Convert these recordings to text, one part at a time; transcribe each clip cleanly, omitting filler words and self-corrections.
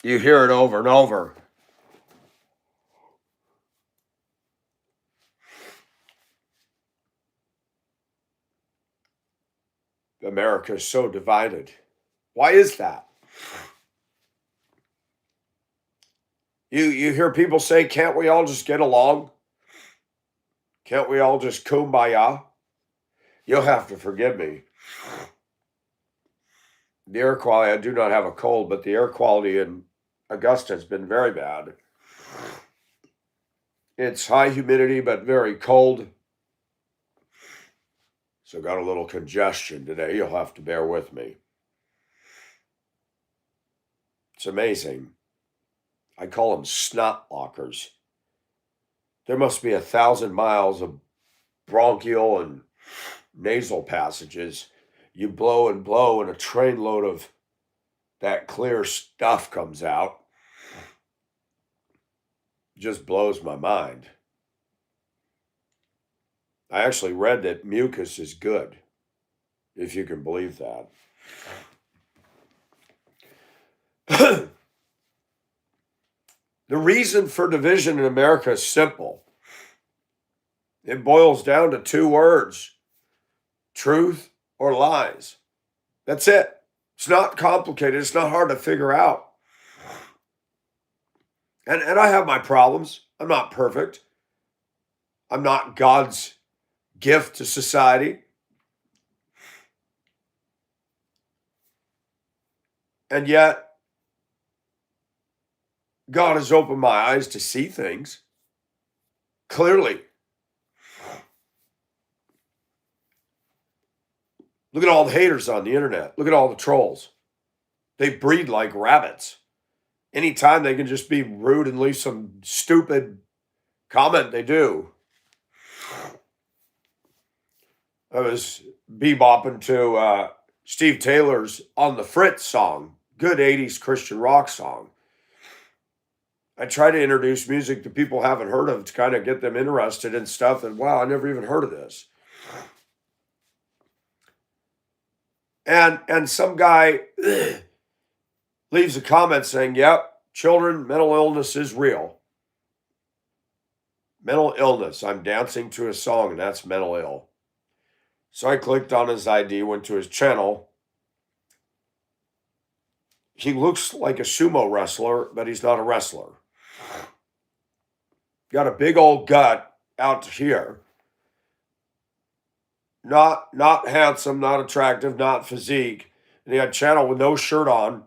You hear it over and over. America is so divided. Why is that? You hear people say, can't we all just get along? Can't we all just kumbaya? You'll have to forgive me. The air quality, I do not have a cold, but the air quality in Augusta has been very bad. It's high humidity, but very cold. So got a little congestion today. You'll have to bear with me. It's amazing. I call them snot lockers. There must be 1,000 miles of bronchial and nasal passages. You blow and blow, and a trainload of that clear stuff comes out. Just blows my mind. I actually read that mucus is good, if you can believe that. The reason for division in America is simple. It boils down to 2 words: truth or lies. That's it. It's not complicated. It's not hard to figure out. And I have my problems. I'm not perfect. I'm not God's gift to society. And yet, God has opened my eyes to see things clearly. Look at all the haters on the internet. Look at all the trolls. They breed like rabbits. Anytime they can just be rude and leave some stupid comment, they do. I was bebopping to Steve Taylor's On the Fritz song, good 80s Christian rock song. I try to introduce music that people haven't heard of to kind of get them interested in stuff. And wow, I never even heard of this. And some guy leaves a comment saying, yep, children, mental illness is real. Mental illness. I'm dancing to a song, and that's mental ill. So I clicked on his ID, went to his channel. He looks like a sumo wrestler, but he's not a wrestler. Got a big old gut out here. Not handsome, not attractive, not physique. And he had a channel with no shirt on,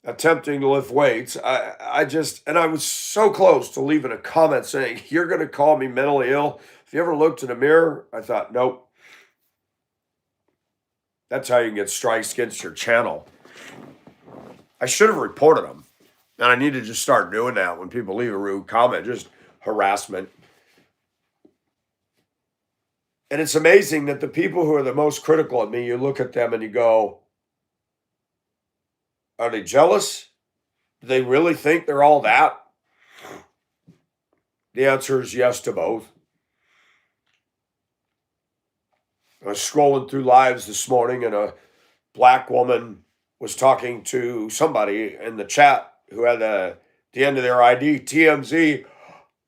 attempting to lift weights. I was so close to leaving a comment saying, you're going to call me mentally ill? If you ever looked in a mirror, I thought, nope. That's how you can get strikes against your channel. I should have reported them. And I need to just start doing that when people leave a rude comment, just harassment. And it's amazing that the people who are the most critical of me, you look at them and you go, are they jealous? Do they really think they're all that? The answer is yes to both. I was scrolling through lives this morning, and a black woman was talking to somebody in the chat who had the end of their ID, TMZ.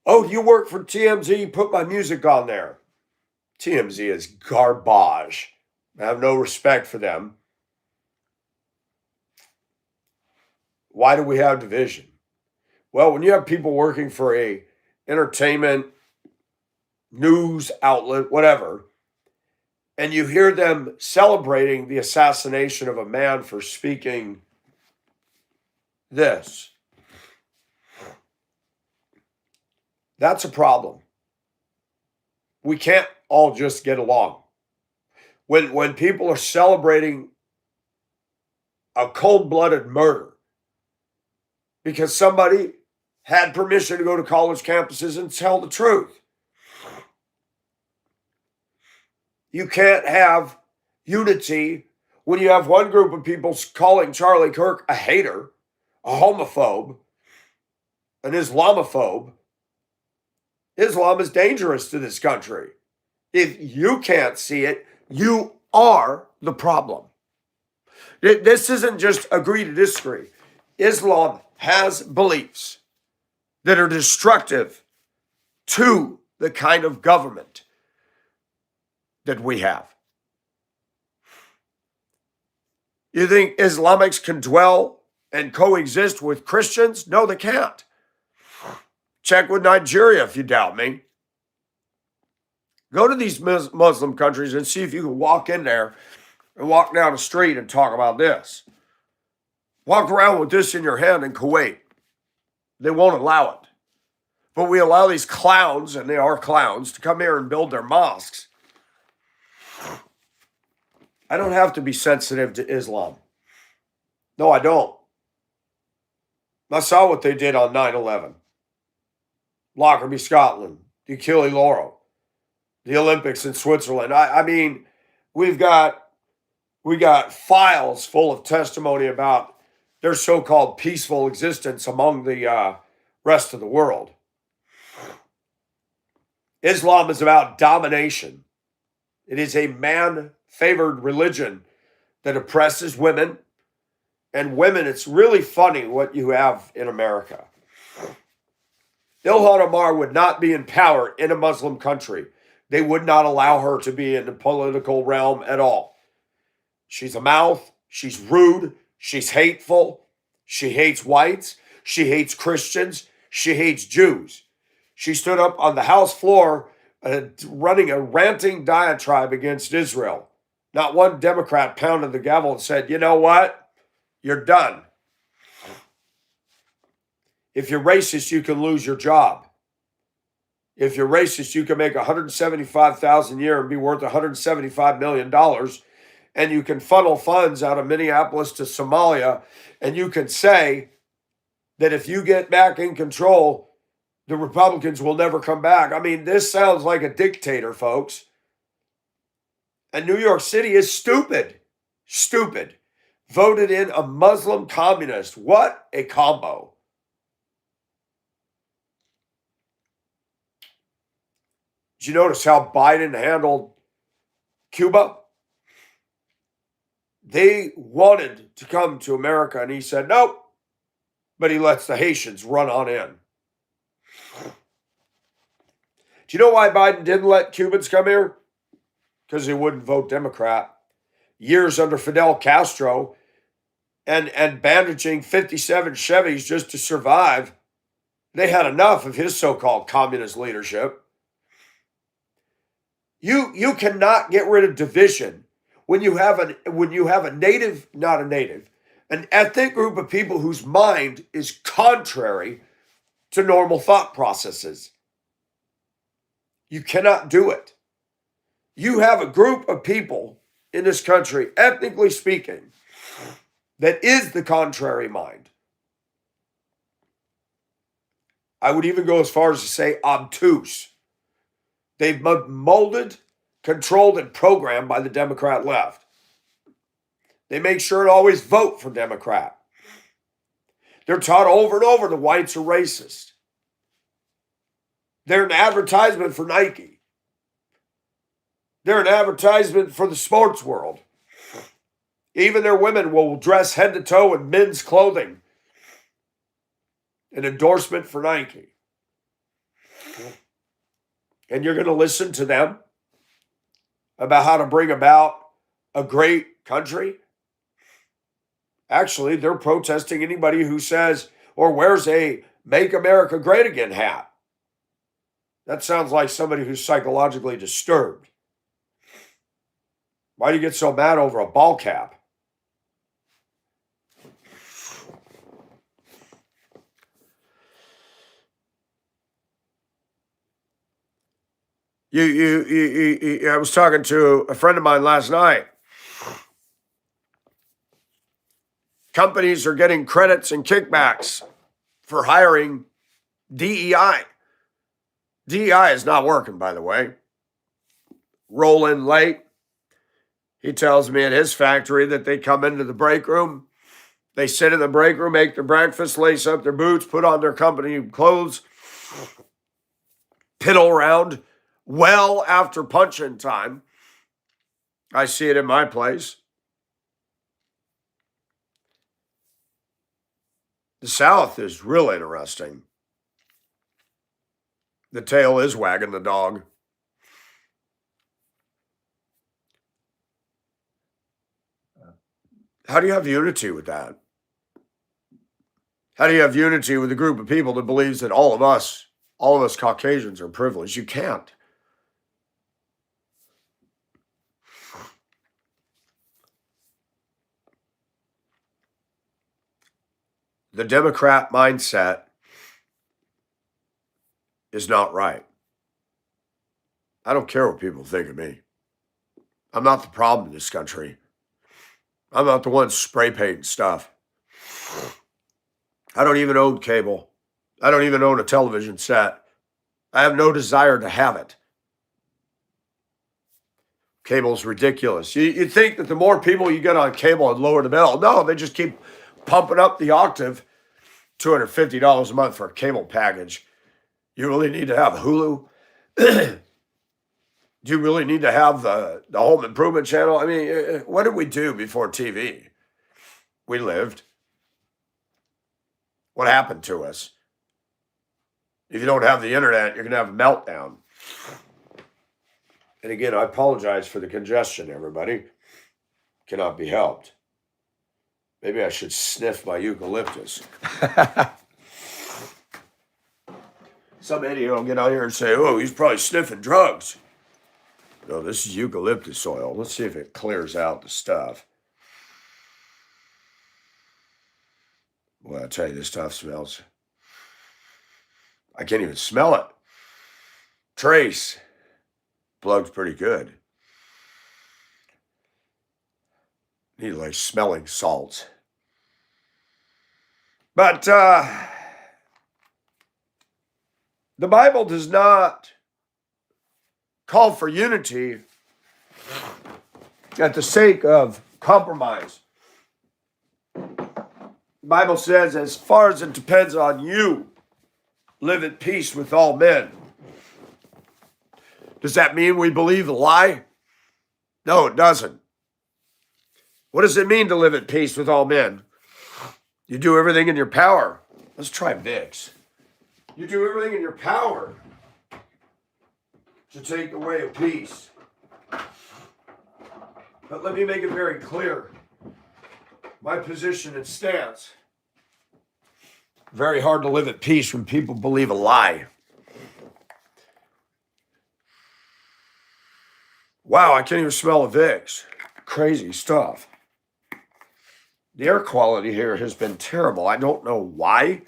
Oh, you work for TMZ? Put my music on there. TMZ is garbage. I have no respect for them. Why do we have division? Well, when you have people working for a entertainment, news outlet, whatever, and you hear them celebrating the assassination of a man for speaking this, that's a problem. We can't all just get along. When people are celebrating a cold-blooded murder because somebody had permission to go to college campuses and tell the truth. You can't have unity when you have one group of people calling Charlie Kirk a hater, a homophobe, an Islamophobe. Islam is dangerous to this country. If you can't see it, you are the problem. This isn't just agree to disagree. Islam has beliefs that are destructive to the kind of government that we have. You think Islamics can dwell and coexist with Christians? No, they can't. Check with Nigeria if you doubt me. Go to these Muslim countries and see if you can walk in there and walk down the street and talk about this. Walk around with this in your hand in Kuwait. They won't allow it. But we allow these clowns, and they are clowns, to come here and build their mosques. I don't have to be sensitive to Islam. No, I don't. I saw what they did on 9/11. Lockerbie, Scotland, the Achille Lauro, the Olympics in Switzerland. I mean, we got files full of testimony about their so-called peaceful existence among the rest of the world. Islam is about domination. It is a man-favored religion that oppresses women. And women, it's really funny what you have in America. Ilhan Omar would not be in power in a Muslim country. They would not allow her to be in the political realm at all. She's a mouth. She's rude. She's hateful. She hates whites. She hates Christians. She hates Jews. She stood up on the House floor running a ranting diatribe against Israel. Not one Democrat pounded the gavel and said, you know what? You're done. If you're racist, you can lose your job. If you're racist, you can make $175,000 a year and be worth $175 million. And you can funnel funds out of Minneapolis to Somalia. And you can say that if you get back in control, the Republicans will never come back. I mean, this sounds like a dictator, folks. And New York City is stupid. Stupid. Voted in a Muslim communist. What a combo. Did you notice how Biden handled Cuba? They wanted to come to America, and he said, nope. But he lets the Haitians run on in. Do you know why Biden didn't let Cubans come here? Because they wouldn't vote Democrat. Years under Fidel Castro and bandaging 57 Chevys just to survive, they had enough of his so-called communist leadership. You cannot get rid of division when you have an ethnic group of people whose mind is contrary to normal thought processes. You cannot do it. You have a group of people in this country, ethnically speaking, that is the contrary mind. I would even go as far as to say obtuse. They've molded, controlled, and programmed by the Democrat left. They make sure to always vote for Democrat. They're taught over and over the whites are racist. They're an advertisement for Nike. They're an advertisement for the sports world. Even their women will dress head to toe in men's clothing. An endorsement for Nike. And you're going to listen to them about how to bring about a great country? Actually, they're protesting anybody who says or wears a Make America Great Again hat. That sounds like somebody who's psychologically disturbed. Why do you get so mad over a ball cap? I was talking to a friend of mine last night. Companies are getting credits and kickbacks for hiring DEI. DEI is not working, by the way. Roll in late. He tells me at his factory that they come into the break room. They sit in the break room, make their breakfast, lace up their boots, put on their company clothes, piddle around well after punch-in time. I see it in my place. The South is real interesting. The tail is wagging the dog. How do you have unity with that? How do you have unity with a group of people that believes that all of us Caucasians are privileged? You can't. The Democrat mindset is not right. I don't care what people think of me. I'm not the problem in this country. I'm not the one spray painting stuff. I don't even own cable. I don't even own a television set. I have no desire to have it. Cable's ridiculous. You'd think that the more people you get on cable and lower the bill. No, they just keep pumping up the octave. $250 a month for a cable package. You really need to have Hulu? Do you really need to have the Home Improvement Channel? I mean, what did we do before TV? We lived. What happened to us? If you don't have the internet, you're going to have a meltdown. And again, I apologize for the congestion, everybody. Cannot be helped. Maybe I should sniff my eucalyptus. Some idiot will get out here and say, oh, he's probably sniffing drugs. No, this is eucalyptus oil. Let's see if it clears out the stuff. Well, I tell you, this stuff smells. I can't even smell it. Trace. Plug's pretty good. Need like smelling salts. But the Bible does not call for unity at the sake of compromise. The Bible says, as far as it depends on you, live at peace with all men. Does that mean we believe the lie? No, it doesn't. What does it mean to live at peace with all men? You do everything in your power. Let's try Vicks. You do everything in your power to take the way of peace. But let me make it very clear. My position and stance. Very hard to live at peace when people believe a lie. Wow, I can't even smell the Vicks. Crazy stuff. The air quality here has been terrible. I don't know why.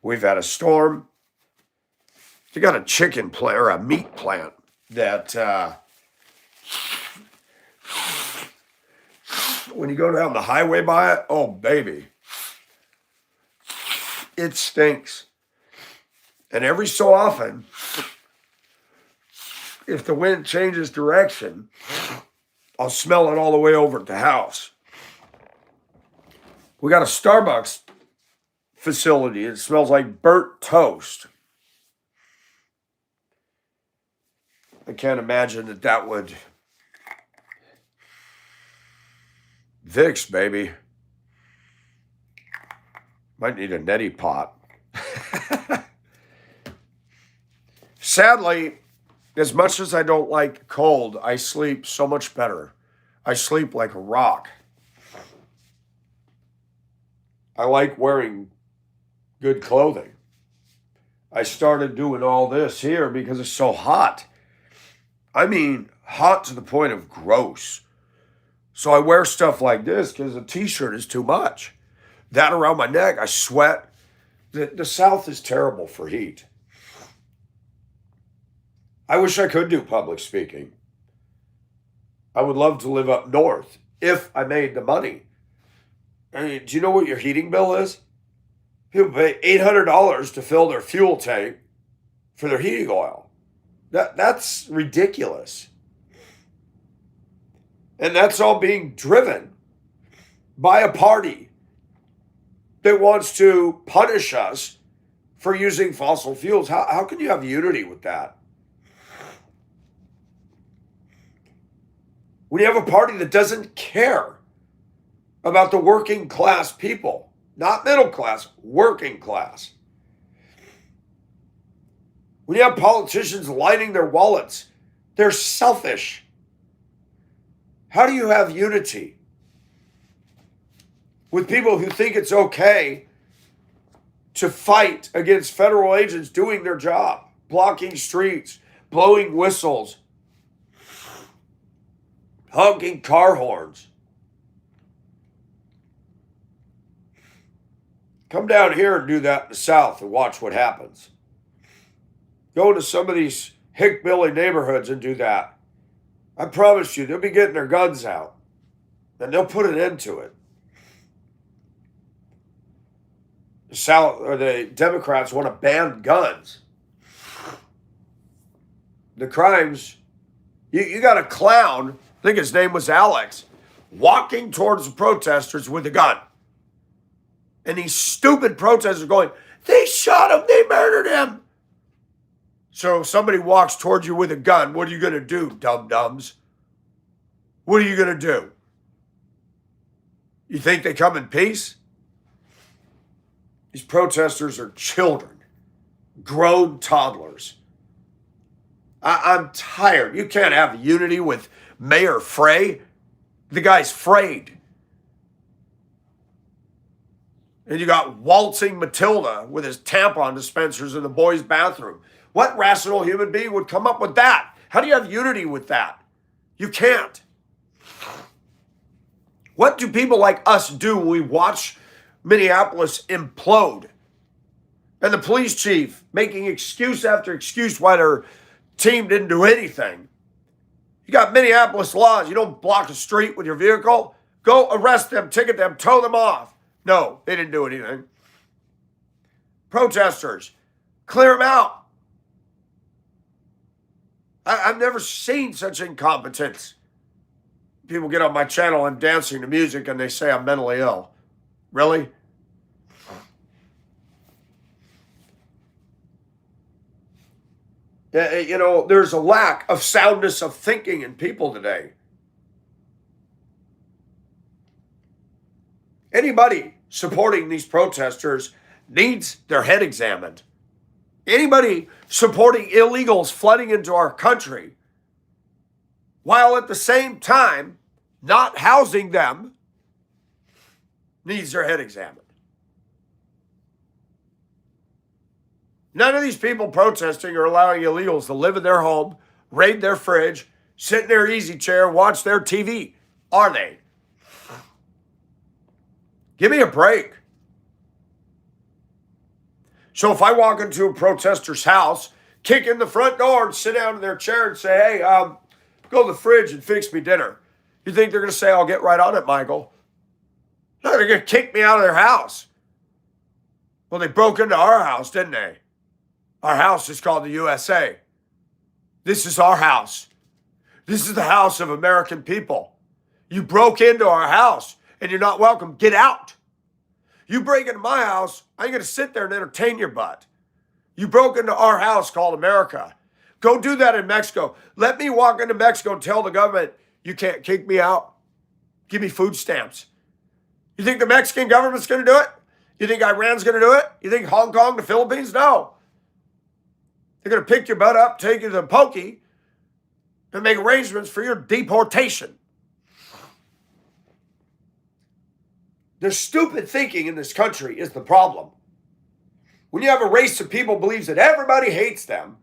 We've had a storm. You got a chicken plant or a meat plant that when you go down the highway by it, oh baby, it stinks. And every so often, if the wind changes direction, I'll smell it all the way over at the house. We got a Starbucks facility. It smells like burnt toast. I can't imagine that would... Vicks, baby. Might need a neti pot. Sadly, as much as I don't like cold, I sleep so much better. I sleep like a rock. I like wearing good clothing. I started doing all this here because it's so hot. I mean, hot to the point of gross. So I wear stuff like this because a t-shirt is too much. That around my neck, I sweat. The South is terrible for heat. I wish I could do public speaking. I would love to live up north if I made the money. I mean, do you know what your heating bill is? People pay $800 to fill their fuel tank for their heating oil. That's ridiculous. And that's all being driven by a party that wants to punish us for using fossil fuels. How can you have unity with that? When you have a party that doesn't care about the working class people. not middle class, working class. When you have politicians lining their wallets, they're selfish. How do you have unity with people who think it's okay to fight against federal agents doing their job, blocking streets, blowing whistles, honking car horns? Come down here and do that in the South and watch what happens. Go to some of these hick-billy neighborhoods and do that. I promise you, they'll be getting their guns out, and they'll put an end to it. The South, or the Democrats, want to ban guns. The crimes, you got a clown, I think his name was Alex, walking towards the protesters with a gun. And these stupid protesters going, they shot him, they murdered him. So if somebody walks towards you with a gun, what are you going to do, dum-dums? What are you going to do? You think they come in peace? These protesters are children, grown toddlers. I'm tired. You can't have unity with Mayor Frey. The guy's frayed. And you got waltzing Matilda with his tampon dispensers in the boys' bathroom. What rational human being would come up with that? How do you have unity with that? You can't. What do people like us do when we watch Minneapolis implode? And the police chief making excuse after excuse why their team didn't do anything. You got Minneapolis laws. You don't block a street with your vehicle. Go arrest them, ticket them, tow them off. No, they didn't do anything. Protesters, clear them out. I've never seen such incompetence. People get on my channel and dancing to music and they say I'm mentally ill. Really? You know, there's a lack of soundness of thinking in people today. Anybody supporting these protesters needs their head examined. Anybody supporting illegals flooding into our country, while at the same time not housing them, needs their head examined. None of these people protesting are allowing illegals to live in their home, raid their fridge, sit in their easy chair, watch their TV, are they? Give me a break. So if I walk into a protester's house, kick in the front door and sit down in their chair and say, hey, go to the fridge and fix me dinner, you think they're going to say, I'll get right on it, Michael? No, they're going to kick me out of their house. Well, they broke into our house, didn't they? Our house is called the USA. This is our house. This is the house of American people. You broke into our house and you're not welcome. Get out. You break into my house, I'm going to sit there and entertain your butt. You broke into our house called America. Go do that in Mexico. Let me walk into Mexico and tell the government, you can't kick me out. Give me food stamps. You think the Mexican government's going to do it? You think Iran's going to do it? You think Hong Kong, the Philippines? No. They're going to pick your butt up, take you to the pokey, and make arrangements for your deportation. The stupid thinking in this country is the problem. When you have a race of people who believes that everybody hates them,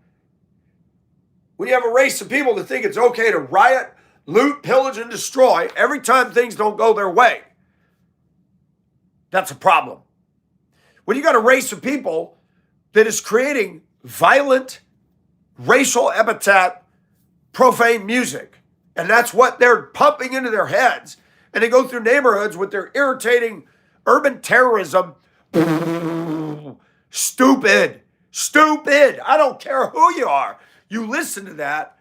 when you have a race of people that think it's okay to riot, loot, pillage, and destroy every time things don't go their way, that's a problem. When you got a race of people that is creating violent, racial epithet, profane music, and that's what they're pumping into their heads, and they go through neighborhoods with their irritating urban terrorism. Stupid. I don't care who you are. You listen to that,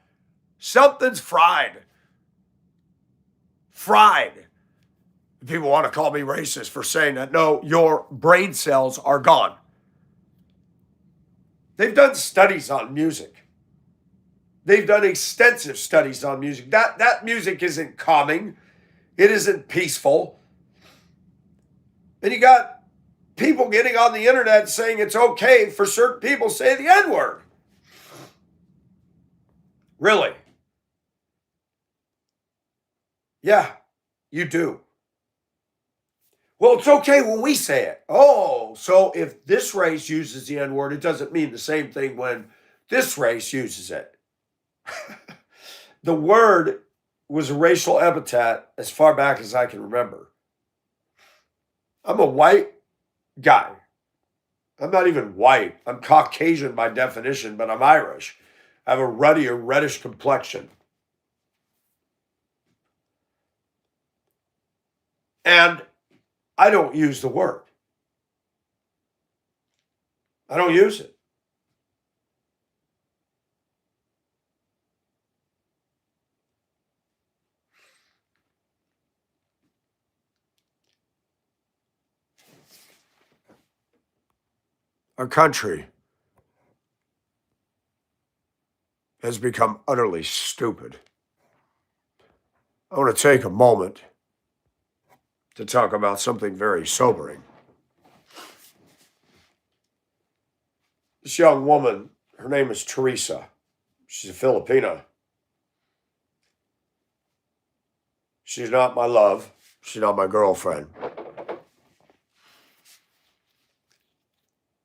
something's fried. People want to call me racist for saying that. No, your brain cells are gone. They've done studies on music. They've done extensive studies on music. That music isn't calming. It isn't peaceful. And you got people getting on the internet saying it's okay for certain people to say the N-word. Really? Yeah, you do. Well, it's okay when we say it. Oh, so if this race uses the N-word, it doesn't mean the same thing when this race uses it. The word was a racial epithet as far back as I can remember. I'm a white guy. I'm not even white. I'm Caucasian by definition, but I'm Irish. I have a ruddy or reddish complexion. And I don't use the word. I don't use it. Our country has become utterly stupid. I want to take a moment to talk about something very sobering. This young woman, her name is Teresa. She's a Filipina. She's not my love. She's not my girlfriend.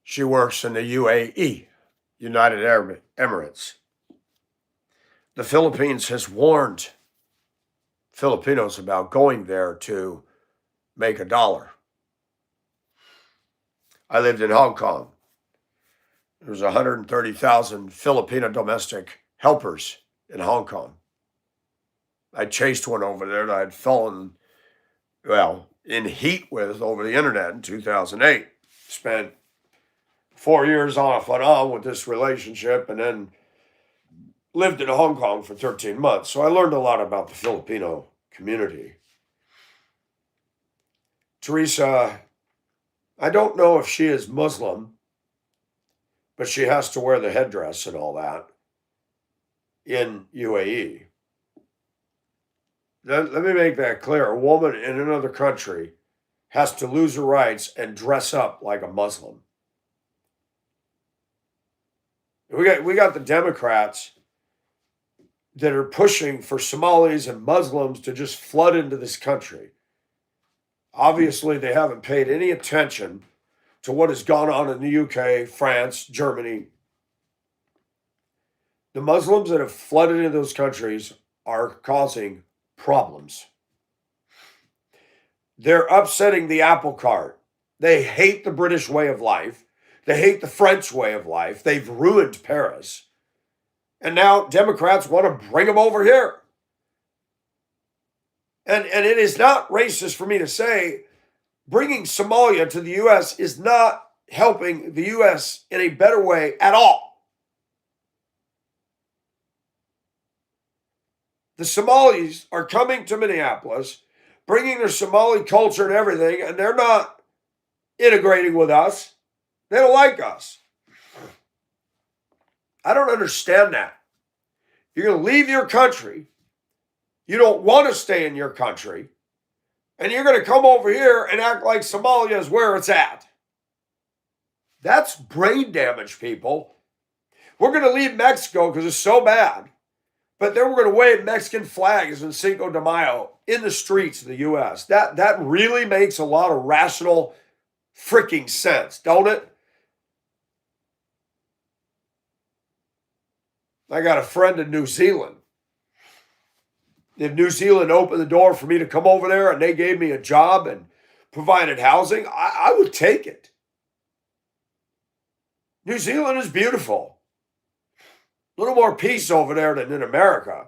She works in the UAE, United Arab Emirates. The Philippines has warned Filipinos about going there to make $1. I lived in Hong Kong. There was 130,000 Filipino domestic helpers in Hong Kong. I chased one over there that I'd fallen, in heat with over the internet in 2008. Spent 4 years off and on with this relationship, and then lived in Hong Kong for 13 months. So I learned a lot about the Filipino community. Teresa, I don't know if she is Muslim, but she has to wear the headdress and all that in UAE. Let me make that clear. A woman in another country has to lose her rights and dress up like a Muslim. We got the Democrats that are pushing for Somalis and Muslims to just flood into this country. Obviously, they haven't paid any attention to what has gone on in the UK, France, Germany. The Muslims that have flooded into those countries are causing problems. They're upsetting the apple cart. They hate the British way of life. They hate the French way of life. They've ruined Paris. And now Democrats want to bring them over here. And it is not racist for me to say bringing Somalia to the U.S. is not helping the U.S. in a better way at all. The Somalis are coming to Minneapolis, bringing their Somali culture and everything, and they're not integrating with us. They don't like us. I don't understand that. You're going to leave your country. You don't want to stay in your country. And you're going to come over here and act like Somalia is where it's at. That's brain damage, people. We're going to leave Mexico because it's so bad. But then we're going to wave Mexican flags in Cinco de Mayo in the streets of the U.S. That really makes a lot of rational freaking sense, don't it? I got a friend in New Zealand. If New Zealand opened the door for me to come over there and they gave me a job and provided housing, I would take it. New Zealand is beautiful. A little more peace over there than in America.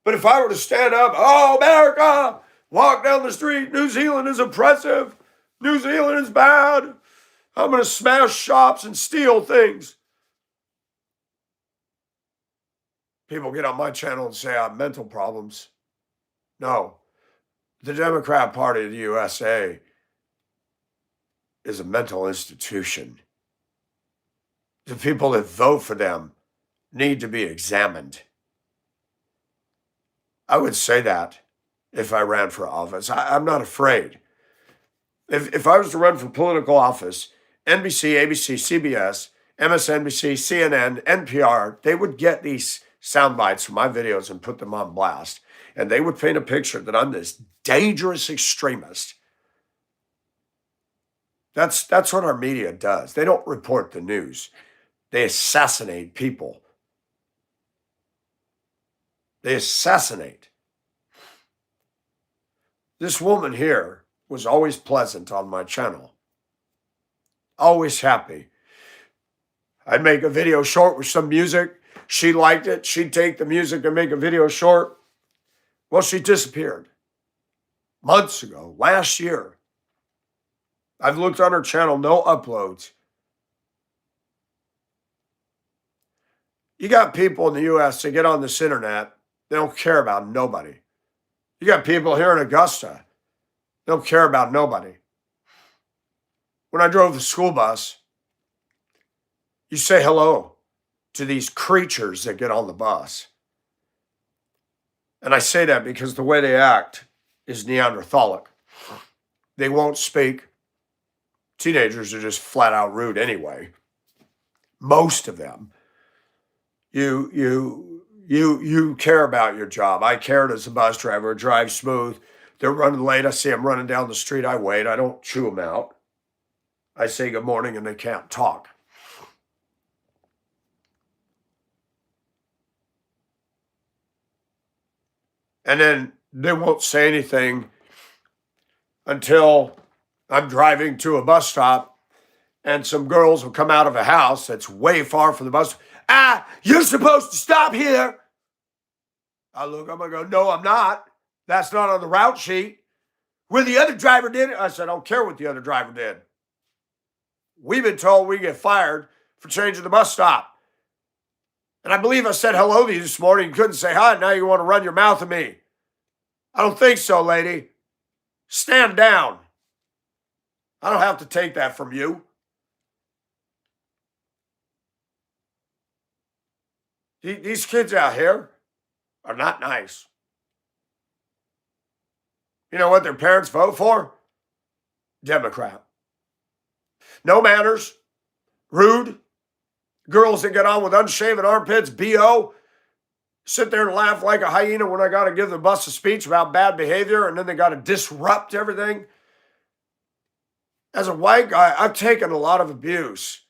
But if I were to stand up, oh, America, walk down the street, New Zealand is oppressive, New Zealand is bad, I'm going to smash shops and steal things. People get on my channel and say I have mental problems. No. The Democrat Party of the USA is a mental institution. The people that vote for them need to be examined. I would say that if I ran for office. I'm not afraid. If I was to run for political office, NBC, ABC, CBS, MSNBC, CNN, NPR, they would get these sound bites from my videos and put them on blast. And they would paint a picture that I'm this dangerous extremist. That's what our media does. They don't report the news. They assassinate people. They assassinate. This woman here was always pleasant on my channel. Always happy. I'd make a video short with some music. She liked it. She'd take the music and make a video short. Well, she disappeared months ago, last year. I've looked on her channel, no uploads. You got people in the U.S. that get on this internet, they don't care about nobody. You got people here in Augusta, they don't care about nobody. When I drove the school bus, you say hello to these creatures that get on the bus. And I say that because the way they act is Neanderthalic. They won't speak. Teenagers are just flat out rude anyway. Most of them. You care about your job. I cared as a bus driver, drive smooth. They're running late. I see them running down the street. I wait. I don't chew them out. I say good morning and they can't talk. And then they won't say anything until I'm driving to a bus stop and some girls will come out of a house that's way far from the bus. You're supposed to stop here. I look up and go, no, I'm not. That's not on the route sheet. Where the other driver did it, I said, I don't care what the other driver did. We've been told we get fired for changing the bus stop. And I believe I said hello to you this morning. You couldn't say hi. Now you want to run your mouth at me. I don't think so, lady. Stand down. I don't have to take that from you. These kids out here are not nice. You know what their parents vote for? Democrat. No manners, rude, girls that get on with unshaven armpits, BO, sit there and laugh like a hyena when I got to give the bus a speech about bad behavior and then they got to disrupt everything. As a white guy, I've taken a lot of abuse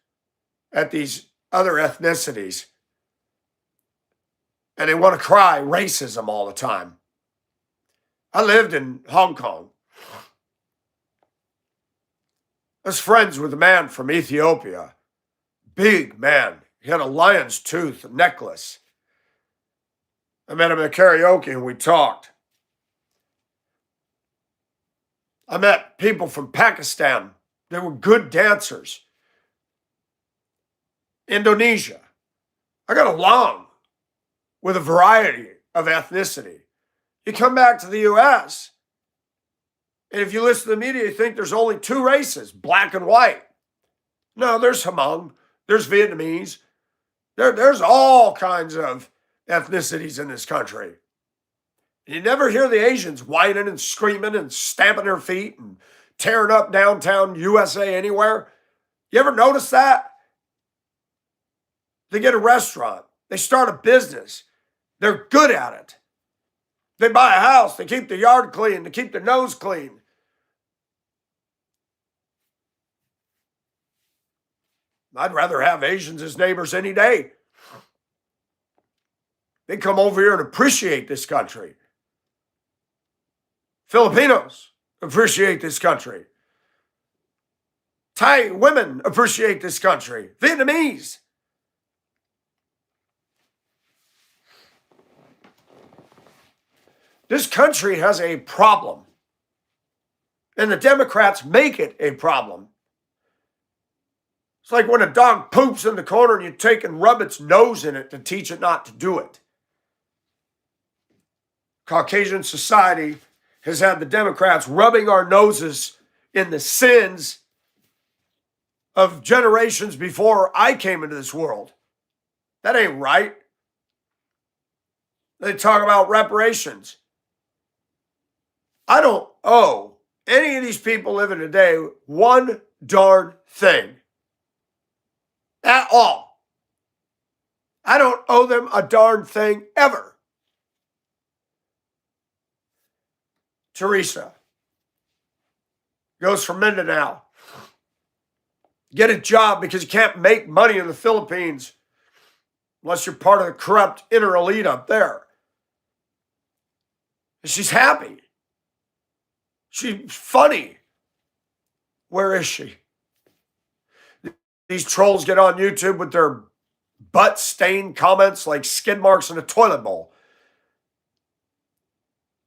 at these other ethnicities. And they want to cry racism all the time. I lived in Hong Kong. I was friends with a man from Ethiopia. Big man. He had a lion's tooth necklace. I met him at karaoke and we talked. I met people from Pakistan. They were good dancers. Indonesia. I got along with a variety of ethnicity. You come back to the U.S., and if you listen to the media, you think there's only two races, black and white. No, there's Hmong, there's Vietnamese, there's all kinds of ethnicities in this country. You never hear the Asians whining and screaming and stamping their feet and tearing up downtown USA anywhere. You ever notice that? They get a restaurant, they start a business, they're good at it. They buy a house, they keep the yard clean, they keep their nose clean. I'd rather have Asians as neighbors any day. They come over here and appreciate this country. Filipinos appreciate this country. Thai women appreciate this country. Vietnamese. This country has a problem. And the Democrats make it a problem. It's like when a dog poops in the corner and you take and rub its nose in it to teach it not to do it. Caucasian society has had the Democrats rubbing our noses in the sins of generations before I came into this world. That ain't right. They talk about reparations. I don't owe any of these people living today one darn thing at all. I don't owe them a darn thing ever. Teresa goes from Mindanao. Get a job because you can't make money in the Philippines unless you're part of the corrupt inner elite up there. And she's happy. She's funny. Where is she? These trolls get on YouTube with their butt-stained comments like skid marks in a toilet bowl.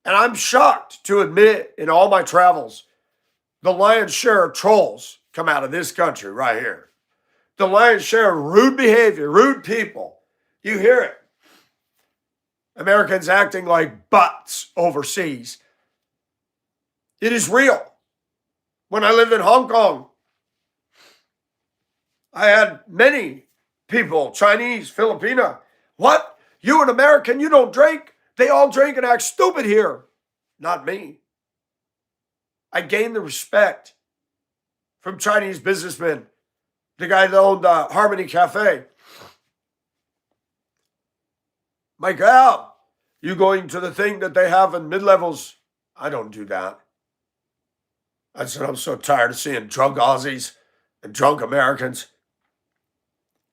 And I'm shocked to admit in all my travels, the lion's share of trolls come out of this country right here. The lion's share of rude behavior, rude people. You hear it. Americans acting like butts overseas. It is real. When I lived in Hong Kong, I had many people, Chinese, Filipino. What? You an American, you don't drink? They all drink and act stupid here. Not me. I gained the respect from Chinese businessmen. The guy that owned Harmony Cafe. My God, you going to the thing that they have in mid-levels? I don't do that. I said, I'm so tired of seeing drunk Aussies and drunk Americans.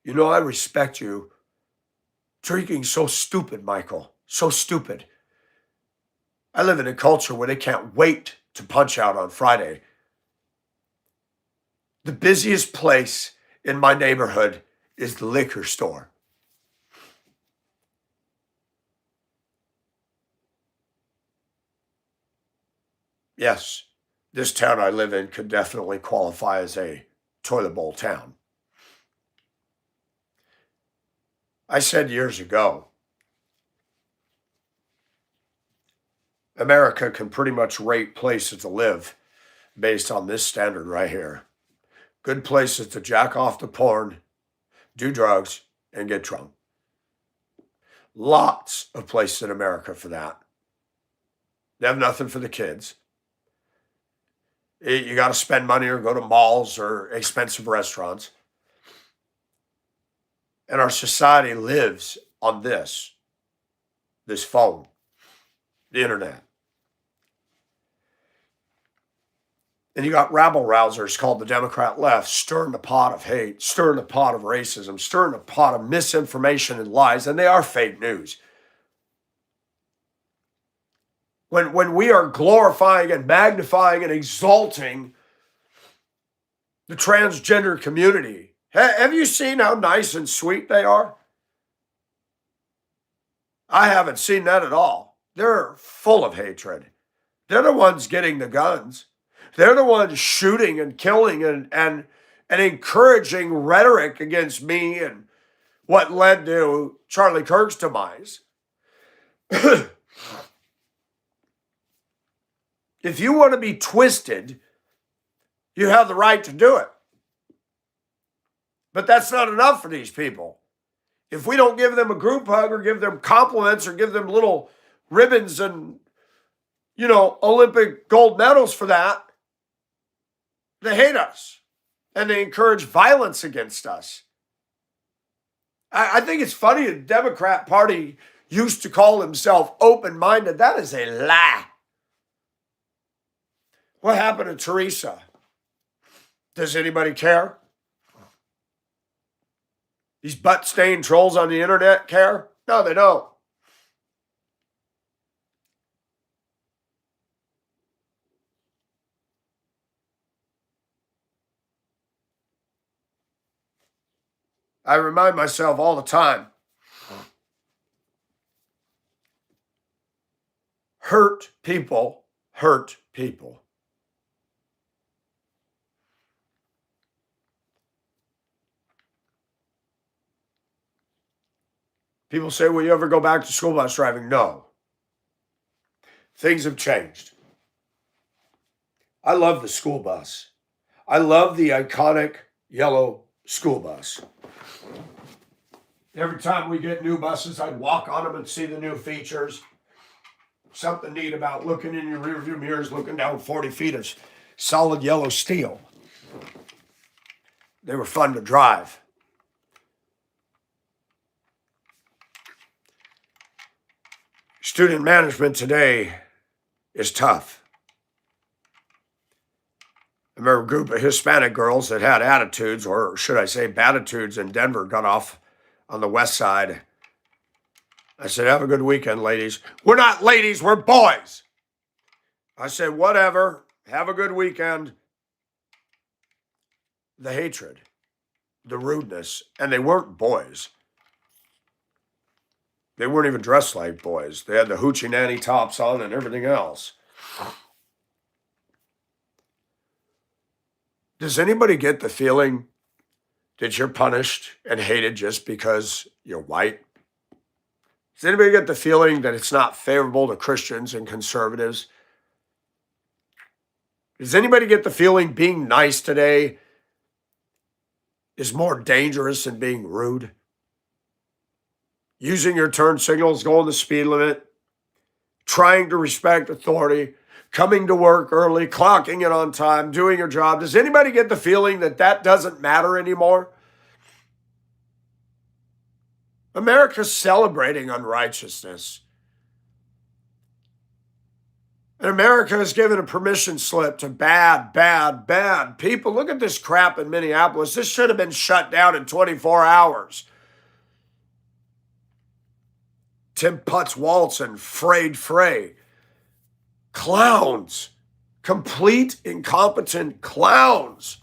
You know, I respect you. Drinking so stupid, Michael. So stupid. I live in a culture where they can't wait to punch out on Friday. The busiest place in my neighborhood is the liquor store. Yes, this town I live in could definitely qualify as a toilet bowl town. I said years ago, America can pretty much rate places to live based on this standard right here. Good places to jack off to porn, do drugs, and get drunk. Lots of places in America for that. They have nothing for the kids. You got to spend money or go to malls or expensive restaurants. And our society lives on this phone, the internet. And you got rabble-rousers called the Democrat left stirring the pot of hate, stirring the pot of racism, stirring the pot of misinformation and lies, and they are fake news. When we are glorifying and magnifying and exalting the transgender community, have you seen how nice and sweet they are? I haven't seen that at all. They're full of hatred. They're the ones getting the guns. They're the ones shooting and killing and encouraging rhetoric against me and what led to Charlie Kirk's demise. If you want to be twisted, you have the right to do it. But that's not enough for these people. If we don't give them a group hug or give them compliments or give them little ribbons and, Olympic gold medals for that, they hate us and they encourage violence against us. I think it's funny the Democrat Party used to call himself open-minded. That is a lie. What happened to Teresa? Does anybody care? These butt-stained trolls on the internet care? No, they don't. I remind myself all the time, hurt people hurt people. People say, will you ever go back to school bus driving? No. Things have changed. I love the school bus. I love the iconic yellow school bus. Every time we get new buses, I'd walk on them and see the new features. something neat about looking in your rearview mirrors, looking down 40 feet of solid yellow steel. They were fun to drive. Student management today is tough. I remember a group of Hispanic girls that had attitudes, or should I say baditudes, in Denver got off on the west side. I said, have a good weekend, ladies. We're not ladies, we're boys. I said, whatever, have a good weekend. The hatred, the rudeness, and they weren't boys. They weren't even dressed like boys. They had the hoochie nanny tops on and everything else. Does anybody get the feeling that you're punished and hated just because you're white? Does anybody get the feeling that it's not favorable to Christians and conservatives? Does anybody get the feeling being nice today is more dangerous than being rude? Using your turn signals, going the speed limit, trying to respect authority, coming to work early, clocking in on time, doing your job. Does anybody get the feeling that that doesn't matter anymore? America's celebrating unrighteousness. And America has given a permission slip to bad people. Look at this crap in Minneapolis. This should have been shut down in 24 hours. Tim Putz Waltz and Frayed Frey. Clowns. Complete incompetent clowns.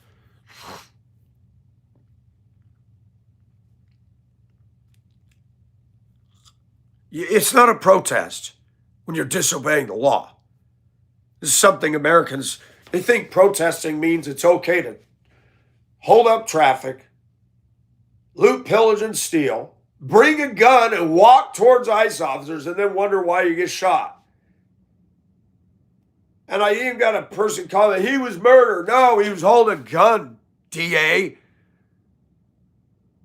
It's not a protest when you're disobeying the law. This is something Americans, they think protesting means it's okay to hold up traffic, loot, pillage, and steal, bring a gun and walk towards ICE officers and then wonder why you get shot. And I even got a person calling, he was murdered. No, he was holding a gun, DA.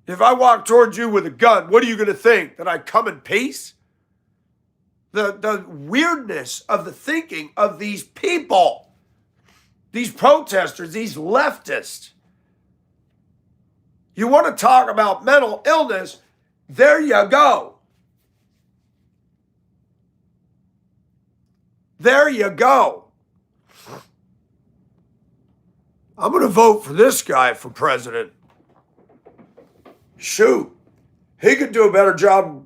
If I walk towards you with a gun, what are you going to think? That I come in peace? The weirdness of the thinking of these people, these protesters, these leftists. You want to talk about mental illness? There you go. There you go. I'm going to vote for this guy for president. Shoot, he could do a better job.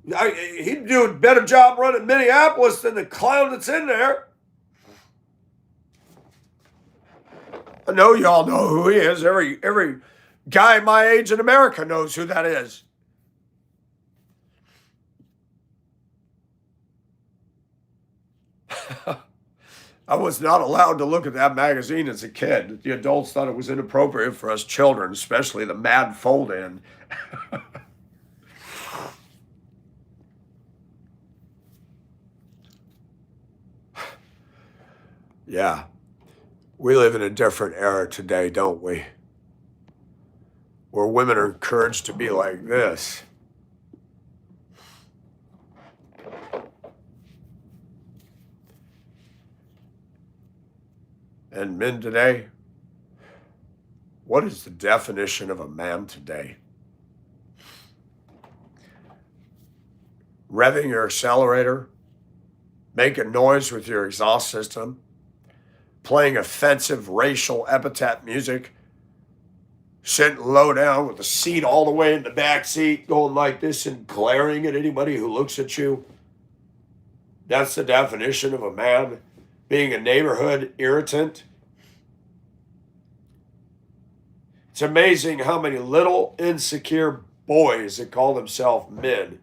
He'd do a better job running Minneapolis than the clown that's in there. I know y'all know who he is. Every guy my age in America knows who that is. I was not allowed to look at that magazine as a kid. The adults thought it was inappropriate for us children, especially the Mad Fold-In. Yeah, we live in a different era today, don't we? Where women are encouraged to be like this. And men today, what is the definition of a man today? Revving your accelerator, making noise with your exhaust system, playing offensive racial epithet music, sitting low down with the seat all the way in the back seat, going like this and glaring at anybody who looks at you. That's the definition of a man, being a neighborhood irritant. It's amazing how many little insecure boys that call themselves men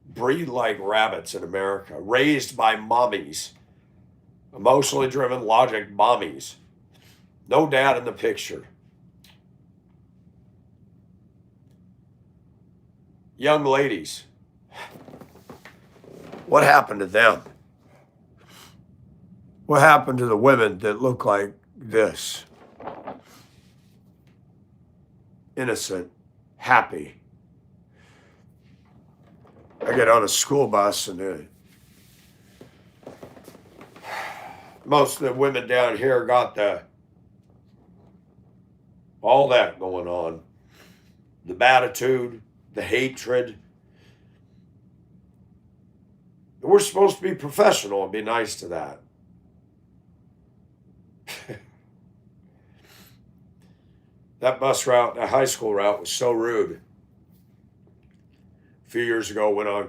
breed like rabbits in America, raised by mommies. Emotionally driven logic mommies. No dad in the picture. Young ladies, what happened to them? What happened to the women that look like this? Innocent, happy. I get on a school bus and Most of the women down here got all that going on. The attitude, the hatred. We're supposed to be professional and be nice to that. That bus route, that high school route was so rude. A few years ago, went on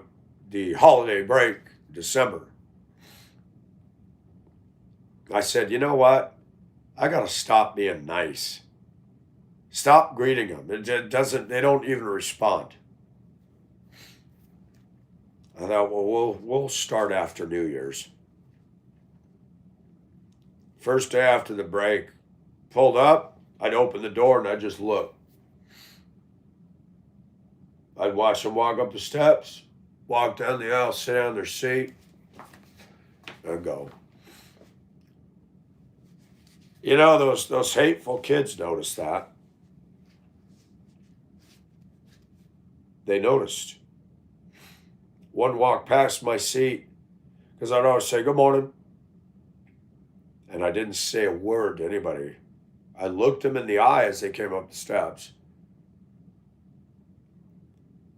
the holiday break, December. I said, you know what? I got to stop being nice. Stop greeting them. They don't even respond. I thought, well, we'll start after New Year's. First day after the break, pulled up, I'd open the door and I'd just look. I'd watch them walk up the steps, walk down the aisle, sit down in their seat, and go. You know, those hateful kids noticed that. They noticed. One walked past my seat because I'd always say, good morning. And I didn't say a word to anybody. I looked them in the eye as they came up the steps.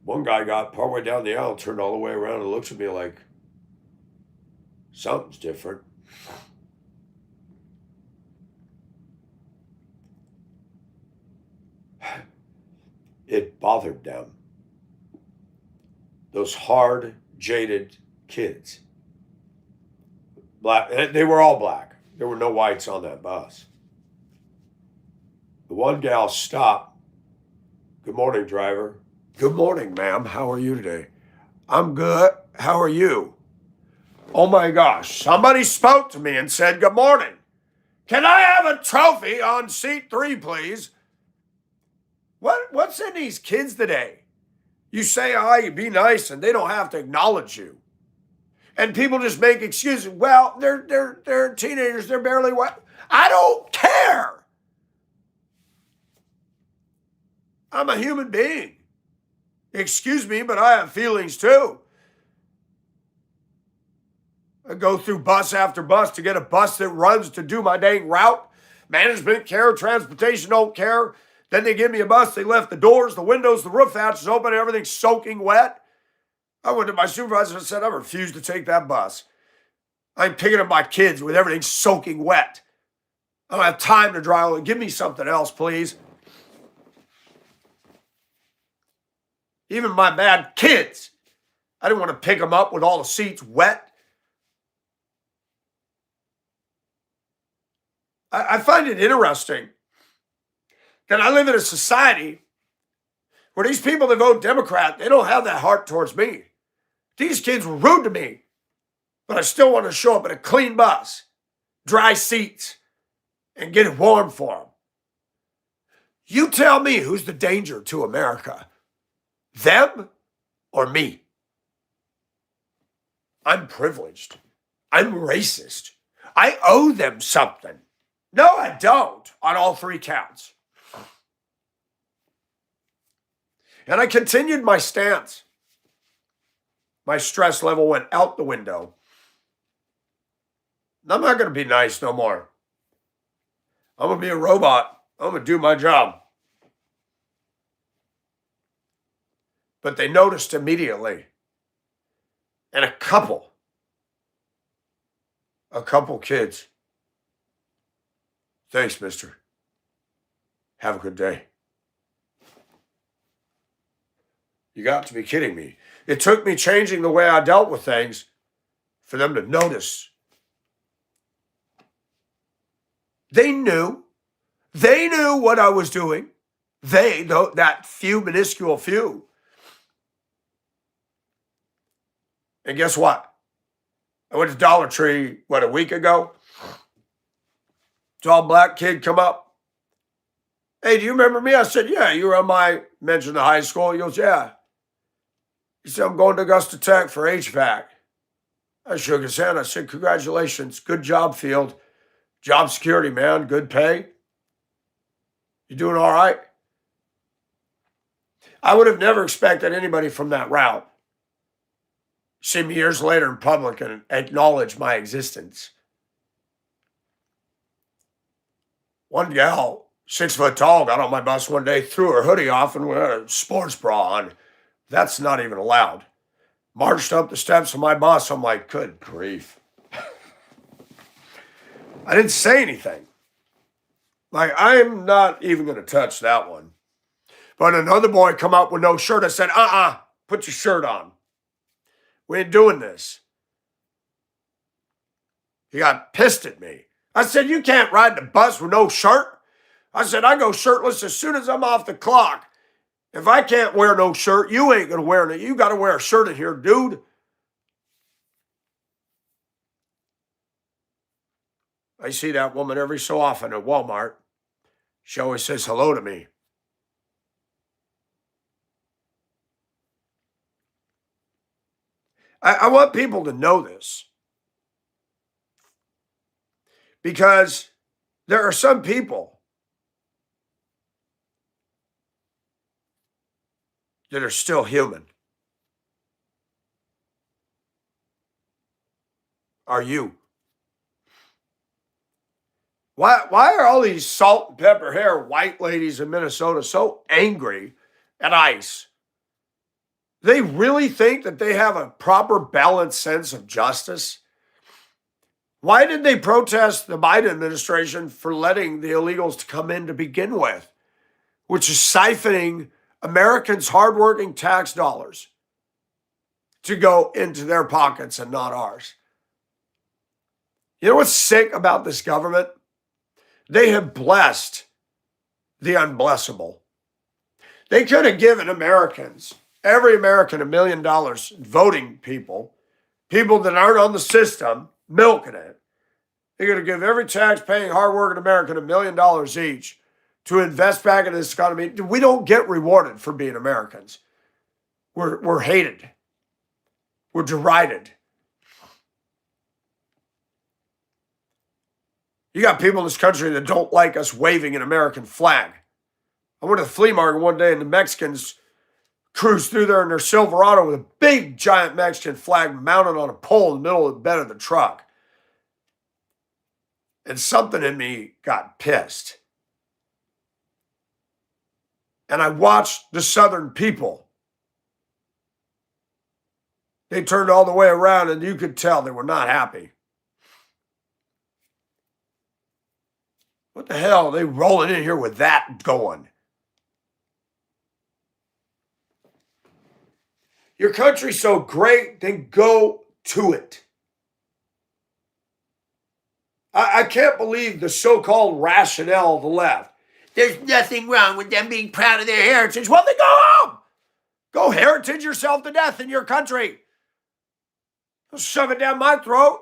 One guy got partway down the aisle, turned all the way around and looked at me like, something's different. It bothered them. Those hard, jaded kids. Black, they were all black. There were no whites on that bus. The one gal stopped. Good morning, driver. Good morning, ma'am. How are you today? I'm good. How are you? Oh my gosh. Somebody spoke to me and said, good morning. Can I have a trophy on seat 3, please? What's in these kids today? You say hi, you be nice, and they don't have to acknowledge you. And people just make excuses. Well, they're teenagers. They're barely what? I don't care. I'm a human being. Excuse me, but I have feelings too. I go through bus after bus to get a bus that runs to do my dang route. Management care, transportation don't care. Then they give me a bus. They left the doors, the windows, the roof hatches open, and everything's soaking wet. I went to my supervisor and said, I refuse to take that bus. I'm picking up my kids with everything soaking wet. I don't have time to drive. Give me something else, please. Even my bad kids, I didn't want to pick them up with all the seats wet. I find it interesting that I live in a society where these people that vote Democrat, they don't have that heart towards me. These kids were rude to me, but I still want to show up in a clean bus, dry seats, and get it warm for them. You tell me who's the danger to America, them or me? I'm privileged. I'm racist. I owe them something. No, I don't, on all 3 counts. And I continued my stance. My stress level went out the window. I'm not going to be nice no more. I'm going to be a robot. I'm going to do my job. But they noticed immediately. And a couple kids. Thanks, mister. Have a good day. You got to be kidding me. It took me changing the way I dealt with things for them to notice. They knew what I was doing. That few, minuscule few. And guess what? I went to Dollar Tree, a week ago? Tall black kid come up. Hey, do you remember me? I said, yeah, you were on my, mentioned the high school. He goes, yeah. He said, I'm going to Augusta Tech for HVAC. I shook his hand. I said, congratulations. Good job field. Job security, man. Good pay. You doing all right? I would have never expected anybody from that route see me years later in public and acknowledge my existence. One gal, 6 foot tall, got on my bus one day, threw her hoodie off, and had a sports bra on. That's not even allowed. Marched up the steps of my bus. I'm like, good grief. I didn't say anything. Like, I'm not even going to touch that one. But another boy come up with no shirt. I said, put your shirt on. We ain't doing this. He got pissed at me. I said, you can't ride the bus with no shirt. I said, I go shirtless as soon as I'm off the clock. If I can't wear no shirt, you ain't going to wear it. You got to wear a shirt in here, dude. I see that woman every so often at Walmart. She always says hello to me. I want people to know this, because there are some people that are still human. Are you? Why are all these salt and pepper hair white ladies in Minnesota so angry at ICE? They really think that they have a proper balanced sense of justice? Why did they protest the Biden administration for letting the illegals to come in to begin with, which is siphoning Americans' hardworking tax dollars to go into their pockets and not ours? You know what's sick about this government? They have blessed the unblessable. They could have given Americans, every American, $1 million, voting people that aren't on the system, milking it. They're going to give every tax-paying, hardworking American $1 million each to invest back in this economy. We don't get rewarded for being Americans. We're hated. We're derided. You got people in this country that don't like us waving an American flag. I went to the flea market one day and the Mexicans cruised through there in their Silverado with a big giant Mexican flag mounted on a pole in the middle of the bed of the truck. And something in me got pissed. And I watched the Southern people. They turned all the way around and you could tell they were not happy. What the hell are they rolling in here with that going? Your country's so great, then go to it. I can't believe the so-called rationale of the left. There's nothing wrong with them being proud of their heritage. Well, then go home. Go heritage yourself to death in your country. Don't shove it down my throat.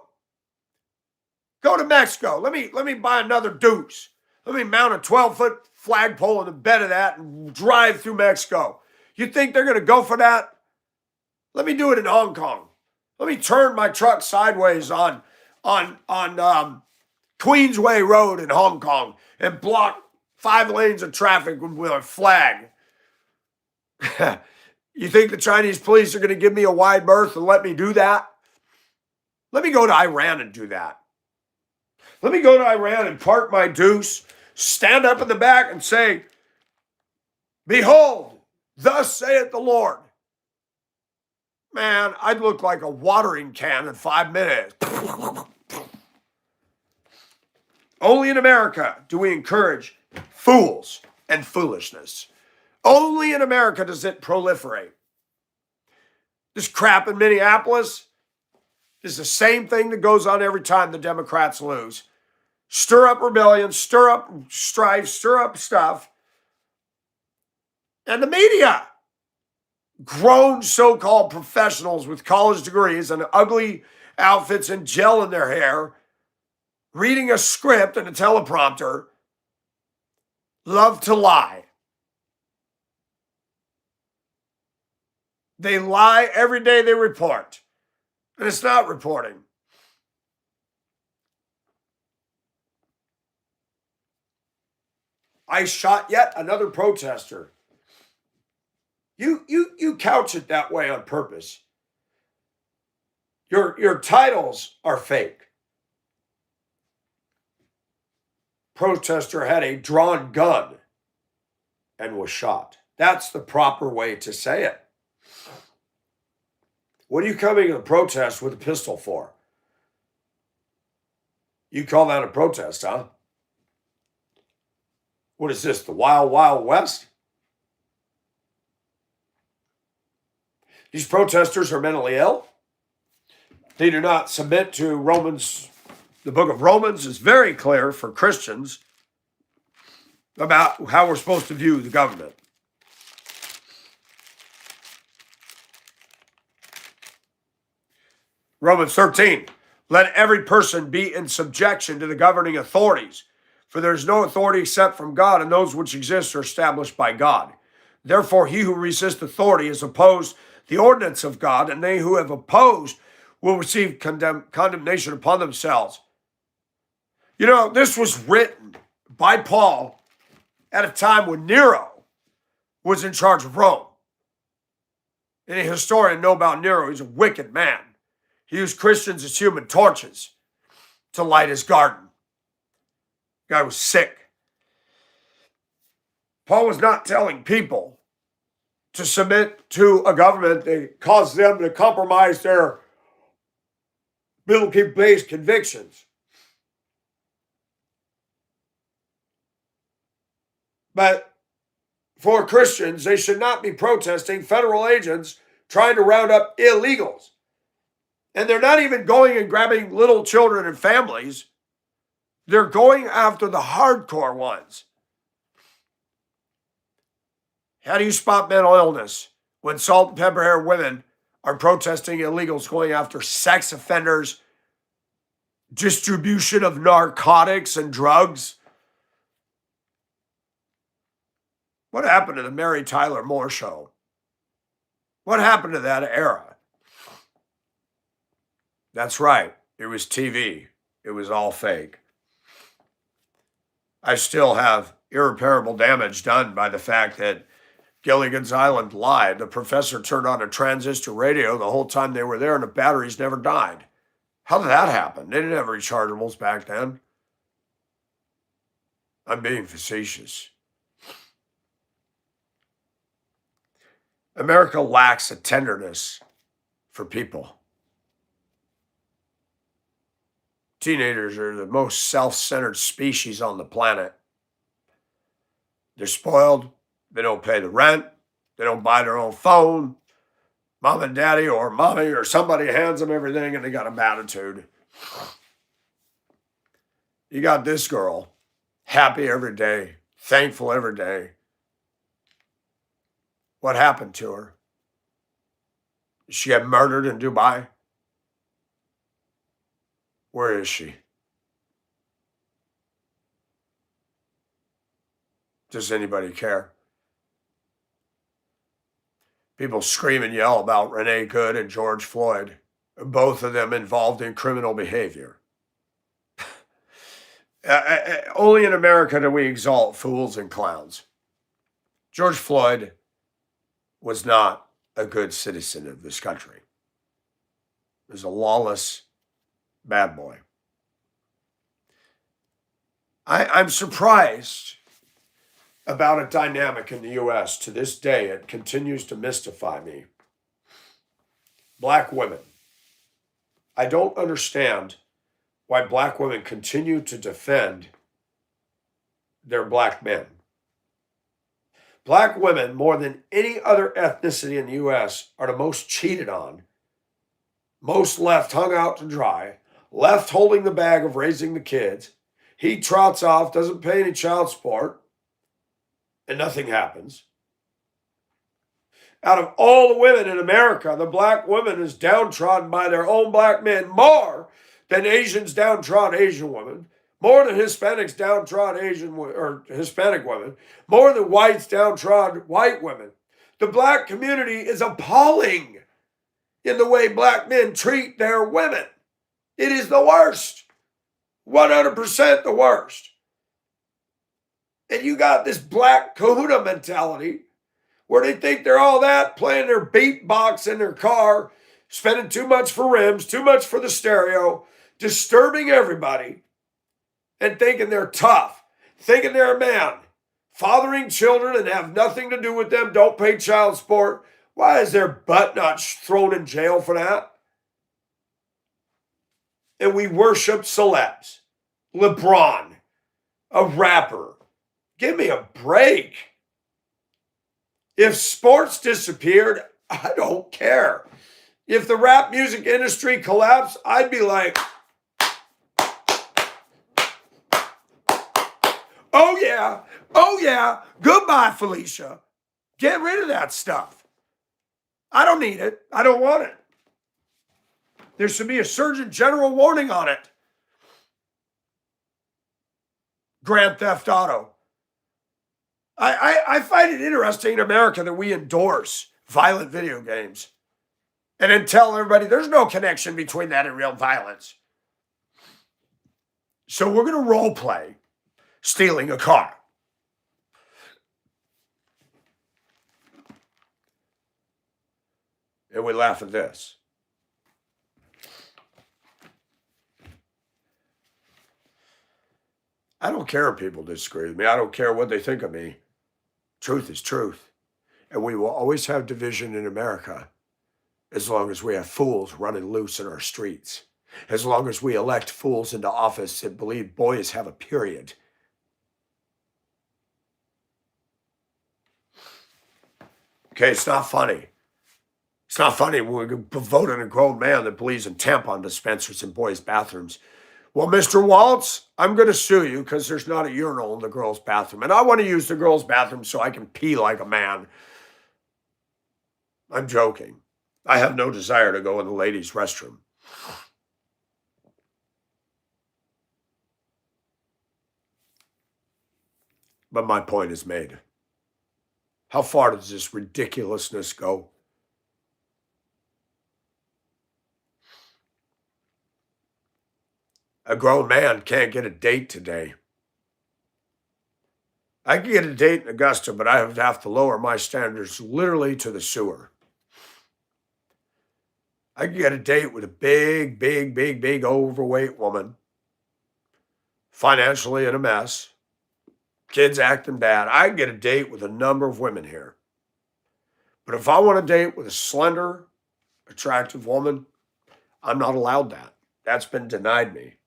Go to Mexico. Let me buy another Deuce. Let me mount a 12-foot flagpole in the bed of that and drive through Mexico. You think they're going to go for that? Let me do it in Hong Kong. Let me turn my truck sideways on Queensway Road in Hong Kong and block 5 lanes of traffic with a flag. You think the Chinese police are going to give me a wide berth and let me do that? Let me go to Iran and do that. Let me go to Iran and park my Deuce, stand up in the back and say, behold, thus saith the Lord. Man, I'd look like a watering can in 5 minutes. Only in America do we encourage fools and foolishness. Only in America does it proliferate. This crap in Minneapolis is the same thing that goes on every time the Democrats lose. Stir up rebellion, stir up strife, stir up stuff. And the media, grown so-called professionals with college degrees and ugly outfits and gel in their hair, reading a script and a teleprompter, love to lie. They lie every day they report. And it's not reporting. I shot yet another protester. You couch it that way on purpose. Your titles are fake. protester had a drawn gun and was shot. That's the proper way to say it. What are you coming to the protest with a pistol for? You call that a protest, huh? What is this, the Wild Wild West? These protesters are mentally ill. They do not submit to Romans. The book of Romans is very clear for Christians about how we're supposed to view the government. Romans 13, let every person be in subjection to the governing authorities, for there is no authority except from God, and those which exist are established by God. Therefore, he who resists authority is opposed the ordinance of God, and they who have opposed will receive condemnation upon themselves. You know, this was written by Paul at a time when Nero was in charge of Rome. Any historian know about Nero? He's a wicked man. He used Christians as human torches to light his garden. The guy was sick. Paul was not telling people to submit to a government that caused them to compromise their biblically based convictions. But for Christians, they should not be protesting federal agents trying to round up illegals. And they're not even going and grabbing little children and families. They're going after the hardcore ones. How do you spot mental illness when salt and pepper hair women are protesting illegals going after sex offenders, distribution of narcotics and drugs? What happened to the Mary Tyler Moore Show? What happened to that era? That's right. It was TV. It was all fake. I still have irreparable damage done by the fact that Gilligan's Island lied. The professor turned on a transistor radio the whole time they were there and the batteries never died. How did that happen? They didn't have rechargeables back then. I'm being facetious. America lacks a tenderness for people. Teenagers are the most self-centered species on the planet. They're spoiled. They don't pay the rent. They don't buy their own phone. Mom and daddy or mommy or somebody hands them everything and they got a bad attitude. You got this girl, happy every day, thankful every day. What happened to her? Did she get murdered in Dubai? Where is she? Does anybody care? People scream and yell about Renee Good and George Floyd, both of them involved in criminal behavior. Only in America do we exalt fools and clowns. George Floyd was not a good citizen of this country. He was a lawless bad boy. I'm surprised about a dynamic in the U.S. To this day. It continues to mystify me. Black women. I don't understand why black women continue to defend their black men. Black women, more than any other ethnicity in the U.S., are the most cheated on, most left hung out to dry, left holding the bag of raising the kids. He trots off, doesn't pay any child support, and nothing happens. Out of all the women in America, the black woman is downtrodden by their own black men more than Asians downtrodden Asian women, more than Hispanics downtrodden Asian or Hispanic women, more than whites downtrodden white women. The black community is appalling in the way black men treat their women. It is the worst. 100% the worst. And you got this black kahuna mentality where they think they're all that, playing their beatbox in their car, spending too much for rims, too much for the stereo, disturbing everybody, and thinking they're tough. thinking they're a man, fathering children and have nothing to do with them, don't pay child support. Why is their butt not thrown in jail for that? And we worship celebs. LeBron, a rapper. Give me a break. If sports disappeared, I don't care. If the rap music industry collapsed, I'd be like, oh yeah, goodbye, Felicia. Get rid of that stuff. I don't need it. I don't want it. There should be a Surgeon General warning on it. Grand Theft Auto. I find it interesting in America that we endorse violent video games and then tell everybody there's no connection between that and real violence. So we're going to role play stealing a car. And we laugh at this. I don't care if people disagree with me. I don't care what they think of me. Truth is truth. And we will always have division in America as long as we have fools running loose in our streets. As long as we elect fools into office that believe boys have a period. Okay, it's not funny. It's not funny when we vote in a grown man that believes in tampon dispensers in boys' bathrooms. Well, Mr. Waltz, I'm going to sue you because there's not a urinal in the girls' bathroom. And I want to use the girls' bathroom so I can pee like a man. I'm joking. I have no desire to go in the ladies' restroom. But my point is made. How far does this ridiculousness go? A grown man can't get a date today. I can get a date in Augusta, but I would have to lower my standards literally to the sewer. I can get a date with a big, overweight woman, financially in a mess, kids acting bad. I can get a date with a number of women here. But if I want a date with a slender, attractive woman, I'm not allowed that. That's been denied me.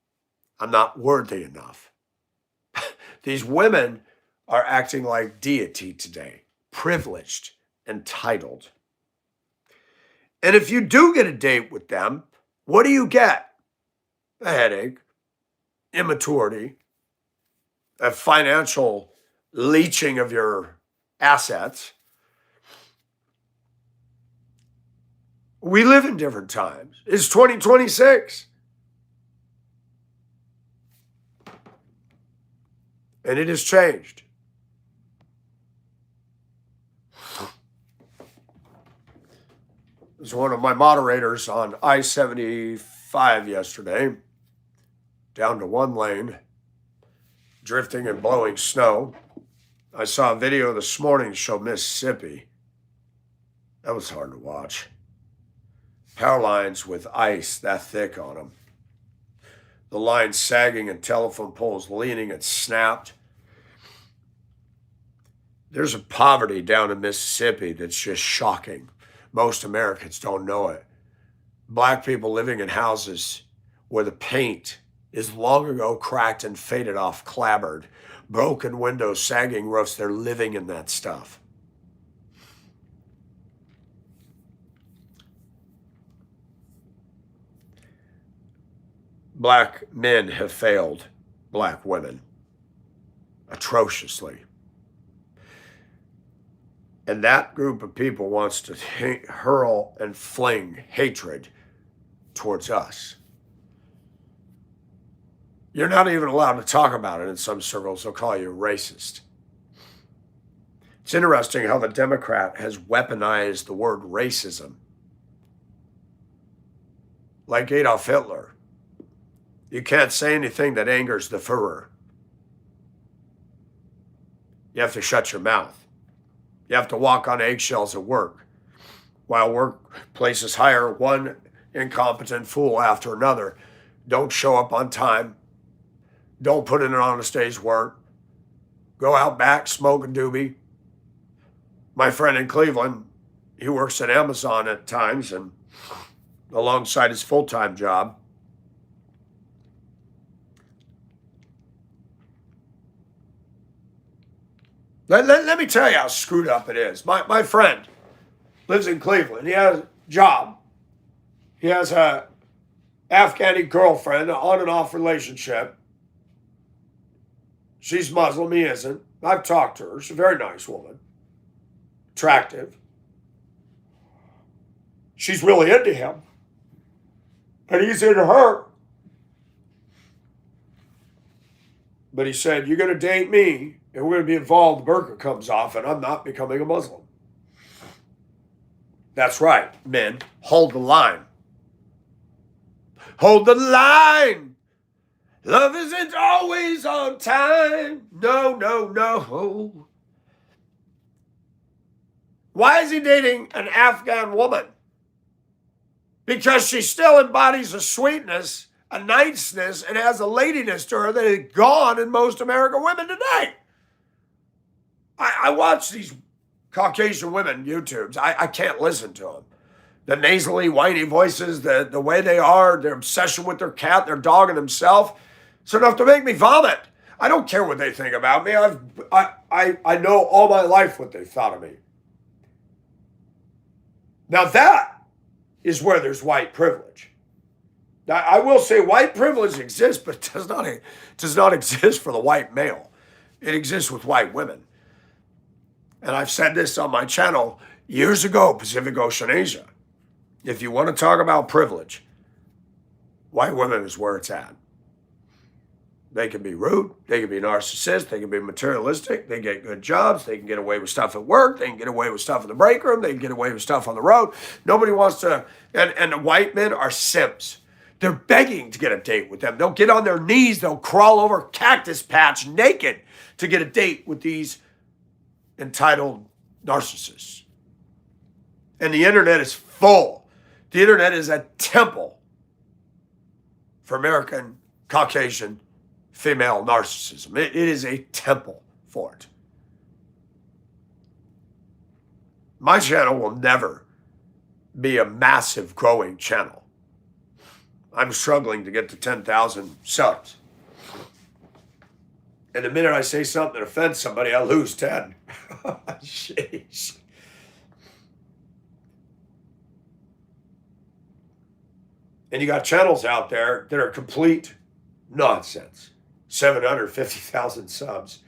I'm not worthy enough. These women are acting like deity today, privileged, entitled. And if you do get a date with them, what do you get? A headache, immaturity, a financial leeching of your assets. We live in different times. It's 2026. And it has changed. As one of my moderators on I-75 yesterday, down to one lane, drifting and blowing snow. I saw a video this morning show Mississippi. That was hard to watch. Power lines with ice that thick on them. The lines sagging and telephone poles leaning and snapped. There's a poverty down in Mississippi that's just shocking. Most Americans don't know it. Black people living in houses where the paint is long ago cracked and faded off, clabbered, broken windows, sagging roofs. They're living in that stuff. Black men have failed black women atrociously. And that group of people wants to hurl and fling hatred towards us. You're not even allowed to talk about it in some circles. They'll call you racist. It's interesting how the Democrat has weaponized the word racism. Like Adolf Hitler. You can't say anything that angers the Führer. You have to shut your mouth. You have to walk on eggshells at work. While workplaces hire one incompetent fool after another. Don't show up on time. Don't put in an honest day's work. go out back, smoke a doobie. My friend in Cleveland, he works at Amazon at times and alongside his full-time job. Let me tell you how screwed up it is. My friend lives in Cleveland. He has a job. He has a Afghani girlfriend, an on and off relationship. She's Muslim, he isn't. I've talked to her. She's a very nice woman. Attractive. She's really into him. And he's into her. But he said, you're going to date me, and we're going to be involved. The burqa comes off, and I'm not becoming a Muslim. That's right, men. Hold the line. Hold the line. Love isn't always on time. No, no, no. Why is he dating an Afghan woman? Because she still embodies a sweetness, a niceness, and has a ladiness to her that is gone in most American women today. I watch these Caucasian women YouTubes. I can't listen to them. The nasally, whiny voices, the way they are, their obsession with their cat, their dog, and themselves. It's enough to make me vomit. I don't care what they think about me. I know all my life what they thought of me. Now that is where there's white privilege. Now, I will say white privilege exists, but it does not exist for the white male. It exists with white women. And I've said this on my channel years ago, Pacific Ocean Asia. If you want to talk about privilege, white women is where it's at. They can be rude, they can be narcissists, they can be materialistic, they get good jobs, they can get away with stuff at work, they can get away with stuff in the break room, they can get away with stuff on the road. Nobody wants to, and the white men are simps. They're begging to get a date with them. They'll get on their knees, they'll crawl over a cactus patch naked to get a date with these entitled narcissists. And the internet is full. The internet is a temple for American Caucasian female narcissism. It is a temple for it. My channel will never be a massive growing channel. I'm struggling to get to 10,000 subs. And the minute I say something that offends somebody, I lose 10. Jeez. And you got channels out there that are complete nonsense. 750,000 subs.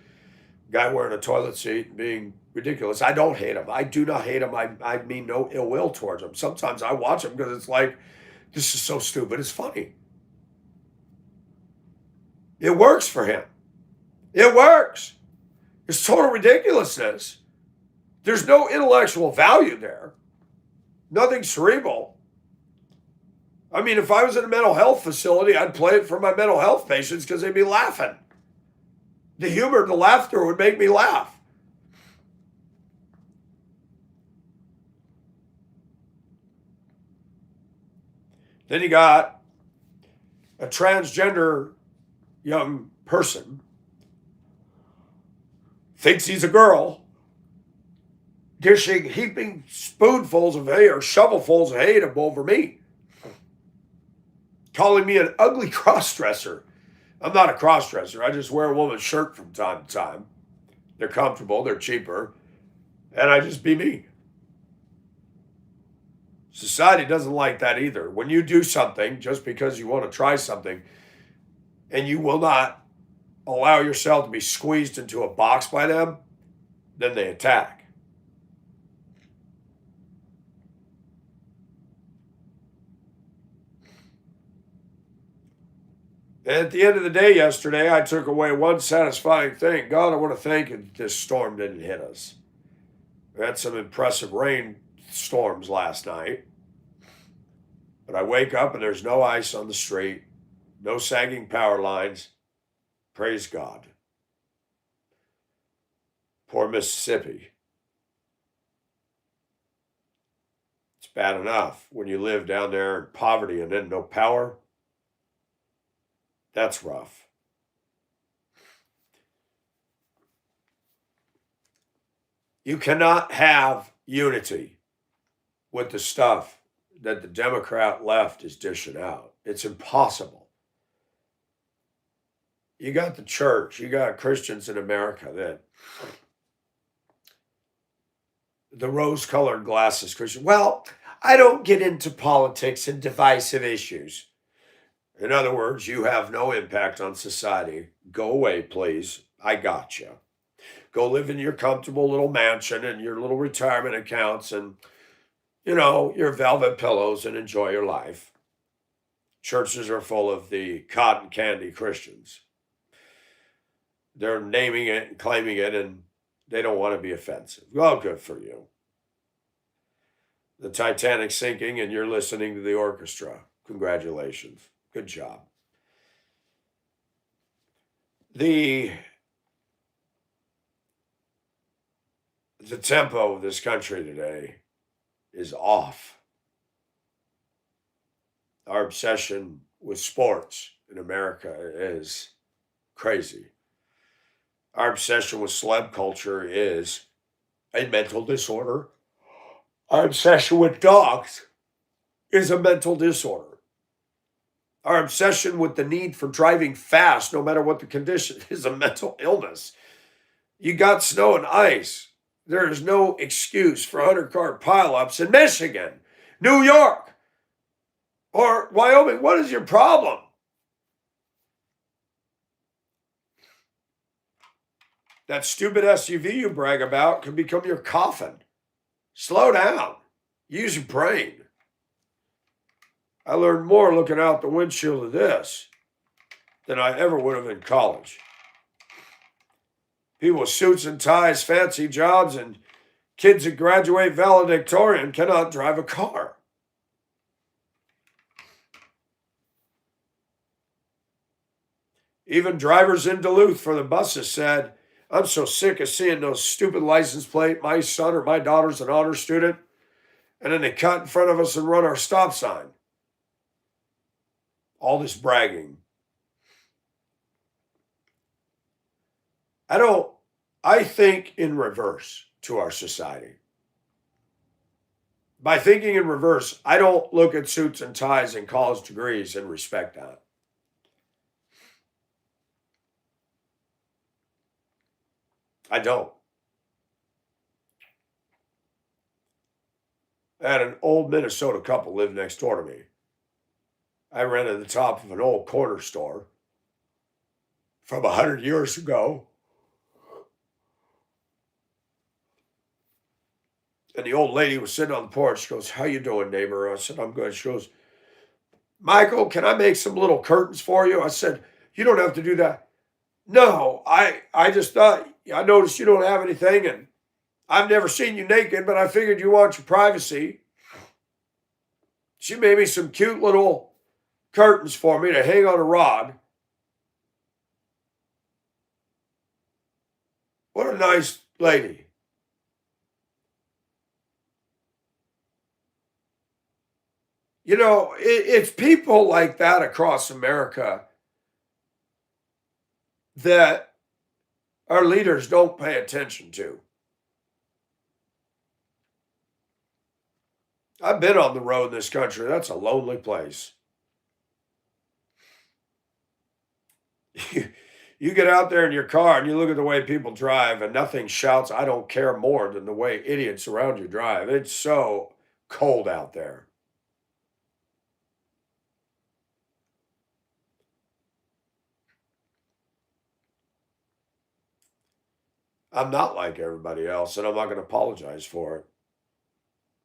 Guy wearing a toilet seat and being ridiculous. I don't hate him. I do not hate him. I mean no ill will towards him. Sometimes I watch him because it's like, this is so stupid. It's funny. It works for him. It works. It's total ridiculousness. There's no intellectual value there. Nothing cerebral. I mean, if I was in a mental health facility, I'd play it for my mental health patients because they'd be laughing. The humor, the laughter would make me laugh. Then you got a transgender young person, thinks he's a girl, dishing heaping spoonfuls of hay or shovelfuls of hay to over me, calling me an ugly cross-dresser. I'm not a cross-dresser. I just wear a woman's shirt from time to time. They're comfortable, they're cheaper, and I just be me. Society doesn't like that either. When you do something just because you want to try something and you will not allow yourself to be squeezed into a box by them, then they attack. And at the end of the day yesterday, I took away one satisfying thing. God, I want to thank you that this storm didn't hit us. We had some impressive rain storms last night. But I wake up and there's no ice on the street, no sagging power lines. Praise God. Poor Mississippi. It's bad enough when you live down there in poverty and then no power. That's rough. You cannot have unity with the stuff that the Democrat left is dishing out. It's impossible. You got the church, you got Christians in America that the rose-colored glasses Christian. Well, I don't get into politics and divisive issues. In other words, you have no impact on society. Go away, please. I got you. Go live in your comfortable little mansion and your little retirement accounts and, your velvet pillows and enjoy your life. Churches are full of the cotton candy Christians. They're naming it and claiming it, and they don't want to be offensive. Well, good for you. The Titanic's sinking, and you're listening to the orchestra. Congratulations. Good job. The tempo of this country today is off. Our obsession with sports in America is crazy. Our obsession with celeb culture is a mental disorder. Our obsession with dogs is a mental disorder. Our obsession with the need for driving fast, no matter what the condition, is a mental illness. You got snow and ice. There is no excuse for 100-car pileups in Michigan, New York, or Wyoming. What is your problem? That stupid SUV you brag about can become your coffin. Slow down. Use your brain. I learned more looking out the windshield of this than I ever would have in college. People with suits and ties, fancy jobs, and kids that graduate valedictorian cannot drive a car. Even drivers in Duluth for the buses said, I'm so sick of seeing those stupid license plate, my son or my daughter's an honor student, and then they cut in front of us and run our stop sign. All this bragging. I think in reverse to our society. By thinking in reverse, I don't look at suits and ties and college degrees and respect that. I don't. I had an old Minnesota couple live next door to me. I rented the top of an old corner store from 100 years ago. And the old lady was sitting on the porch. She goes, how you doing, neighbor? I said, I'm good. She goes, Michael, can I make some little curtains for you? I said, you don't have to do that. No, I just thought, I noticed you don't have anything, and I've never seen you naked, but I figured you want your privacy. She made me some cute little curtains for me to hang on a rod. What a nice lady. It's people like that across America that our leaders don't pay attention to. I've been on the road in this country. That's a lonely place. You get out there in your car and you look at the way people drive, and nothing shouts, I don't care more than the way idiots around you drive. It's so cold out there. I'm not like everybody else, and I'm not going to apologize for it.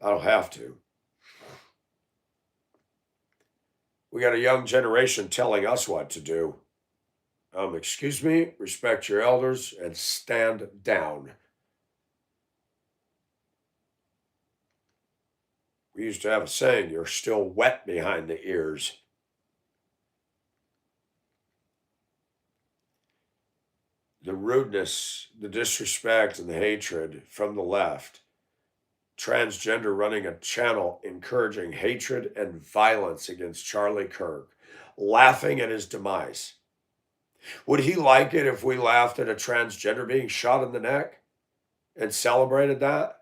I don't have to. We got a young generation telling us what to do. Excuse me, respect your elders and stand down. We used to have a saying, you're still wet behind the ears. The rudeness, the disrespect, and the hatred from the left. Transgender running a channel encouraging hatred and violence against Charlie Kirk, laughing at his demise. Would he like it if we laughed at a transgender being shot in the neck? and celebrated that.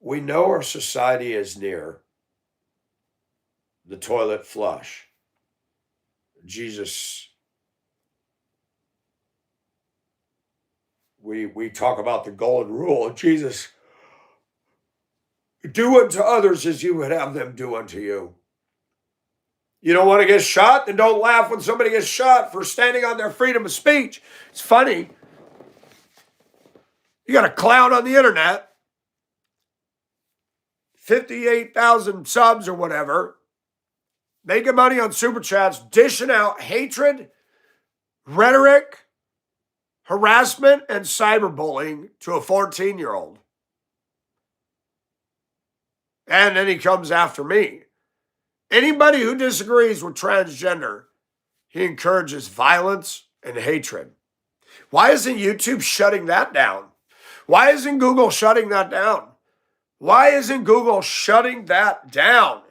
We know our society is near the toilet flush. Jesus, we talk about the golden rule. Jesus, do unto others as you would have them do unto you. You don't want to get shot? Then don't laugh when somebody gets shot for standing on their freedom of speech. It's funny. You got a clown on the internet, 58,000 subs or whatever, making money on super chats, dishing out hatred, rhetoric, harassment, and cyberbullying to a 14-year-old. And then he comes after me. Anybody who disagrees with transgender, he encourages violence and hatred. Why isn't YouTube shutting that down? Why isn't Google shutting that down? Why isn't Google shutting that down?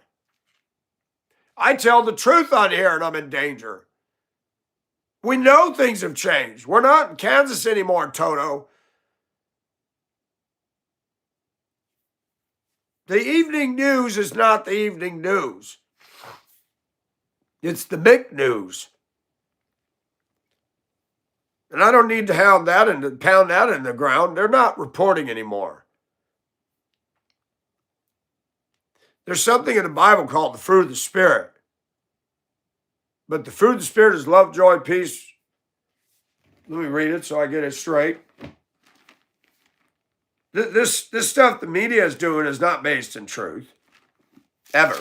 I tell the truth on here and I'm in danger. We know things have changed. We're not in Kansas anymore, Toto. The evening news is not the evening news. It's the Mick news. And I don't need to pound that in the ground. They're not reporting anymore. There's something in the Bible called the fruit of the Spirit. But the fruit of the Spirit is love, joy, peace. Let me read it so I get it straight. This stuff the media is doing is not based in truth. Ever.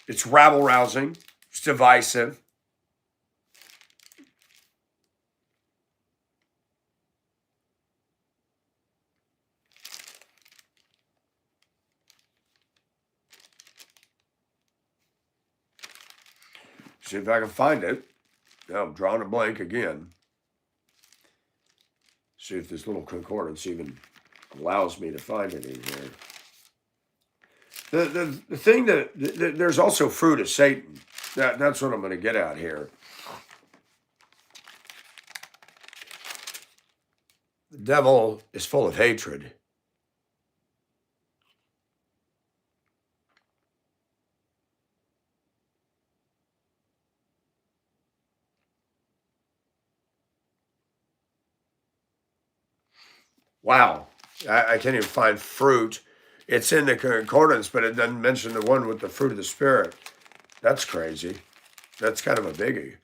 It's rabble-rousing. It's divisive. See if I can find it. Now I'm drawing a blank again. See if this little concordance even allows me to find it in here. The thing that there's also fruit of Satan. That's what I'm going to get at here. The devil is full of hatred. Wow. I can't even find fruit. It's in the concordance, but it doesn't mention the one with the fruit of the Spirit. That's crazy. That's kind of a biggie.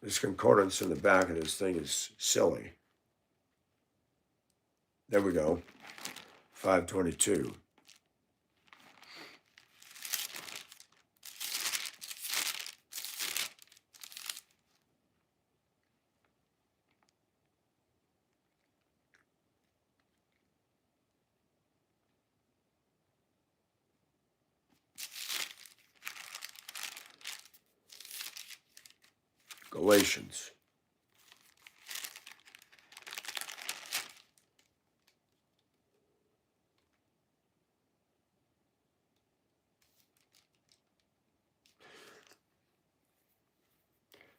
This concordance in the back of this thing is silly. There we go. 522. Galatians.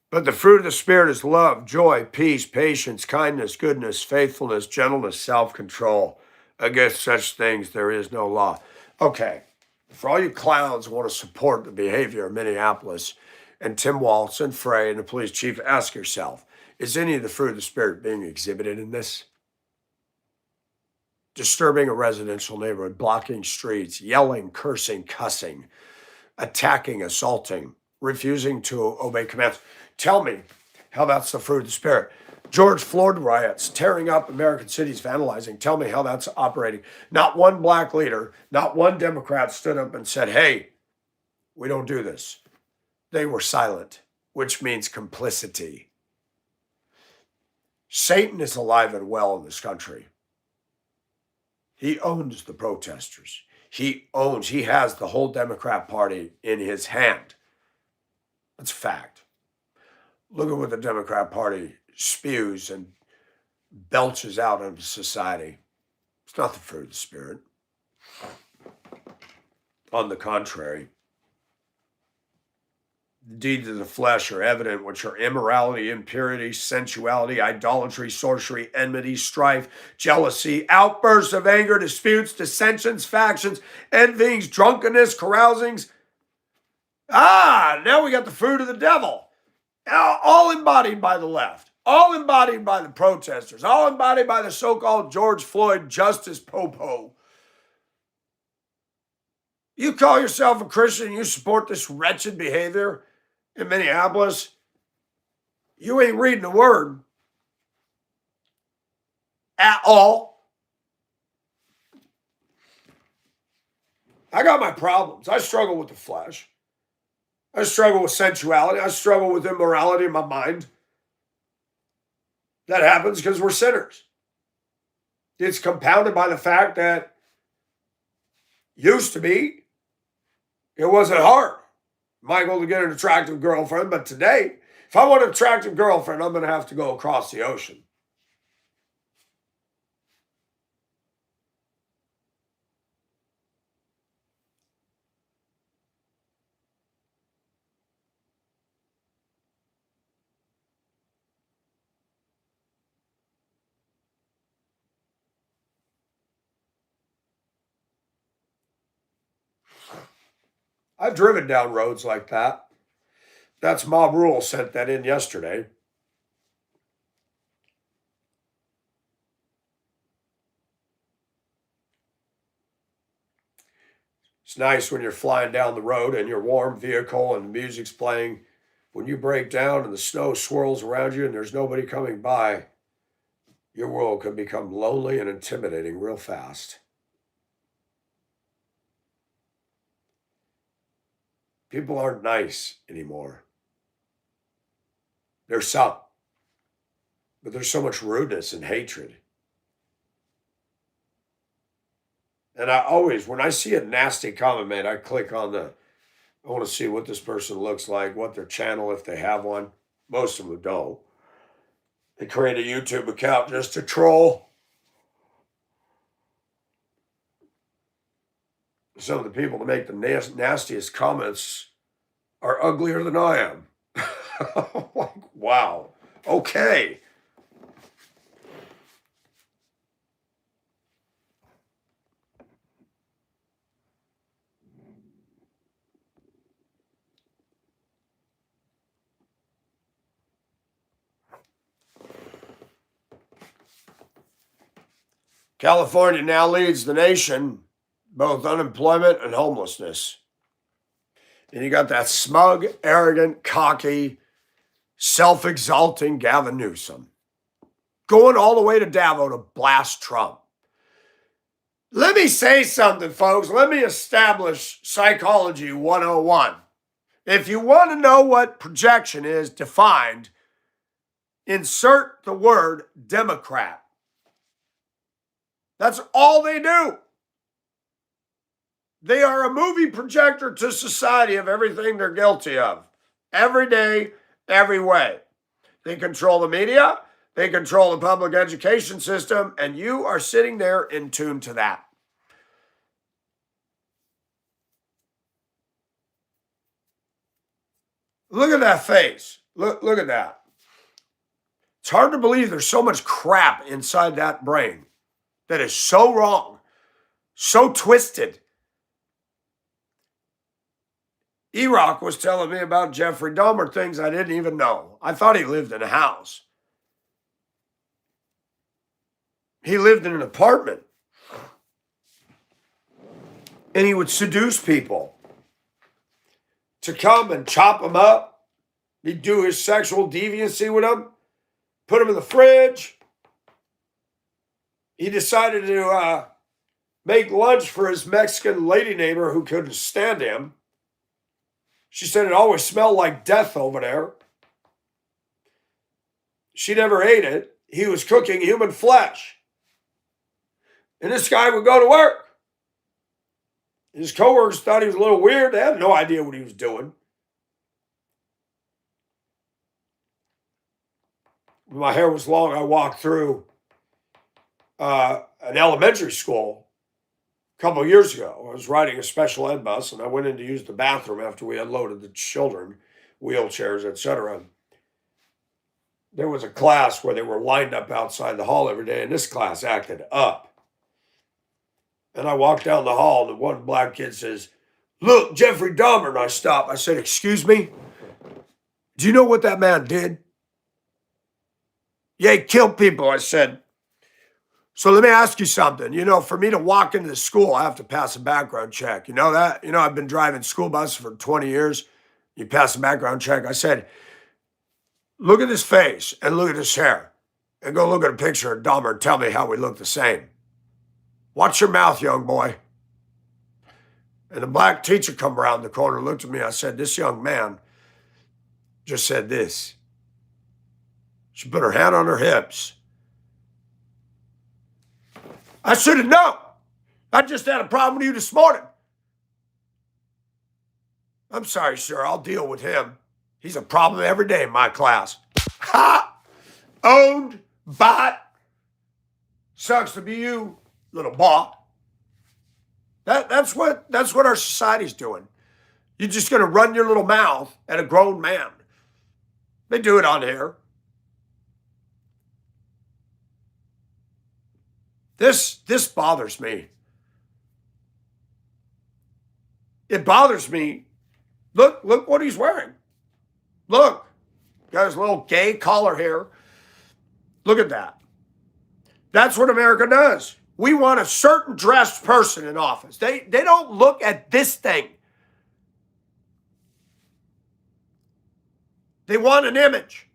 But the fruit of the Spirit is love, joy, peace, patience, kindness, goodness, faithfulness, gentleness, self-control. Against such things there is no law. Okay, for all you clowns who want to support the behavior of Minneapolis and Tim Waltz and Frey and the police chief, ask yourself, is any of the fruit of the Spirit being exhibited in this? Disturbing a residential neighborhood, blocking streets, yelling, cursing, cussing, attacking, assaulting, refusing to obey commands. Tell me how that's the fruit of the Spirit. George Floyd riots, tearing up American cities, vandalizing. Tell me how that's operating. Not one black leader, not one Democrat stood up and said, hey, we don't do this. They were silent, which means complicity. Satan is alive and well in this country. He owns the protesters. He has the whole Democrat Party in his hand. That's a fact. Look at what the Democrat Party spews and belches out into society. It's not the fruit of the Spirit. On the contrary, The deeds of the flesh are evident, which are immorality, impurity, sensuality, idolatry, sorcery, enmity, strife, jealousy, outbursts of anger, disputes, dissensions, factions, envyings, drunkenness, carousings. Now we got the fruit of the devil. All embodied by the left, all embodied by the protesters, all embodied by the so-called George Floyd Justice Popo. You call yourself a Christian, you support this wretched behavior in Minneapolis, you ain't reading the word at all. I got my problems. I struggle with the flesh. I struggle with sensuality. I struggle with immorality in my mind. That happens because we're sinners. It's compounded by the fact that used to be, it wasn't hard, Michael, to get an attractive girlfriend. But today, if I want an attractive girlfriend, I'm going to have to go across the ocean. I've driven down roads like that. That's Mob Rule sent that in yesterday. It's nice when you're flying down the road in your warm vehicle and the music's playing. When you break down and the snow swirls around you and there's nobody coming by, your world can become lonely and intimidating real fast. People aren't nice anymore. There's some, but there's so much rudeness and hatred. And I always, when I see a nasty comment made, I click on I want to see what this person looks like, what their channel, if they have one. Most of them don't. They create a YouTube account just to troll. Some of the people that make the nastiest comments are uglier than I am. Like, wow. Okay. California now leads the nation, both unemployment and homelessness. And you got that smug, arrogant, cocky, self-exalting Gavin Newsom going all the way to Davos to blast Trump. Let me say something, folks. Let me establish Psychology 101. If you want to know what projection is defined, insert the word Democrat. That's all they do. They are a movie projector to society of everything they're guilty of. Every day, every way. They control the media. They control the public education system. And you are sitting there in tune to that. Look at that face. Look at that. It's hard to believe there's so much crap inside that brain that is so wrong, so twisted. E-Rock was telling me about Jeffrey Dahmer, things I didn't even know. I thought he lived in a house. He lived in an apartment. And he would seduce people to come and chop them up. He'd do his sexual deviancy with them, put them in the fridge. He decided to make lunch for his Mexican lady neighbor who couldn't stand him. She said it always smelled like death over there. She never ate it. He was cooking human flesh. And this guy would go to work. His coworkers thought he was a little weird. They had no idea what he was doing. When my hair was long, I walked through an elementary school a couple of years ago. I was riding a special ed bus, and I went in to use the bathroom after we unloaded the children. wheelchairs, etc. There was a class where they were lined up outside the hall every day, and this class acted up. And I walked down the hall, and one black kid says, "Look, Jeffrey Dahmer." And I stopped. I said, "Excuse me? Do you know what that man did?" "Yeah, he killed people." I said, "So let me ask you something. You know, for me to walk into the school, I have to pass a background check. You know that? You know, I've been driving school buses for 20 years. You pass a background check." I said, "Look at his face and look at his hair. And go look at a picture of Dahmer and tell me how we look the same. Watch your mouth, young boy." And the black teacher come around the corner and looked at me. I said, "This young man just said this." She put her hand on her hips. "I should have known. I just had a problem with you this morning." "I'm sorry, sir. I'll deal with him. He's a problem every day in my class." Ha! Owned, bought. Sucks to be you, little bot. That's what our society's doing. You're just going to run your little mouth at a grown man. They do it on here. This bothers me. It bothers me. Look what he's wearing. Look, got his little gay collar here. Look at that. That's what America does. We want a certain dressed person in office. They don't look at this thing. They want an image.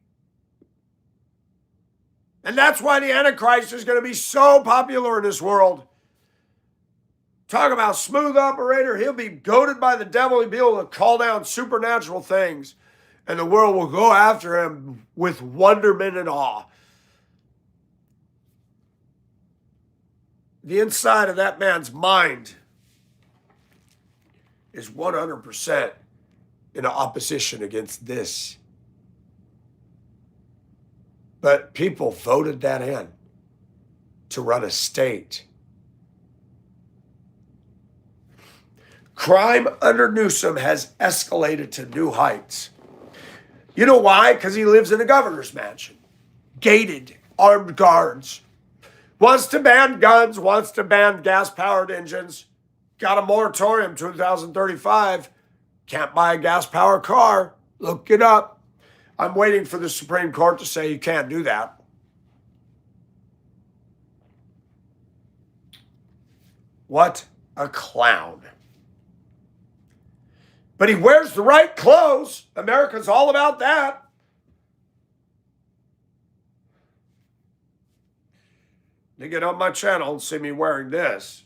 And that's why the Antichrist is going to be so popular in this world. Talk about smooth operator. He'll be goaded by the devil. He'll be able to call down supernatural things. And the world will go after him with wonderment and awe. The inside of that man's mind is 100% in opposition against this. But people voted that in to run a state. Crime under Newsom has escalated to new heights. You know why? Because he lives in a governor's mansion. Gated, armed guards. Wants to ban guns, wants to ban gas-powered engines. Got a moratorium 2035. Can't buy a gas-powered car. Look it up. I'm waiting for the Supreme Court to say you can't do that. What a clown. But he wears the right clothes. America's all about that. They get on my channel and see me wearing this.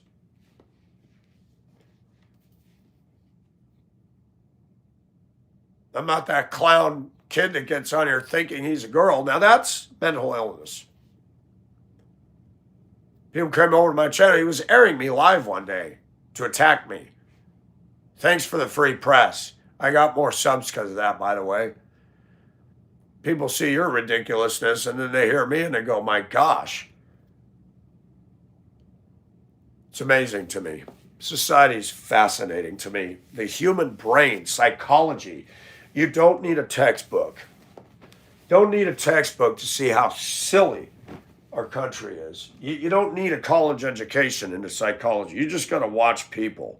I'm not that clown kid that gets on here thinking he's a girl. Now that's mental illness. People came over to my channel. He was airing me live one day to attack me. Thanks for the free press. I got more subs because of that, by the way. People see your ridiculousness and then they hear me and they go, my gosh. It's amazing to me. Society's fascinating to me. The human brain, psychology. You don't need a textbook. Don't need a textbook to see how silly our country is. You don't need a college education into psychology. You just got to watch people.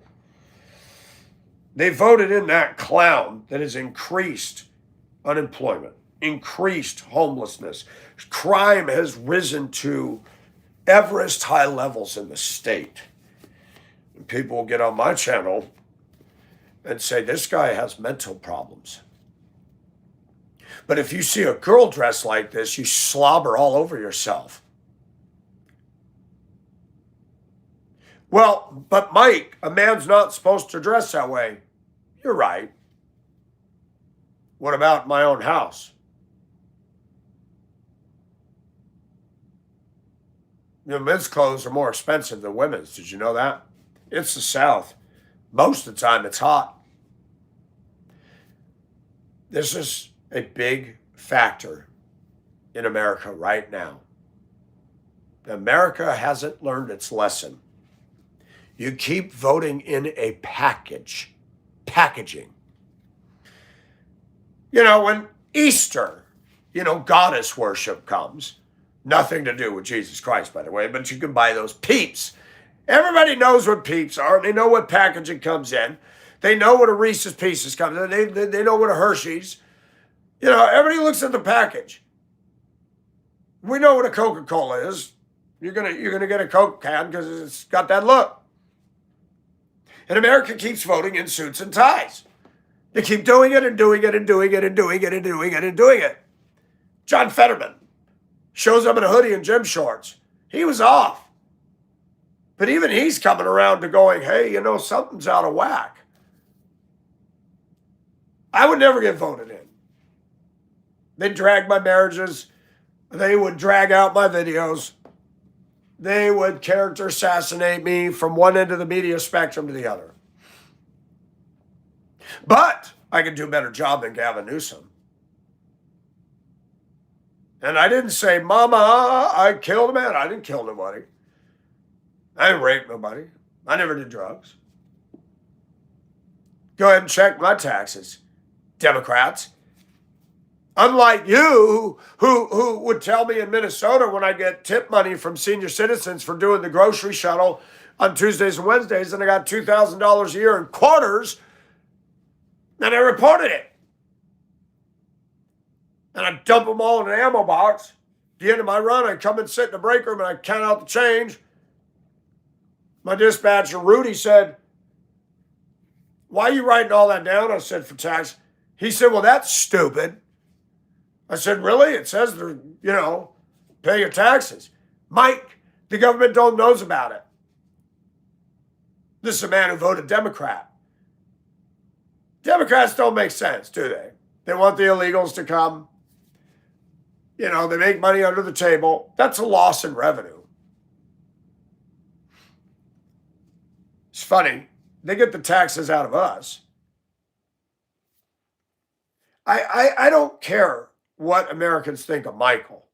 They voted in that clown that has increased unemployment, increased homelessness. Crime has risen to Everest high levels in the state. And people will get on my channel and say, this guy has mental problems. But if you see a girl dressed like this, you slobber all over yourself. Well, but Mike, a man's not supposed to dress that way. You're right. What about my own house? You know, men's clothes are more expensive than women's. Did you know that? It's the South. Most of the time, it's hot. This is a big factor in America right now. America hasn't learned its lesson. You keep voting in a packaging. When Easter, goddess worship comes, nothing to do with Jesus Christ, by the way, but you can buy those Peeps. Everybody knows what Peeps are. They know what packaging comes in. They know what a Reese's Pieces comes in. They know what a Hershey's. Everybody looks at the package. We know what a Coca-Cola is. You're gonna get a Coke can because it's got that look. And America keeps voting in suits and ties. They keep doing it and doing it and doing it and doing it and doing it and doing it. John Fetterman shows up in a hoodie and gym shorts. He was off. But even he's coming around to going, hey, something's out of whack. I would never get voted in. They'd drag my marriages. They would drag out my videos. They would character assassinate me from one end of the media spectrum to the other. But I could do a better job than Gavin Newsom. And I didn't say, Mama, I killed a man. I didn't kill nobody. I didn't rape nobody. I never did drugs. Go ahead and check my taxes, Democrats. Unlike you, who would tell me in Minnesota when I get tip money from senior citizens for doing the grocery shuttle on Tuesdays and Wednesdays, and I got $2,000 a year in quarters, and I reported it. And I dump them all in an ammo box. At the end of my run, I come and sit in the break room and I count out the change. My dispatcher, Rudy, said, why are you writing all that down? I said, for tax. He said, well, that's stupid. I said, really? It says, pay your taxes. Mike, the government knows about it. This is a man who voted Democrat. Democrats don't make sense, do they? They want the illegals to come. They make money under the table. That's a loss in revenue. It's funny. They get the taxes out of us. I don't care what Americans think of Michael.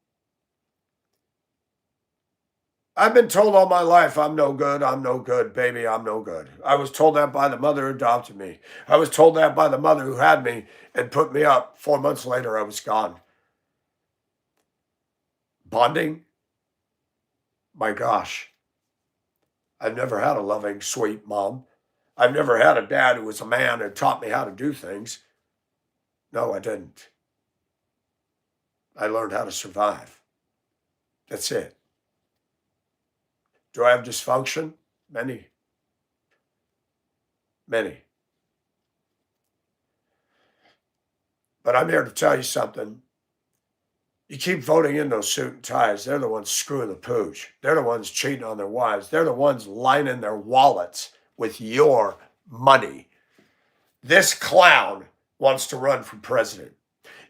I've been told all my life I'm no good, baby, I'm no good. I was told that by the mother who adopted me. I was told that by the mother who had me and put me up. 4 months later, I was gone. Bonding? My gosh. I've never had a loving, sweet mom. I've never had a dad who was a man and taught me how to do things. No, I didn't. I learned how to survive. That's it. Do I have dysfunction? Many. Many. But I'm here to tell you something. You keep voting in those suit and ties. They're the ones screwing the pooch. They're the ones cheating on their wives. They're the ones lining their wallets with your money. This clown wants to run for president.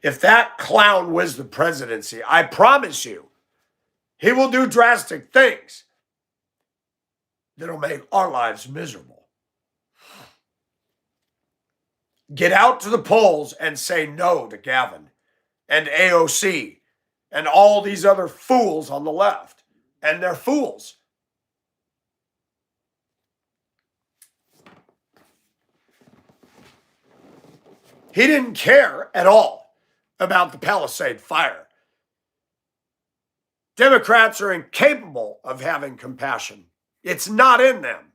If that clown wins the presidency, I promise you, he will do drastic things that'll make our lives miserable. Get out to the polls and say no to Gavin and AOC and all these other fools on the left. And they're fools. He didn't care at all about the Palisade fire. Democrats are incapable of having compassion. It's not in them.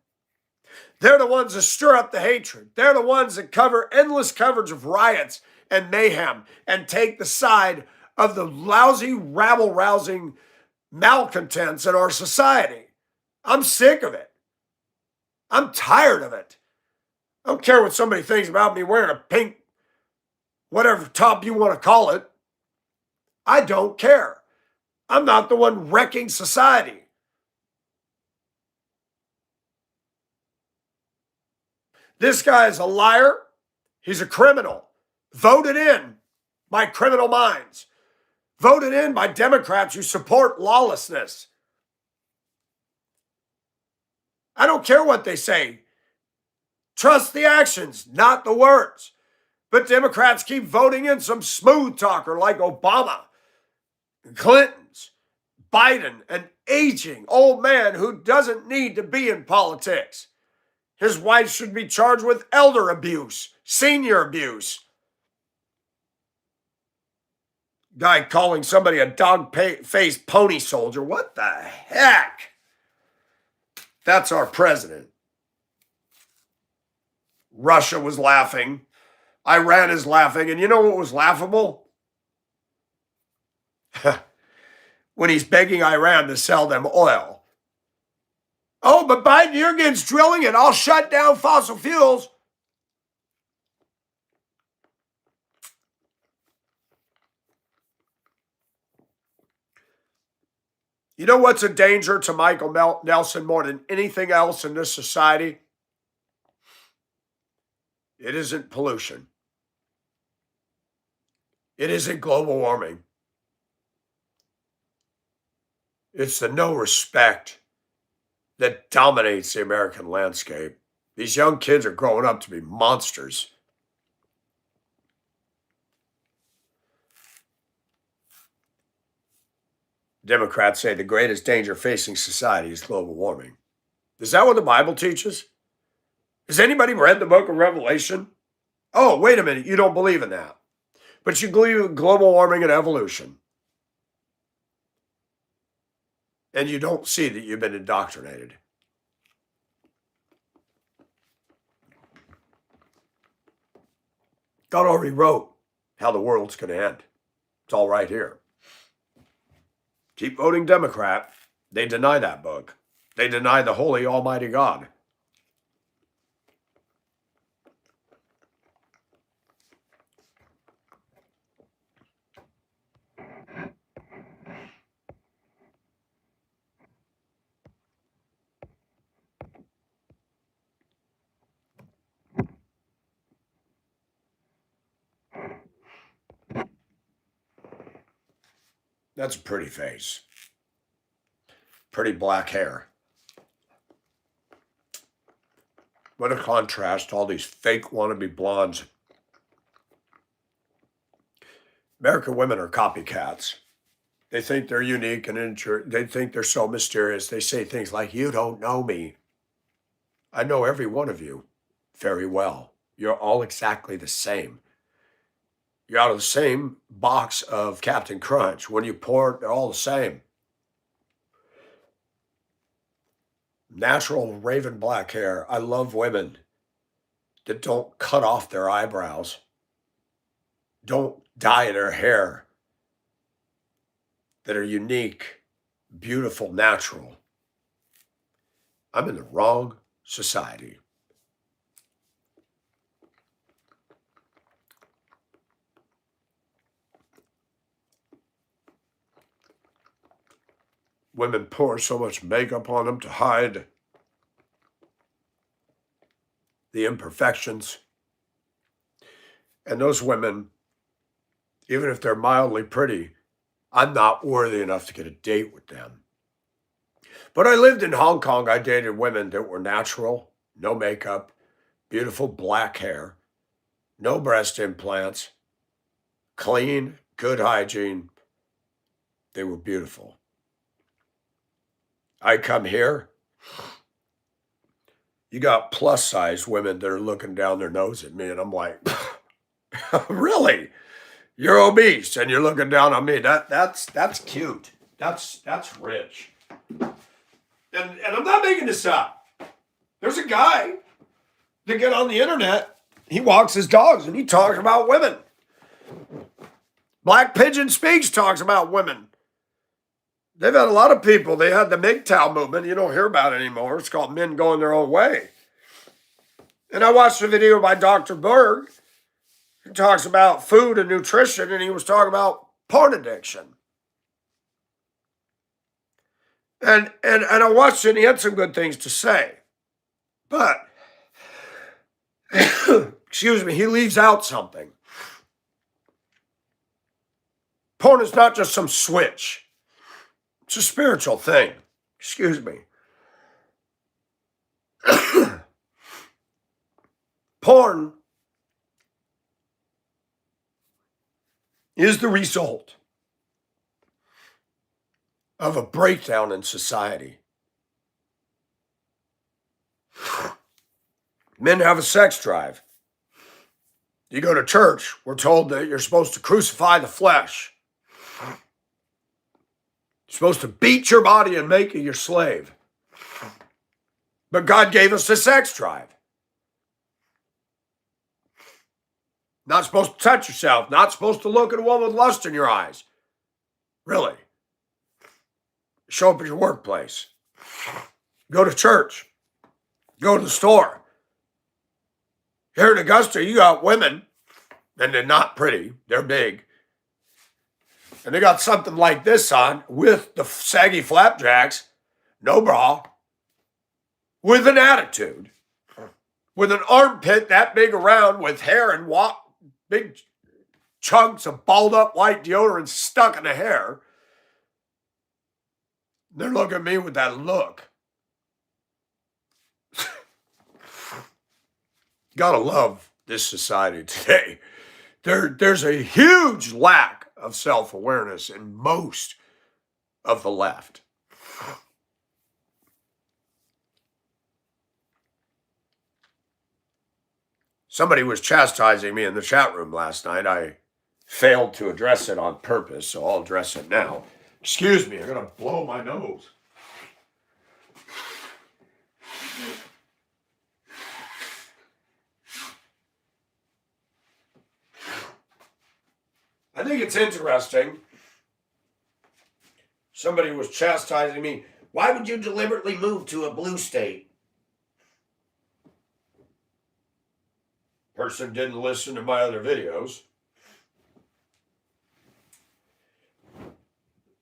They're the ones that stir up the hatred. They're the ones that cover endless coverage of riots and mayhem and take the side of the lousy, rabble-rousing malcontents in our society. I'm sick of it. I'm tired of it. I don't care what somebody thinks about me wearing a pink, whatever top you want to call it. I don't care. I'm not the one wrecking society. This guy is a liar. He's a criminal. Voted in by criminal minds. Voted in by Democrats who support lawlessness. I don't care what they say. Trust the actions, not the words. But Democrats keep voting in some smooth talker like Obama, Clinton's, Biden, an aging old man who doesn't need to be in politics. His wife should be charged with elder abuse, senior abuse. Guy calling somebody a dog-faced pony soldier. What the heck? That's our president. Russia was laughing. Iran is laughing. And you know what was laughable? When he's begging Iran to sell them oil. Oh, but Biden, you're against drilling and I'll shut down fossil fuels. You know what's a danger to Michael Nelson more than anything else in this society? It isn't pollution. It isn't global warming. It's the no respect that dominates the American landscape. These young kids are growing up to be monsters. Democrats say the greatest danger facing society is global warming. Is that what the Bible teaches? Has anybody read the book of Revelation? Oh, wait a minute. You don't believe in that. But you believe in global warming and evolution. And you don't see that you've been indoctrinated. God already wrote how the world's going to end. It's all right here. Keep voting Democrat. They deny that book. They deny the holy, almighty God. That's a pretty face. Pretty black hair. What a contrast to all these fake wannabe blondes. American women are copycats. They think they're unique and they think they're so mysterious. They say things like, you don't know me. I know every one of you very well. You're all exactly the same. You're out of the same box of Captain Crunch. When you pour it, they're all the same. Natural raven black hair. I love women that don't cut off their eyebrows, don't dye their hair, that are unique, beautiful, natural. I'm in the wrong society. Women pour so much makeup on them to hide the imperfections. And those women, even if they're mildly pretty, I'm not worthy enough to get a date with them. But I lived in Hong Kong. I dated women that were natural, no makeup, beautiful black hair, no breast implants, clean, good hygiene. They were beautiful. I come here, you got plus size women that are looking down their nose at me, and I'm like, really? You're obese and you're looking down on me. That's cute. That's rich. And I'm not making this up. There's a guy that get on the internet, he walks his dogs and he talks about women. Black Pigeon Speaks talks about women. They've had a lot of people. They had the MGTOW movement. You don't hear about it anymore. It's called Men Going Their Own Way. And I watched a video by Dr. Berg. He talks about food and nutrition, and he was talking about porn addiction. And I watched it, and he had some good things to say. But, excuse me, he leaves out something. Porn is not just some switch. It's a spiritual thing. Excuse me. Porn is the result of a breakdown in society. Men have a sex drive. You go to church, we're told that you're supposed to crucify the flesh. You're supposed to beat your body and make it your slave. But God gave us the sex drive. Not supposed to touch yourself. Not supposed to look at a woman with lust in your eyes. Really. Show up at your workplace. Go to church. Go to the store. Here in Augusta, you got women, and they're not pretty. They're big. And they got something like this on with the saggy flapjacks, no bra, with an attitude, with an armpit that big around, with hair and big chunks of balled up white deodorant stuck in the hair. They're looking at me with that look. Gotta love this society today. There's a huge lack of self-awareness in most of the left. Somebody was chastising me in the chat room last night. I failed to address it on purpose, so I'll address it now. Excuse me, I'm going to blow my nose. I think it's interesting. Somebody was chastising me. Why would you deliberately move to a blue state? Person didn't listen to my other videos.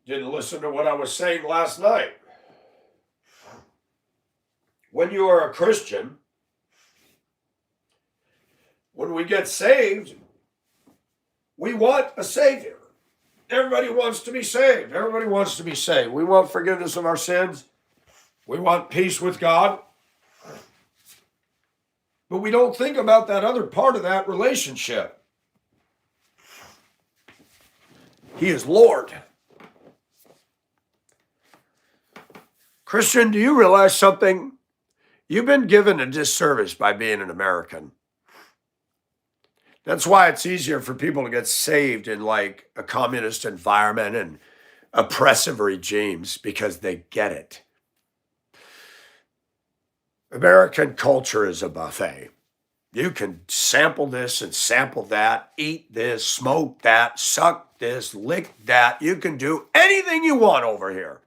Didn't listen to what I was saying last night. When you are a Christian, when we get saved, we want a Savior. Everybody wants to be saved. Everybody wants to be saved. We want forgiveness of our sins. We want peace with God. But we don't think about that other part of that relationship. He is Lord. Christian, do you realize something? You've been given a disservice by being an American. That's why it's easier for people to get saved in like a communist environment and oppressive regimes because they get it. American culture is a buffet. You can sample this and sample that, eat this, smoke that, suck this, lick that. You can do anything you want over here.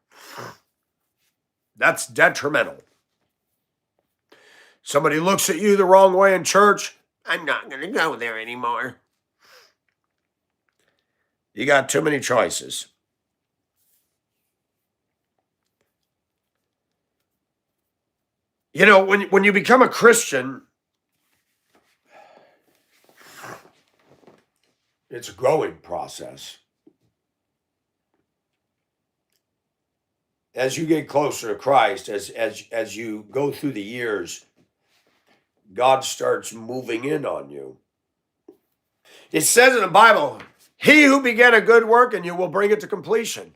That's detrimental. Somebody looks at you the wrong way in church, I'm not going to go there anymore. You got too many choices. You know, when you become a Christian, it's a growing process. As you get closer to Christ, as you go through the years, God starts moving in on you. It says in the Bible, he who began a good work in you will bring it to completion.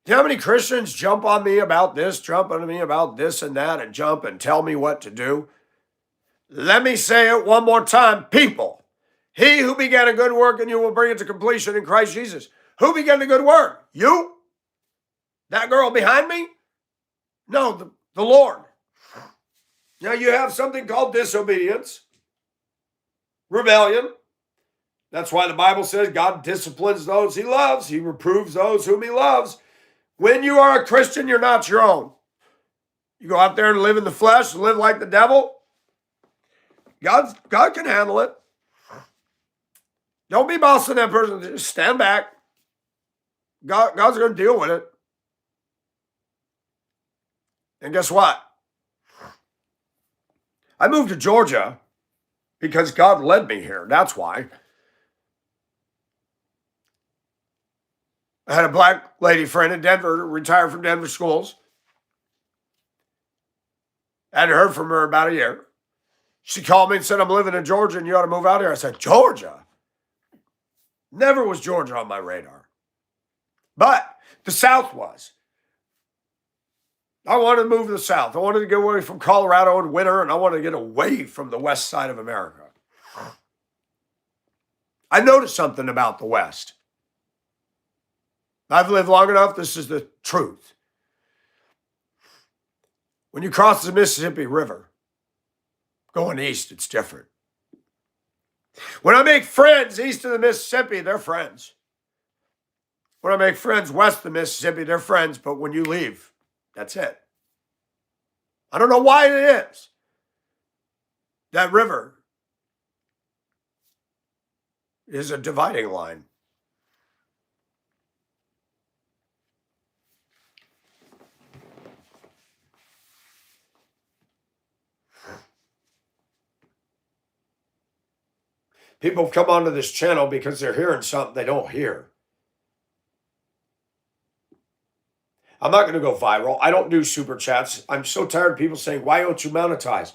Do you know how many Christians jump on me about this, jump on me about this and that, and jump and tell me what to do? Let me say it one more time, people. He who began a good work in you will bring it to completion in Christ Jesus. Who began the good work? You? That girl behind me? No, the Lord. Now you have something called disobedience, rebellion. That's why the Bible says God disciplines those he loves. He reproves those whom he loves. When you are a Christian, you're not your own. You go out there and live in the flesh, live like the devil. God can handle it. Don't be bossing that person. Just stand back. God's going to deal with it. And guess what? I moved to Georgia because God led me here. That's why. I had a black lady friend in Denver, retired from Denver schools. I hadn't heard from her about a year. She called me and said, I'm living in Georgia and you ought to move out here. I said, Georgia? Never was Georgia on my radar. But the South was. I wanted to move to the South. I wanted to get away from Colorado in winter, and I wanted to get away from the west side of America. I noticed something about the West. I've lived long enough. This is the truth. When you cross the Mississippi River, going east, it's different. When I make friends east of the Mississippi, they're friends. When I make friends west of the Mississippi, they're friends. But when you leave, that's it. I don't know why it is. That river is a dividing line. People come onto this channel because they're hearing something they don't hear. I'm not going to go viral. I don't do super chats. I'm so tired of people saying, why don't you monetize?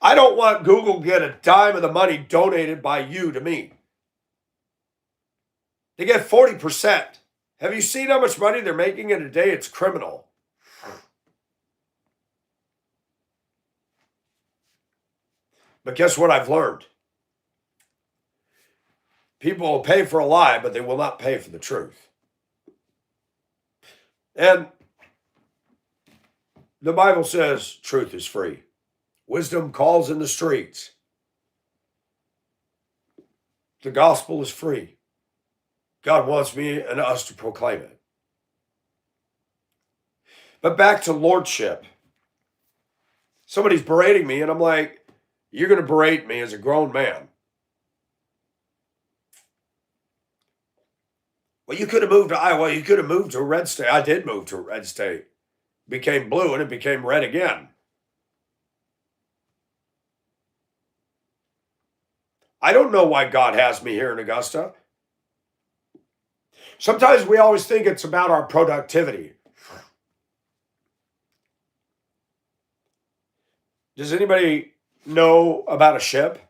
I don't want Google to get a dime of the money donated by you to me. They get 40%. Have you seen how much money they're making in a day? It's criminal. But guess what I've learned? People will pay for a lie, but they will not pay for the truth. And the Bible says truth is free. Wisdom calls in the streets. The gospel is free. God wants me and us to proclaim it. But back to lordship. Somebody's berating me, and I'm like, you're going to berate me as a grown man. Well, you could have moved to Iowa. You could have moved to a red state. I did move to a red state. Became blue, and it became red again. I don't know why God has me here in Augusta. Sometimes we always think it's about our productivity. Does anybody know about a ship?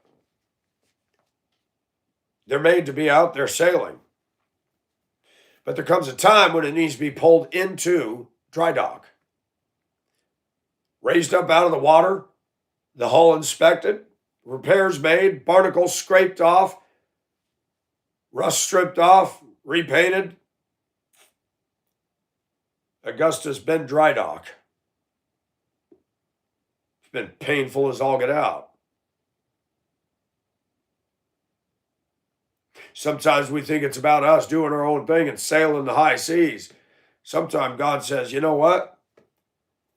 They're made to be out there sailing. But there comes a time when it needs to be pulled into dry dock. Raised up out of the water, the hull inspected, repairs made, barnacles scraped off, rust stripped off, repainted. Augusta's been dry dock. It's been painful as all get out. Sometimes we think it's about us doing our own thing and sailing the high seas. Sometimes God says, you know what?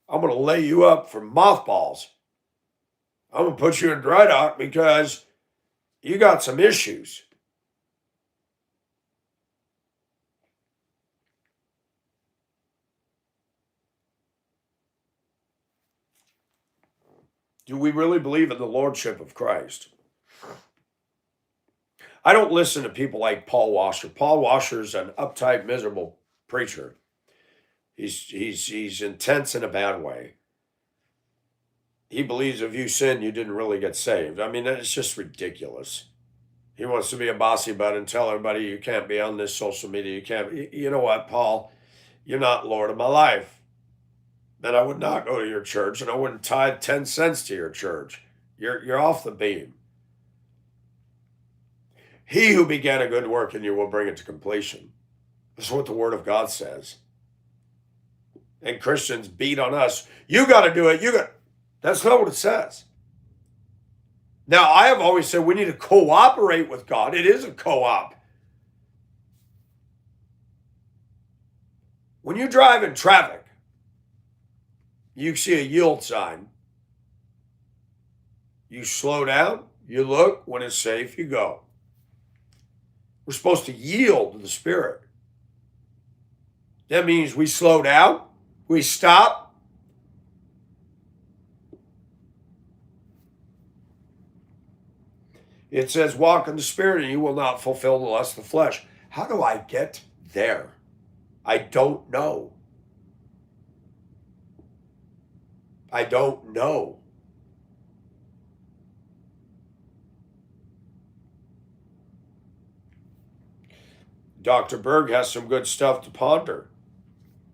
I'm going to lay you up for mothballs. I'm going to put you in dry dock because you got some issues. Do we really believe in the lordship of Christ? I don't listen to people like Paul Washer. Paul Washer's an uptight, miserable preacher. He's intense in a bad way. He believes if you sin, you didn't really get saved. I mean, it's just ridiculous. He wants to be a bossy butt and tell everybody you can't be on this social media. You can't. You know what, Paul? You're not Lord of my life. Then I would not go to your church, and I wouldn't tithe 10 cents to your church. You're off the beam. He who began a good work in you will bring it to completion. That's what the Word of God says. And Christians beat on us. You got to do it. That's not what it says. Now, I have always said we need to cooperate with God. It is a co-op. When you drive in traffic, you see a yield sign. You slow down, you look, when it's safe, you go. We're supposed to yield to the Spirit. That means we slow down, we stop. It says, walk in the Spirit and you will not fulfill the lust of the flesh. How do I get there? I don't know. I don't know. Dr. Berg has some good stuff to ponder,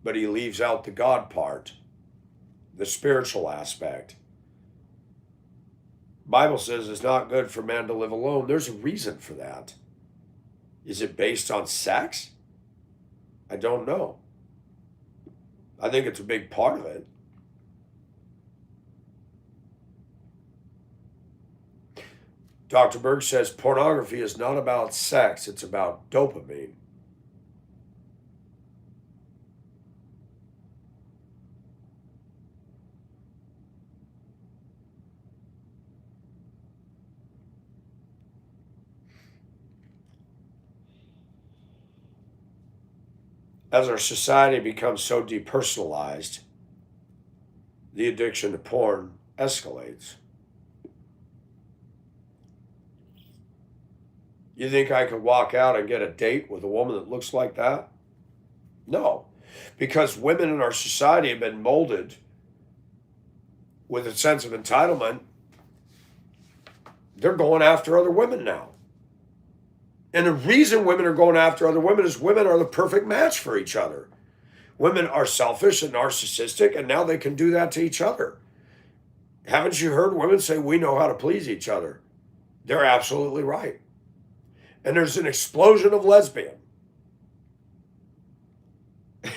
but he leaves out the God part, the spiritual aspect. Bible says it's not good for man to live alone. There's a reason for that. Is it based on sex? I don't know. I think it's a big part of it. Dr. Berg says pornography is not about sex, it's about dopamine. As our society becomes so depersonalized, the addiction to porn escalates. You think I could walk out and get a date with a woman that looks like that? No, because women in our society have been molded with a sense of entitlement. They're going after other women now. And the reason women are going after other women is women are the perfect match for each other. Women are selfish and narcissistic, and now they can do that to each other. Haven't you heard women say, we know how to please each other? They're absolutely right. And there's an explosion of lesbian.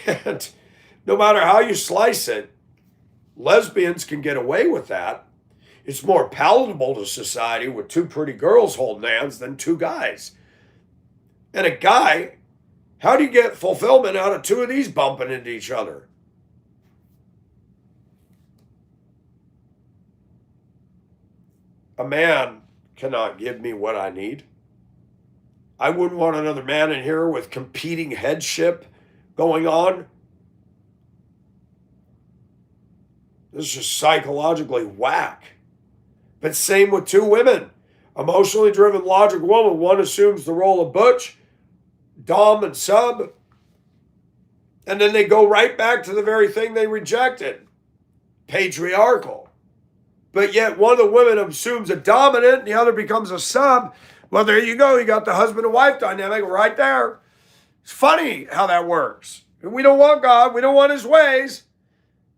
And no matter how you slice it, lesbians can get away with that. It's more palatable to society with two pretty girls holding hands than two guys. And a guy, how do you get fulfillment out of two of these bumping into each other? A man cannot give me what I need. I wouldn't want another man in here with competing headship going on. This is just psychologically whack. But same with two women. Emotionally driven, logic woman. One assumes the role of butch, dom, and sub. And then they go right back to the very thing they rejected. Patriarchal. But yet one of the women assumes a dominant and the other becomes a sub. Well, there you go. You got the husband and wife dynamic right there. It's funny how that works. We don't want God. We don't want his ways.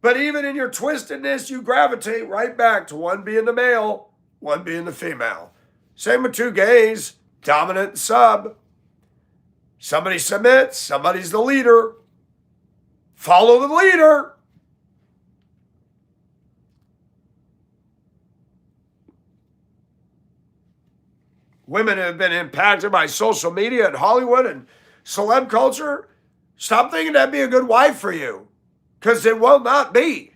But even in your twistedness, you gravitate right back to one being the male, one being the female. Same with two gays, dominant and sub. Somebody submits, somebody's the leader. Follow the leader. Women have been impacted by social media and Hollywood and celeb culture. Stop thinking that'd be a good wife for you, because it will not be.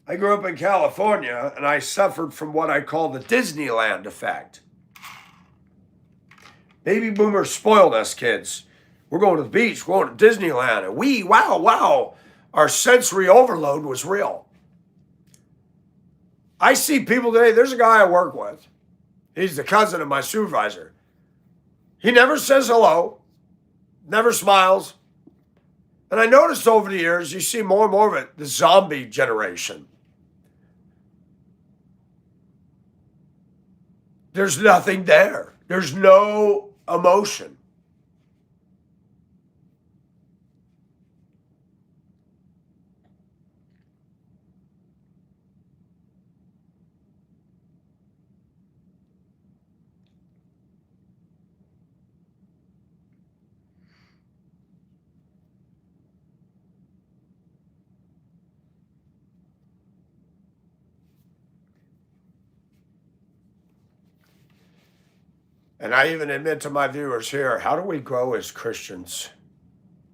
I grew up in California, and I suffered from what I call the Disneyland effect. Baby boomers spoiled us kids. We're going to the beach, we're going to Disneyland, and wow, our sensory overload was real. I see people today, there's a guy I work with. He's the cousin of my supervisor. He never says hello, never smiles. And I noticed over the years, you see more and more of it, the zombie generation. There's nothing there. There's no emotion. And I even admit to my viewers here, how do we grow as Christians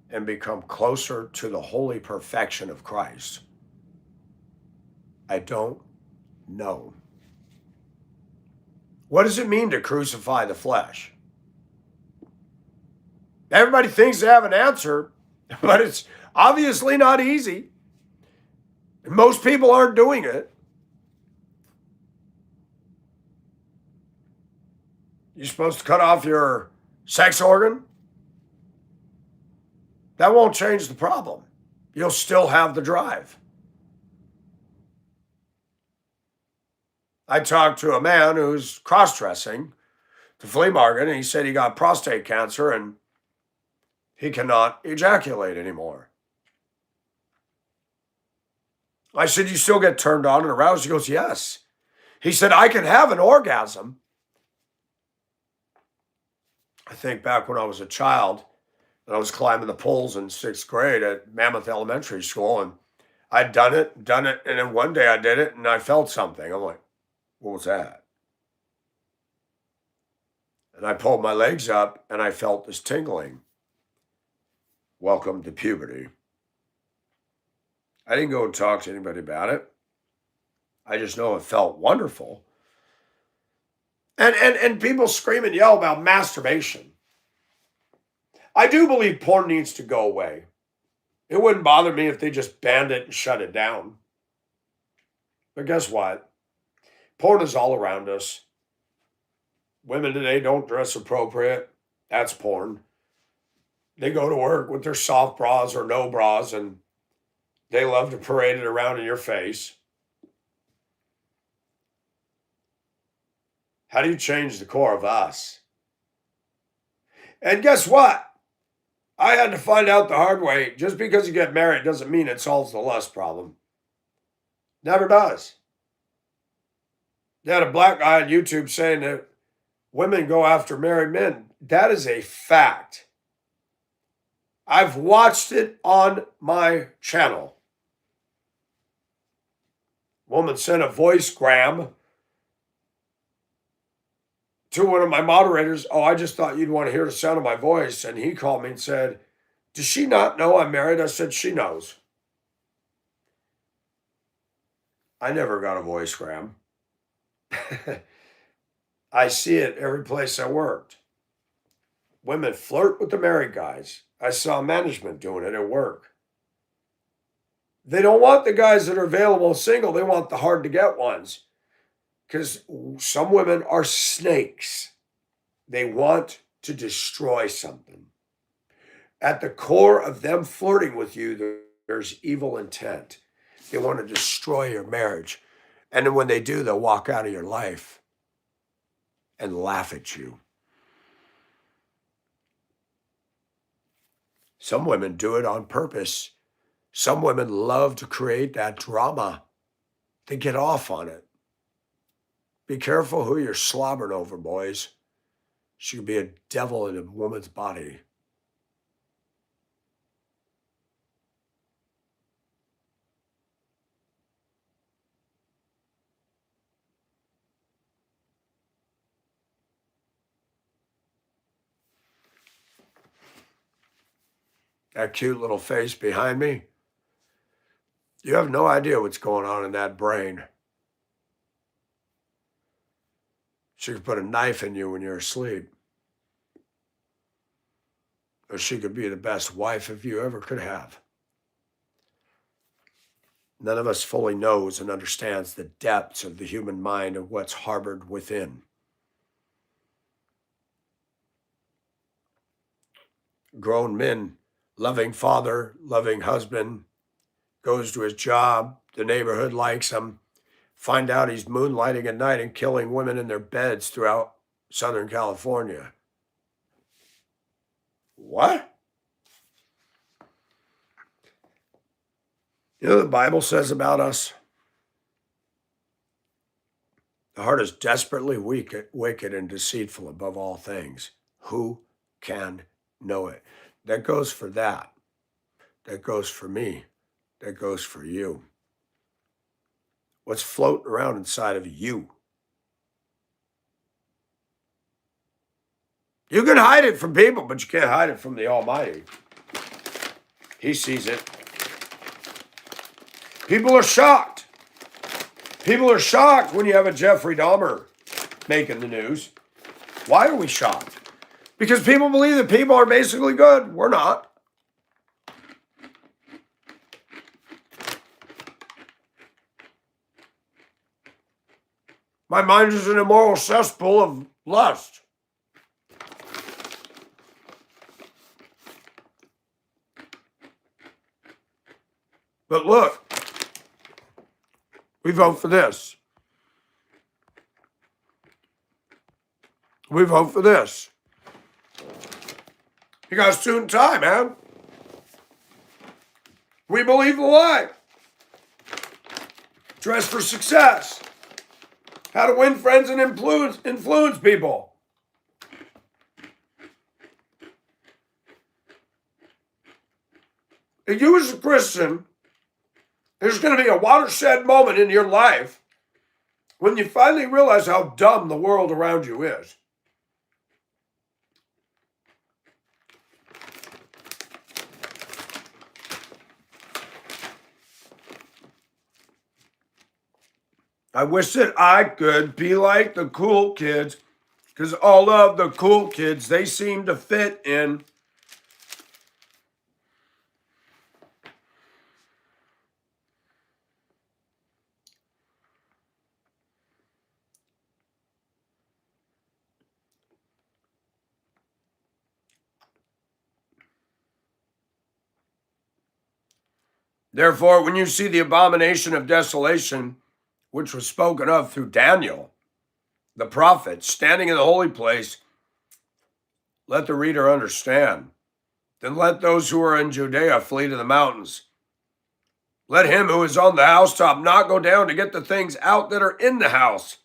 and become closer to the holy perfection of Christ? I don't know. What does it mean to crucify the flesh? Everybody thinks they have an answer, but it's obviously not easy. Most people aren't doing it. You're supposed to cut off your sex organ? That won't change the problem. You'll still have the drive. I talked to a man who's cross-dressing to flea market, and he said he got prostate cancer and he cannot ejaculate anymore. I said, you still get turned on and aroused? He goes, yes. He said, I can have an orgasm. I think back when I was a child and I was climbing the poles in 6th grade at Mammoth Elementary School, and I'd done it, and then one day I did it and I felt something. I'm like, what was that? And I pulled my legs up and I felt this tingling. Welcome to puberty. I didn't go and talk to anybody about it. I just know it felt wonderful. And people scream and yell about masturbation. I do believe porn needs to go away. It wouldn't bother me if they just banned it and shut it down. But guess what? Porn is all around us. Women today don't dress appropriate. That's porn. They go to work with their soft bras or no bras, and they love to parade it around in your face. How do you change the core of us? And guess what? I had to find out the hard way. Just because you get married doesn't mean it solves the lust problem. Never does. They had a black guy on YouTube saying that women go after married men. That is a fact. I've watched it on my channel. Woman sent a voice gram to one of my moderators. Oh, I just thought you'd want to hear the sound of my voice. And he called me and said, does she not know I'm married? I said, she knows. I never got a voice gram. I see it every place I worked. Women flirt with the married guys. I saw management doing it at work. They don't want the guys that are available single. They want the hard to get ones. Because some women are snakes. They want to destroy something. At the core of them flirting with you, there's evil intent. They want to destroy your marriage. And then when they do, they'll walk out of your life and laugh at you. Some women do it on purpose. Some women love to create that drama. They get off on it. Be careful who you're slobbering over, boys. She could be a devil in a woman's body. That cute little face behind me, you have no idea what's going on in that brain. She could put a knife in you when you're asleep. Or she could be the best wife if you ever could have. None of us fully knows and understands the depths of the human mind and what's harbored within. Grown men, loving father, loving husband, goes to his job, the neighborhood likes him, find out he's moonlighting at night and killing women in their beds throughout Southern California. What? You know, the Bible says about us, the heart is desperately wicked and deceitful above all things. Who can know it? That goes for that. That goes for me. That goes for you. What's floating around inside of you? You can hide it from people, but you can't hide it from the Almighty. He sees it. People are shocked. People are shocked when you have a Jeffrey Dahmer making the news. Why are we shocked? Because people believe that people are basically good. We're not. My mind is an immoral cesspool of lust. But look, we vote for this. We vote for this. You got a suit and tie, man. We believe the lie. Dress for success. How to win friends and influence people. that you as a Christian, there's going to be a watershed moment in your life when you finally realize how dumb the world around you is. I wish that I could be like the cool kids, because all of the cool kids, they seem to fit in. Therefore, when you see the abomination of desolation, which was spoken of through Daniel, the prophet, standing in the holy place, let the reader understand. Then let those who are in Judea flee to the mountains. Let him who is on the housetop not go down to get the things out that are in the house.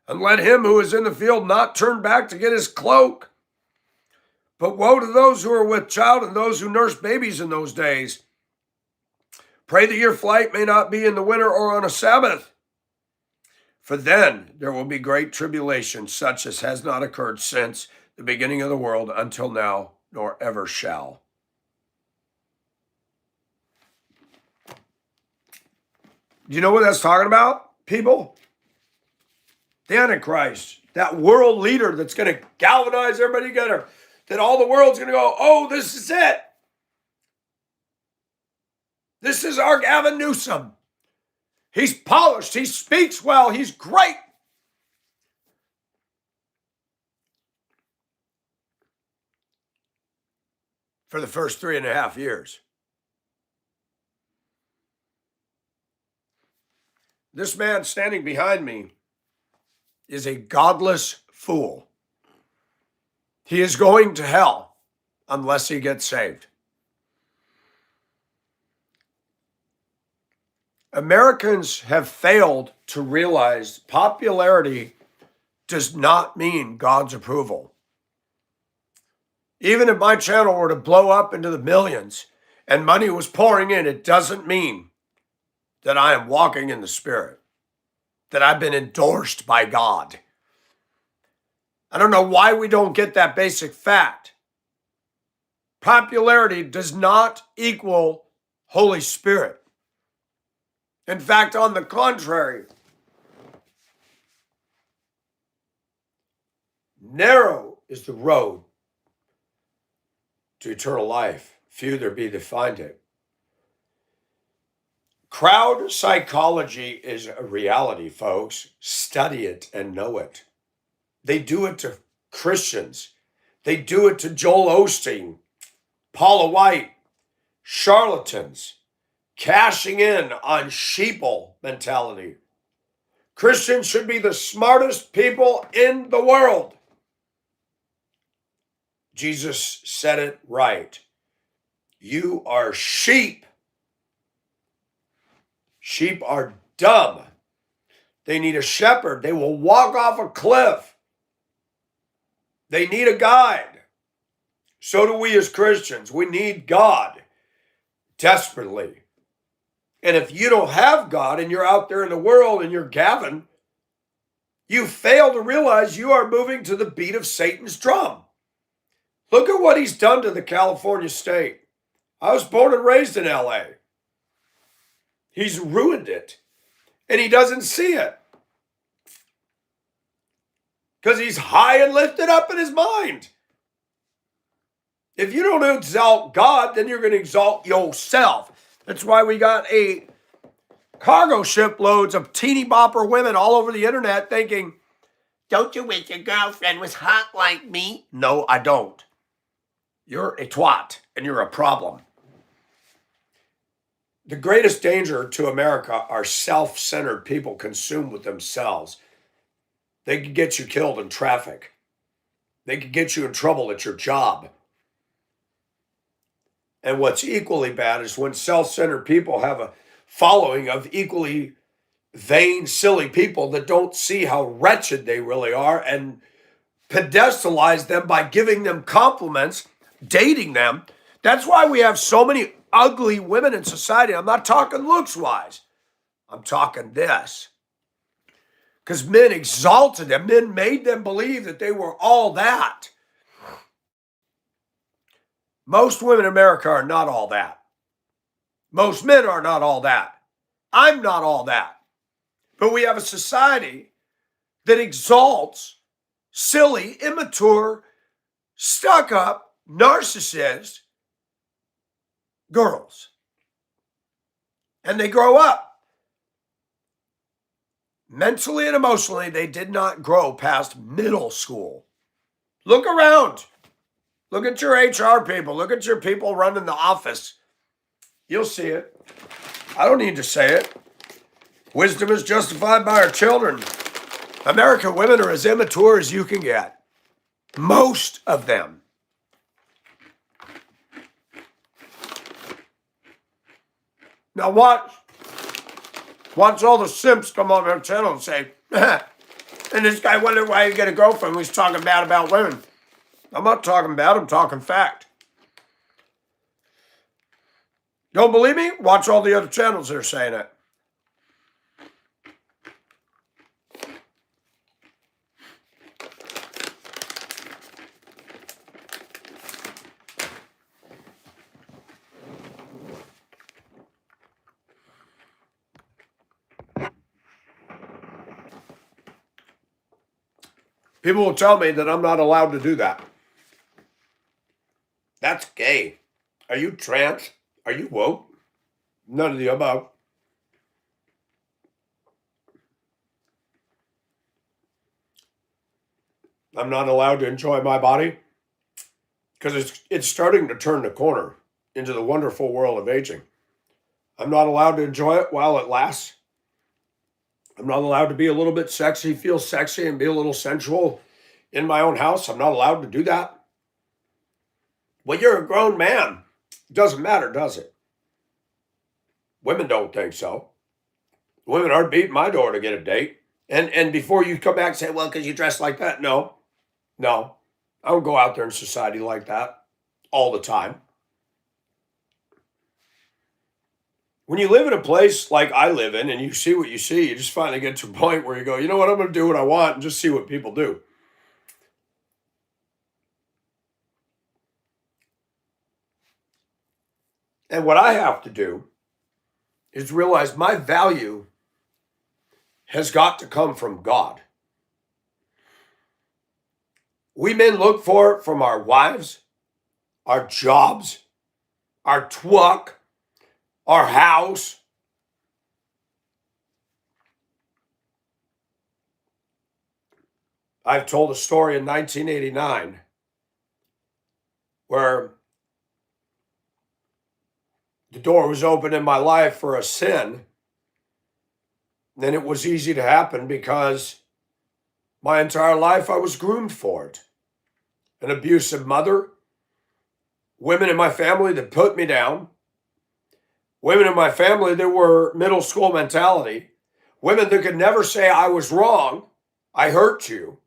And let him who is in the field not turn back to get his cloak. But woe to those who are with child and those who nurse babies in those days. Pray that your flight may not be in the winter or on a Sabbath. For then there will be great tribulation, such as has not occurred since the beginning of the world until now, nor ever shall. Do you know what that's talking about, people? The Antichrist, that world leader that's going to galvanize everybody together, that all the world's going to go, oh, this is it. This is our Gavin Newsom. He's polished. He speaks well. He's great. For the first 3.5 years. This man standing behind me is a godless fool. He is going to hell unless he gets saved. Americans have failed to realize popularity does not mean God's approval. Even if my channel were to blow up into the millions and money was pouring in, it doesn't mean that I am walking in the Spirit, that I've been endorsed by God. I don't know why we don't get that basic fact. Popularity does not equal Holy Spirit. In fact, on the contrary, narrow is the road to eternal life. Few there be that find it. Crowd psychology is a reality, folks. Study it and know it. They do it to Christians. They do it to Joel Osteen, Paula White, charlatans, cashing in on sheeple mentality. Christians should be the smartest people in the world. Jesus said it right. You are sheep. Sheep are dumb. They need a shepherd. They will walk off a cliff. They need a guide. So do we as Christians. We need God desperately. And if you don't have God and you're out there in the world and you're Gavin, you fail to realize you are moving to the beat of Satan's drum. Look at what he's done to the California state. I was born and raised in LA. He's ruined it. And he doesn't see it. Because he's high and lifted up in his mind. If you don't exalt God, then you're going to exalt yourself. That's why we got a cargo ship loads of teeny bopper women all over the internet thinking, don't you wish your girlfriend was hot like me? No, I don't. You're a twat and you're a problem. The greatest danger to America are self-centered people consumed with themselves. They could get you killed in traffic. They could get you in trouble at your job. And what's equally bad is when self-centered people have a following of equally vain, silly people that don't see how wretched they really are and pedestalize them by giving them compliments, dating them, That's why we have so many ugly women in society. I'm not talking looks-wise. I'm talking this. Because men exalted them. Men made them believe that they were all that. Most women in America are not all that. Most men are not all that. I'm not all that. But we have a society that exalts silly, immature, stuck-up, narcissist girls. And they grow up. Mentally and emotionally, they did not grow past middle school. Look around. Look at your HR people. Look at your people running the office. You'll see it. I don't need to say it. Wisdom is justified by our children. American women are as immature as you can get. Most of them. Now watch all the simps come on their channel and say, and this guy wondered why he get a girlfriend when he's talking bad about women. I'm not talking bad, I'm talking fact. Don't believe me? Watch all the other channels that are saying it. People will tell me that I'm not allowed to do that. That's gay. Are you trans? Are you woke? None of the above. I'm not allowed to enjoy my body because it's starting to turn the corner into the wonderful world of aging. I'm not allowed to enjoy it while it lasts. I'm not allowed to be a little bit sexy, feel sexy, and be a little sensual in my own house. I'm not allowed to do that. Well, you're a grown man. It doesn't matter, does it? Women don't think so. Women aren't beating my door to get a date. And before you come back and say, well, because you dress like that. No. I don't go out there in society like that all the time. When you live in a place like I live in and you see what you see, you just finally get to a point where you go, you know what, I'm going to do what I want and just see what people do. And what I have to do is realize my value has got to come from God. We men look for it from our wives, our jobs, our truck, our house. I've told a story in 1989 where the door was open in my life for a sin. Then it was easy to happen because my entire life I was groomed for it. An abusive mother, women in my family that put me down, women in my family that were middle school mentality, women that could never say I was wrong, I hurt you.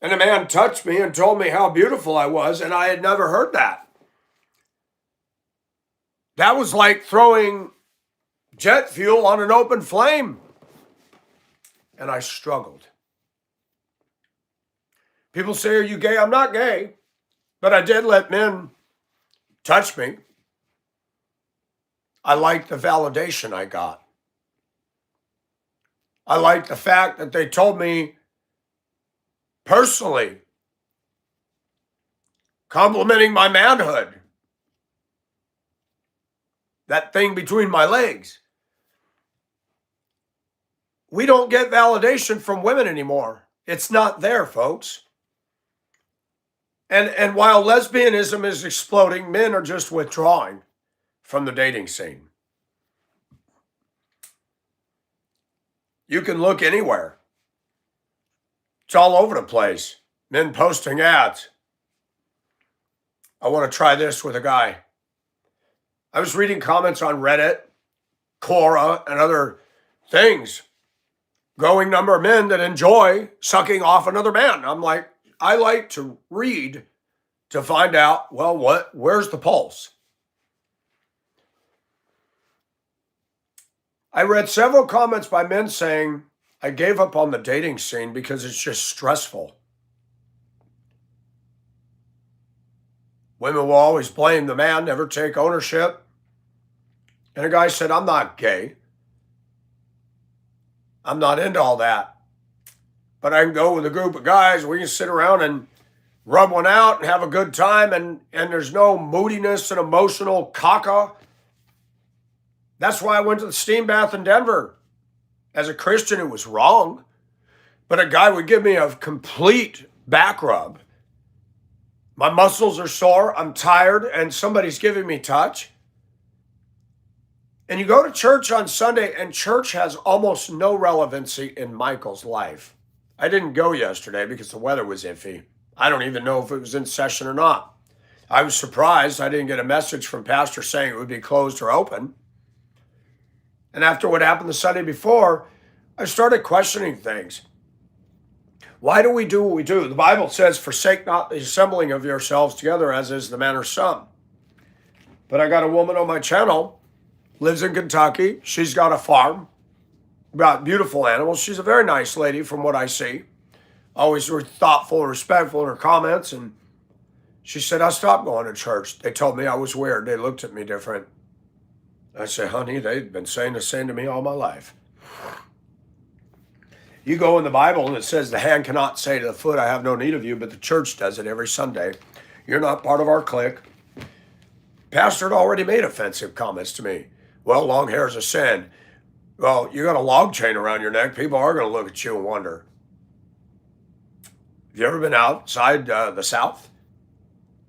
And a man touched me and told me how beautiful I was, and I had never heard that. That was like throwing jet fuel on an open flame. And I struggled. People say, are you gay? I'm not gay, but I did let men touch me. I liked the validation I got. I liked the fact that they told me personally, complimenting my manhood, that thing between my legs. We don't get validation from women anymore. It's not there, folks. And while lesbianism is exploding, men are just withdrawing from the dating scene. You can look anywhere. It's all over the place. Men posting ads. I want to try this with a guy. I was reading comments on Reddit, Quora, and other things. Growing number of men that enjoy sucking off another man. I'm like, I like to read to find out, well, where's the pulse? I read several comments by men saying, I gave up on the dating scene because it's just stressful. Women will always blame the man, never take ownership. And a guy said, I'm not gay. I'm not into all that. But I can go with a group of guys. We can sit around and rub one out and have a good time. And there's no moodiness and emotional caca. That's why I went to the steam bath in Denver. As a Christian, it was wrong. But a guy would give me a complete back rub. My muscles are sore, I'm tired, and somebody's giving me touch. And you go to church on Sunday, and church has almost no relevancy in Michael's life. I didn't go yesterday because the weather was iffy. I don't even know if it was in session or not. I was surprised I didn't get a message from pastor saying it would be closed or open. And after what happened the Sunday before, I started questioning things. Why do we do what we do? The Bible says, forsake not the assembling of yourselves together, as is the manner of some. But I got a woman on my channel, lives in Kentucky. She's got a farm, got beautiful animals. She's a very nice lady from what I see. Always thoughtful and respectful in her comments. And she said, I stopped going to church. They told me I was weird. They looked at me different. I said, honey, they've been saying the same to me all my life. You go in the Bible and it says the hand cannot say to the foot, I have no need of you, but the church does it every Sunday. You're not part of our clique. Pastor had already made offensive comments to me. Well, long hair is a sin. Well, you got a log chain around your neck. People are going to look at you and wonder. Have you ever been outside the South?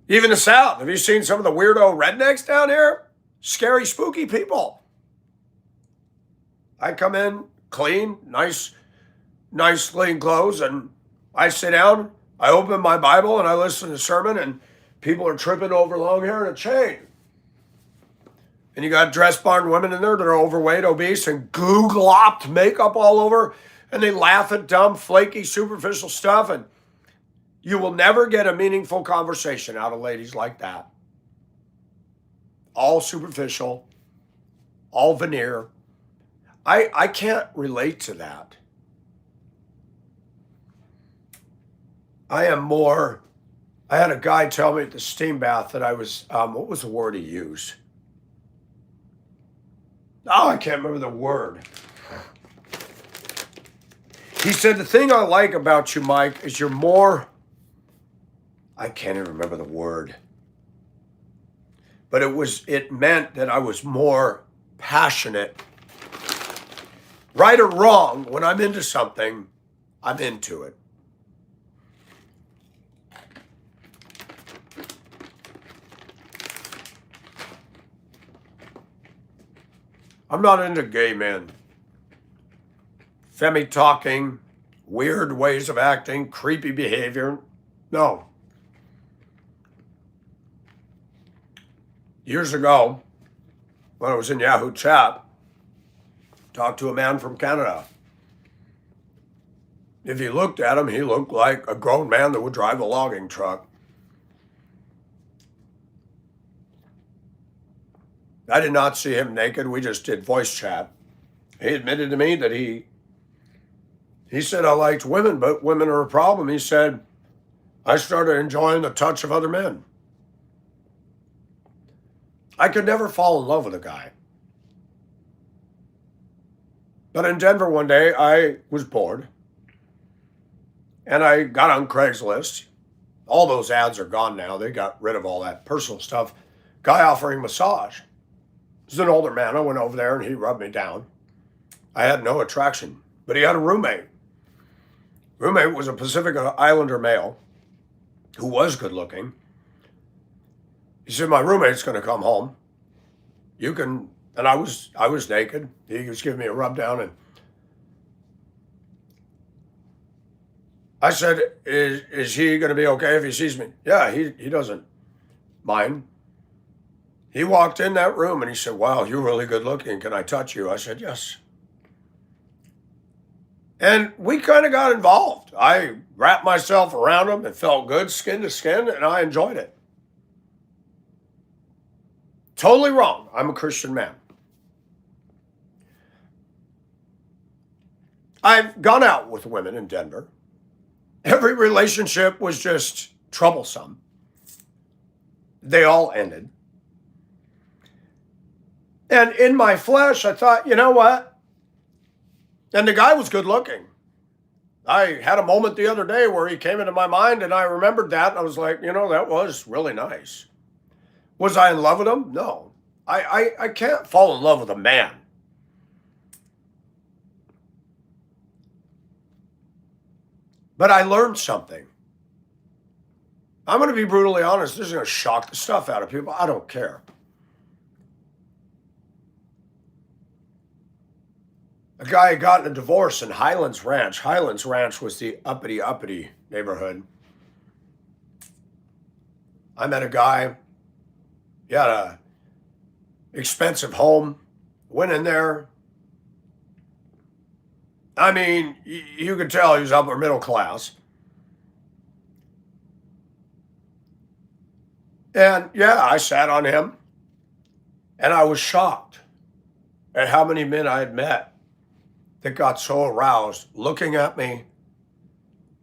Even the South. Have you seen some of the weirdo rednecks down here? Scary, spooky people. I come in clean, nice clean clothes, and I sit down, I open my Bible, and I listen to the sermon, and people are tripping over long hair and a chain. And you got dress barn women in there that are overweight, obese, and goo-glopped makeup all over, and they laugh at dumb, flaky, superficial stuff, and you will never get a meaningful conversation out of ladies like that. All superficial, all veneer. I can't relate to that. I had a guy tell me at the steam bath that I was, what was the word he used? Oh, I can't remember the word. He said, the thing I like about you, Mike, is you're more, I can't even remember the word. But it meant that I was more passionate. Right or wrong, when I'm into something, I'm into it. I'm not into gay men. Femi talking, weird ways of acting, creepy behavior. No. Years ago, when I was in Yahoo Chat, talked to a man from Canada. If you looked at him, he looked like a grown man that would drive a logging truck. I did not see him naked. We just did voice chat. He admitted to me that he said, I liked women, but women are a problem. He said, I started enjoying the touch of other men. I could never fall in love with a guy. But in Denver one day, I was bored. And I got on Craigslist. All those ads are gone now. They got rid of all that personal stuff. Guy offering massage. He's an older man. I went over there and he rubbed me down. I had no attraction, but he had a roommate. Roommate was a Pacific Islander male who was good looking. He said, my roommate's going to come home. You can, and I was naked. He was giving me a rub down, and I said, is he going to be okay if he sees me? Yeah, he doesn't mind. He walked in that room and he said, wow, you're really good looking. Can I touch you? I said, yes. And we kind of got involved. I wrapped myself around him. It felt good, skin to skin, and I enjoyed it. Totally wrong. I'm a Christian man. I've gone out with women in Denver. Every relationship was just troublesome. They all ended. And in my flesh, I thought, you know what? And the guy was good looking. I had a moment the other day where he came into my mind and I remembered that. And I was like, that was really nice. Was I in love with him? No. I can't fall in love with a man. But I learned something. I'm going to be brutally honest. This is going to shock the stuff out of people. I don't care. A guy had gotten a divorce in Highlands Ranch. Highlands Ranch was the uppity neighborhood. I met a guy. He had a expensive home. Went in there. I mean, you could tell he was upper middle class. And yeah, I sat on him. And I was shocked at how many men I had met that got so aroused looking at me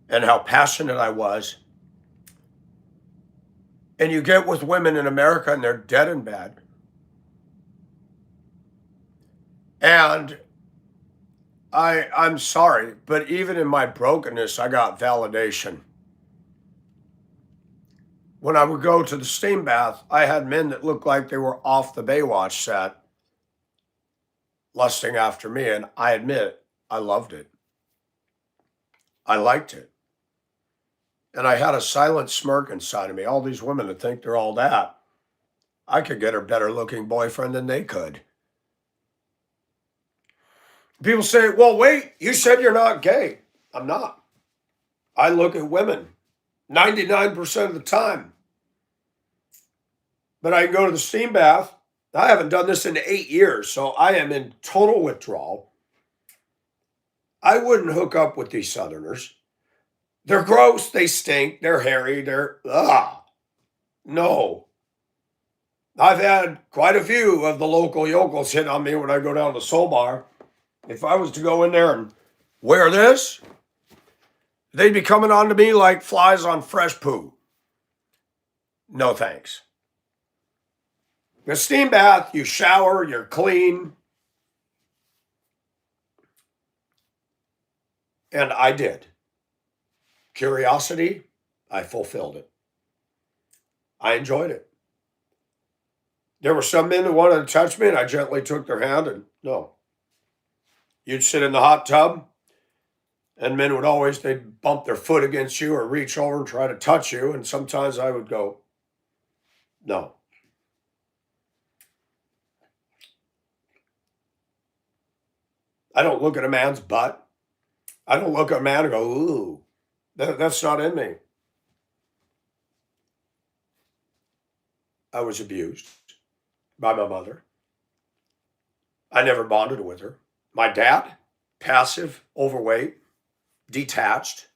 and how passionate I was. And you get with women in America and they're dead in bed. And I'm sorry, but even in my brokenness, I got validation. When I would go to the steam bath, I had men that looked like they were off the Baywatch set lusting after me. And I admit, I loved it. I liked it. And I had a silent smirk inside of me. All these women that think they're all that, I could get a better looking boyfriend than they could. People say, well, wait, you said you're not gay. I'm not. I look at women 99% of the time. But I can go to the steam bath. I haven't done this in 8 years, so I am in total withdrawal. I wouldn't hook up with these Southerners. They're gross. They stink. They're hairy. No. I've had quite a few of the local yokels hit on me when I go down to Soul Bar. If I was to go in there and wear this, they'd be coming on to me like flies on fresh poo. No thanks. The steam bath, you shower, you're clean. And I did. Curiosity, I fulfilled it. I enjoyed it. There were some men that wanted to touch me and I gently took their hand and no. You'd sit in the hot tub and men would always, they'd bump their foot against you or reach over and try to touch you. And sometimes I would go, no. I don't look at a man's butt. I don't look at a man and go, ooh, that's not in me. I was abused by my mother. I never bonded with her. My dad, passive, overweight, detached.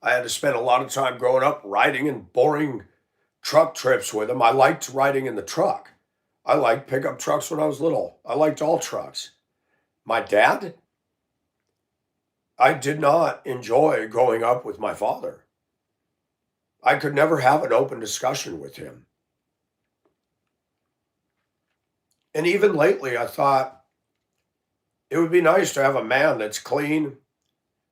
I had to spend a lot of time growing up riding in boring truck trips with him. I liked riding in the truck. I liked pickup trucks when I was little. I liked all trucks. My dad, I did not enjoy growing up with my father. I could never have an open discussion with him. And even lately, I thought it would be nice to have a man that's clean,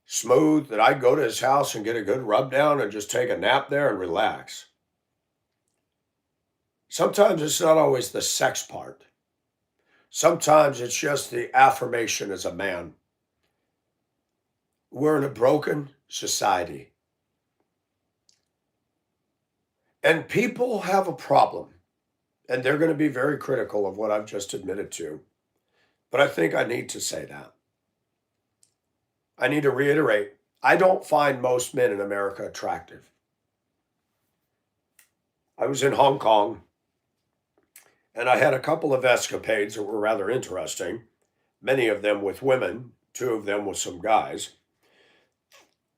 smooth, that I'd go to his house and get a good rub down and just take a nap there and relax. Sometimes it's not always the sex part. Sometimes it's just the affirmation as a man. We're in a broken society. And people have a problem. And they're going to be very critical of what I've just admitted to. But I think I need to say that. I need to reiterate, I don't find most men in America attractive. I was in Hong Kong, and I had a couple of escapades that were rather interesting, many of them with women, 2 of them with some guys.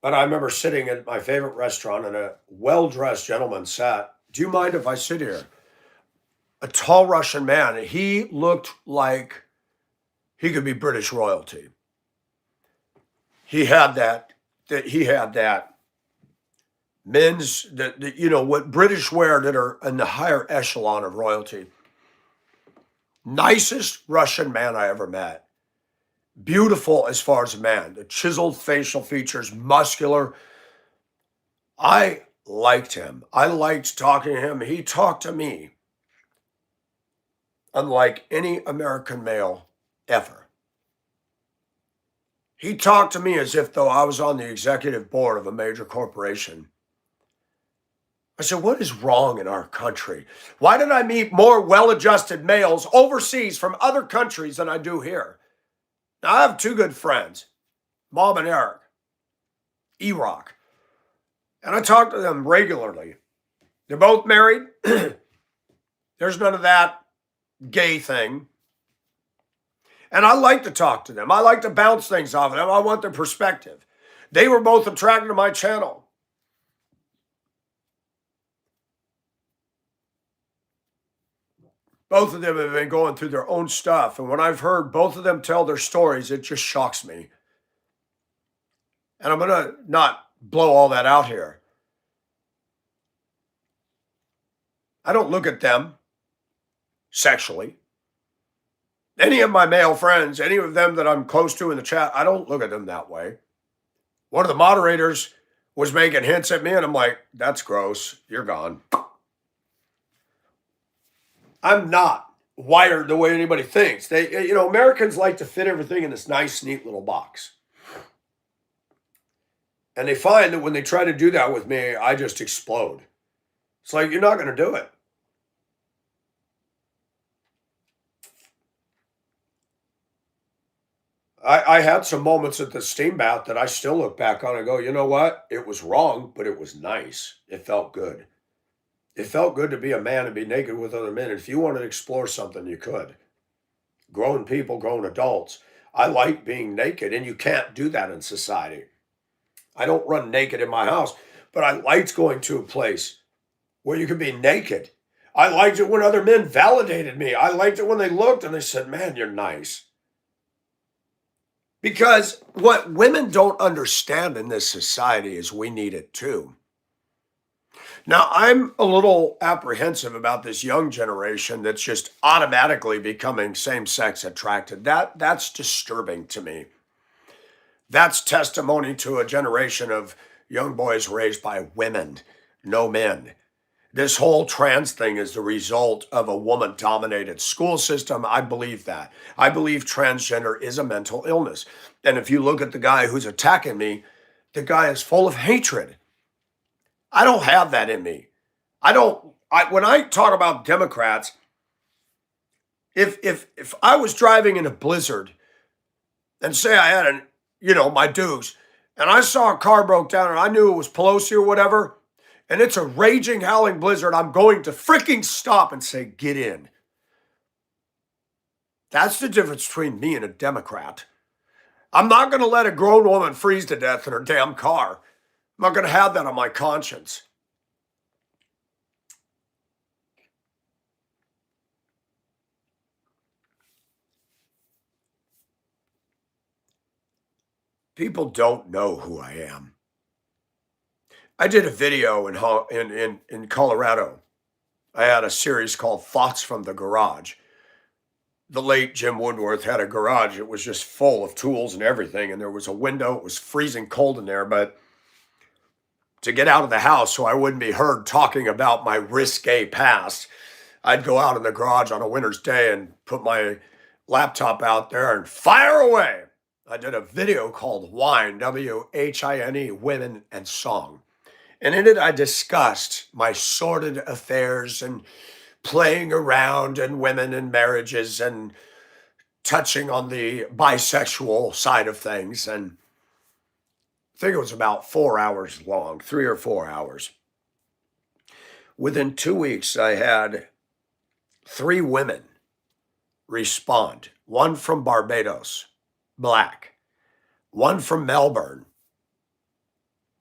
But I remember sitting at my favorite restaurant, and a well-dressed gentleman sat, do you mind if I sit here? a tall Russian man. He looked like he could be British royalty. He had that men's, what British wear that are in the higher echelon of royalty. Nicest Russian man I ever met. Beautiful as far as a man. The chiseled facial features, muscular. I liked him. I liked talking to him. He talked to me unlike any American male ever. He talked to me as if though I was on the executive board of a major corporation. I said, what is wrong in our country? Why did I meet more well-adjusted males overseas from other countries than I do here? Now, I have two good friends, Bob and Eric, E-Rock, and I talk to them regularly. They're both married. There's none of that gay thing. And I like to talk to them. I like to bounce things off of them. I want their perspective. They were both attracted to my channel. Both of them have been going through their own stuff. And when I've heard both of them tell their stories, it just shocks me. And I'm going to not blow all that out here. I don't look at them sexually. Any of my male friends, any of them that I'm close to in the chat, I don't look at them that way. One of the moderators was making hints at me, and I'm like, that's gross. You're gone. I'm not wired the way anybody thinks. Americans like to fit everything in this nice, neat little box. And they find that when they try to do that with me, I just explode. It's like, you're not going to do it. I had some moments at the steam bath that I still look back on and go, you know what? It was wrong, but it was nice. It felt good. It felt good to be a man and be naked with other men. If you wanted to explore something, you could. Grown people, grown adults. I like being naked, and you can't do that in society. I don't run naked in my house, but I liked going to a place where you could be naked. I liked it when other men validated me. I liked it when they looked and they said, man, you're nice. Because what women don't understand in this society is we need it too. Now, I'm a little apprehensive about this young generation that's just automatically becoming same-sex attracted. That's disturbing to me. That's testimony to a generation of young boys raised by women, no men. This whole trans thing is the result of a woman-dominated school system. I believe that. I believe transgender is a mental illness. And if you look at the guy who's attacking me, the guy is full of hatred. I don't have that in me. When I talk about Democrats, if I was driving in a blizzard and say I had my dues, and I saw a car broke down and I knew it was Pelosi or whatever, and it's a raging, howling blizzard, I'm going to freaking stop and say, get in. That's the difference between me and a Democrat. I'm not going to let a grown woman freeze to death in her damn car. I'm not going to have that on my conscience. People don't know who I am. I did a video in Colorado. I had a series called Thoughts from the Garage. The late Jim Woodworth had a garage. It was just full of tools and everything. And there was a window. It was freezing cold in there. But to get out of the house so I wouldn't be heard talking about my risque past, I'd go out in the garage on a winter's day and put my laptop out there and fire away. I did a video called Wine, W-H-I-N-E, Women and Song. And in it, I discussed my sordid affairs and playing around and women and marriages and touching on the bisexual side of things. And I think it was about 4 hours long, 3 or 4 hours. Within 2 weeks, I had 3 women respond. One from Barbados, Black. One from Melbourne,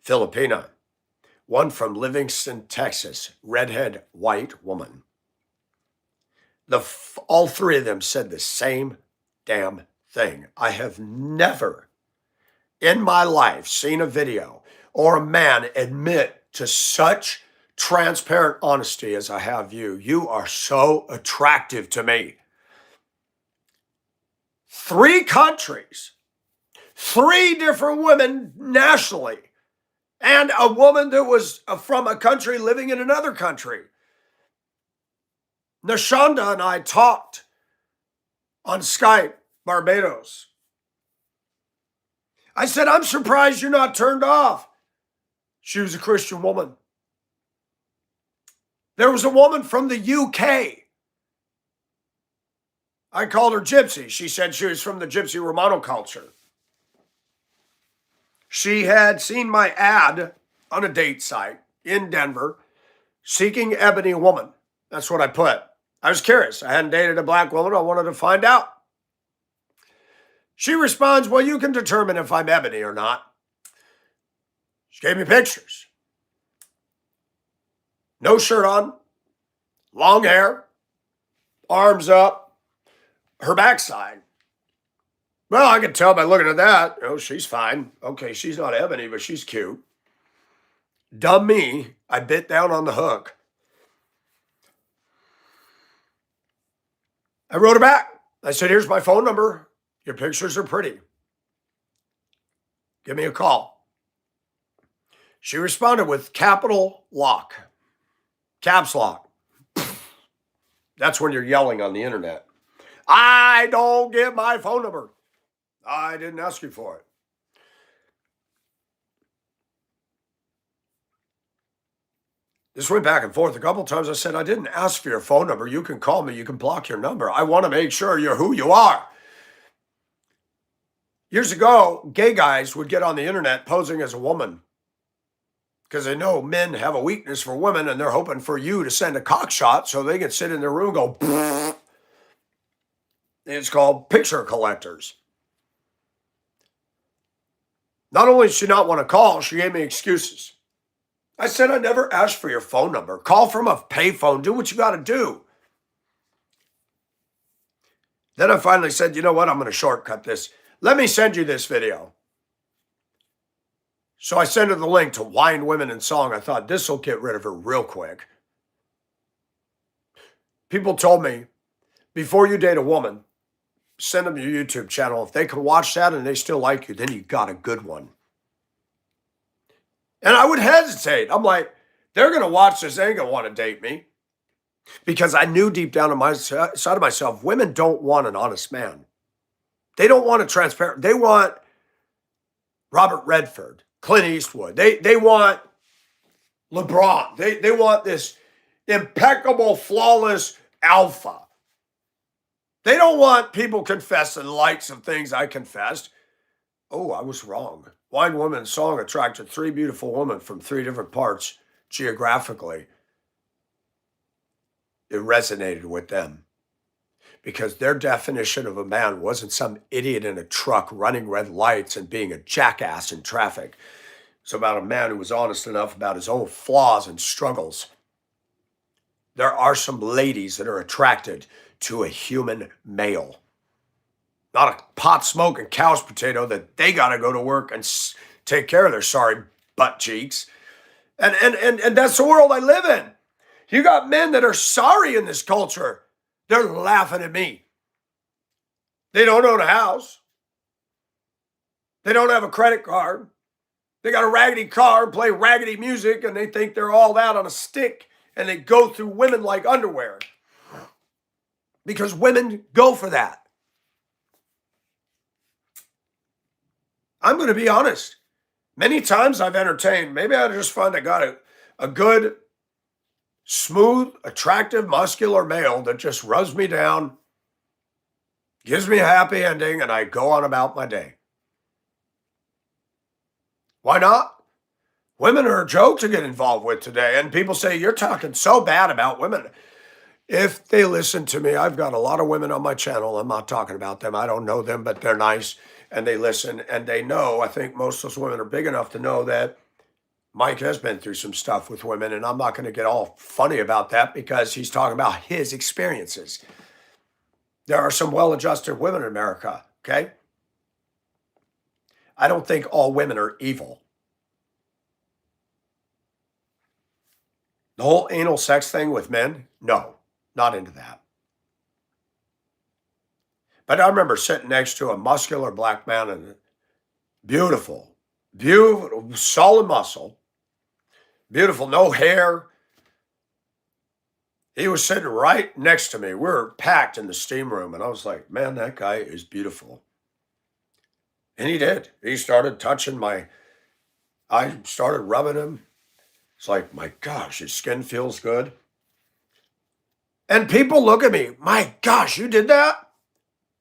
Filipina. One from Livingston, Texas, redhead white woman. All three of them said the same damn thing. I have never in my life seen a video or a man admit to such transparent honesty as I have you. You are so attractive to me. 3 countries, 3 different women nationally, and a woman that was from a country living in another country. Nashanda and I talked on Skype, Barbados. I said, I'm surprised you're not turned off. She was a Christian woman. There was a woman from the UK. I called her Gypsy. She said she was from the Gypsy Romano culture. She had seen my ad on a date site in Denver, seeking ebony woman. That's what I put. I was curious. I hadn't dated a black woman. I wanted to find out. She responds, well, you can determine if I'm ebony or not. She gave me pictures. No shirt on, long hair, arms up, her backside. Well, I could tell by looking at that. Oh, she's fine. Okay, she's not ebony, but she's cute. Dumb me, I bit down on the hook. I wrote her back. I said, here's my phone number. Your pictures are pretty. Give me a call. She responded with capital lock. Caps lock. That's when you're yelling on the internet. I don't give my phone number. I didn't ask you for it. This went back and forth a couple times. I said, I didn't ask for your phone number. You can call me. You can block your number. I want to make sure you're who you are. Years ago, gay guys would get on the internet posing as a woman because they know men have a weakness for women and they're hoping for you to send a cock shot so they can sit in their room and go, it's called picture collectors. Not only did she not want to call, she gave me excuses. I said, I never asked for your phone number. Call from a payphone. Do what you got to do. Then I finally said, you know what? I'm going to shortcut this. Let me send you this video. So I sent her the link to Wine, Women, and Song. I thought this will get rid of her real quick. People told me, before you date a woman, send them your YouTube channel. If they can watch that and they still like you, then you got a good one. And I would hesitate. I'm like, they're going to watch this. They ain't going to want to date me. Because I knew deep down in my side of myself, women don't want an honest man. They don't want a transparent. They want Robert Redford, Clint Eastwood. They want LeBron. They want this impeccable, flawless alpha. They don't want people confessing the likes of things I confessed. Oh, I was wrong. Wine, Woman, Song attracted 3 beautiful women from 3 different parts geographically. It resonated with them because their definition of a man wasn't some idiot in a truck running red lights and being a jackass in traffic. It's about a man who was honest enough about his own flaws and struggles. There are some ladies that are attracted to a human male. Not a pot-smoking couch potato that they got to go to work and take care of their sorry butt cheeks. And that's the world I live in. You got men that are sorry in this culture. They're laughing at me. They don't own a house. They don't have a credit card. They got a raggedy car and play raggedy music, and they think they're all that on a stick, and they go through women like underwear. Because women go for that. I'm going to be honest. Many times I've entertained, maybe I just find I got a good, smooth, attractive, muscular male that just rubs me down, gives me a happy ending, and I go on about my day. Why not? Women are a joke to get involved with today. And people say, you're talking so bad about women. If they listen to me, I've got a lot of women on my channel. I'm not talking about them. I don't know them, but they're nice. And they listen and they know, I think most of those women are big enough to know that Mike has been through some stuff with women, and I'm not going to get all funny about that because he's talking about his experiences. There are some well-adjusted women in America, okay? I don't think all women are evil. The whole anal sex thing with men, no, not into that. But I remember sitting next to a muscular black man and beautiful, solid muscle, beautiful, no hair. He was sitting right next to me. We were packed in the steam room, and I was like, man, that guy is beautiful. And he did. He started touching I started rubbing him. It's like, my gosh, his skin feels good. And people look at me, my gosh, you did that?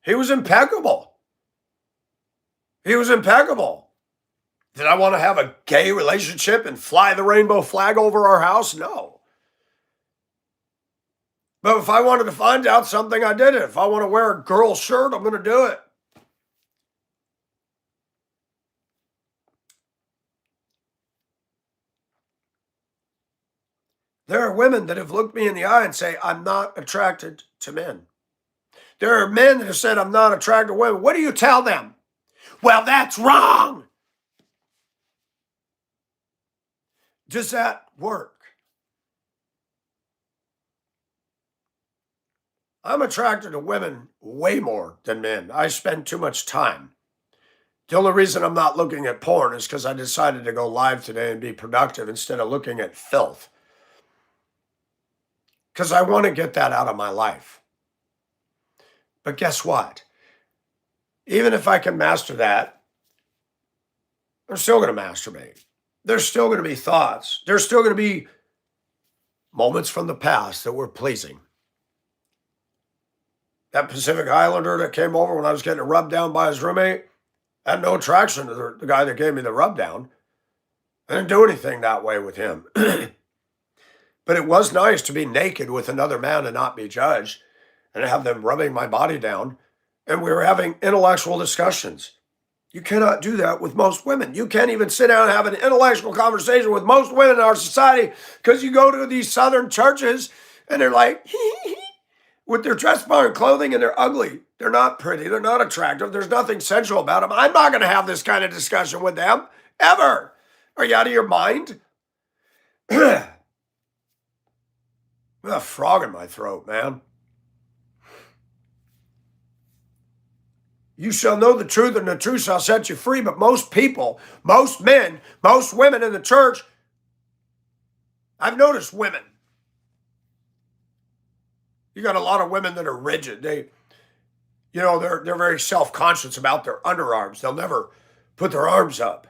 He was impeccable. He was impeccable. Did I want to have a gay relationship and fly the rainbow flag over our house? No. But if I wanted to find out something, I did it. If I want to wear a girl's shirt, I'm going to do it. There are women that have looked me in the eye and say, I'm not attracted to men. There are men that have said, I'm not attracted to women. What do you tell them? Well, that's wrong. Does that work? I'm attracted to women way more than men. I spend too much time. The only reason I'm not looking at porn is because I decided to go live today and be productive instead of looking at filth. Because I want to get that out of my life. But guess what? Even if I can master that, I'm still going to masturbate. There's still going to be thoughts. There's still going to be moments from the past that were pleasing. That Pacific Islander that came over when I was getting rubbed down by his roommate, I had no attraction to the guy that gave me the rub down. I didn't do anything that way with him. But it was nice to be naked with another man and not be judged and have them rubbing my body down. And we were having intellectual discussions. You cannot do that with most women. You can't even sit down and have an intellectual conversation with most women in our society because you go to these southern churches and they're like, with their dress barn clothing and they're ugly. They're not pretty. They're not attractive. There's nothing sensual about them. I'm not going to have this kind of discussion with them ever. Are you out of your mind? A frog in my throat, man. You shall know the truth, and the truth shall set you free. But most people, most men, most women in the church, I've noticed women. You got a lot of women that are rigid. They're very self-conscious about their underarms. They'll never put their arms up.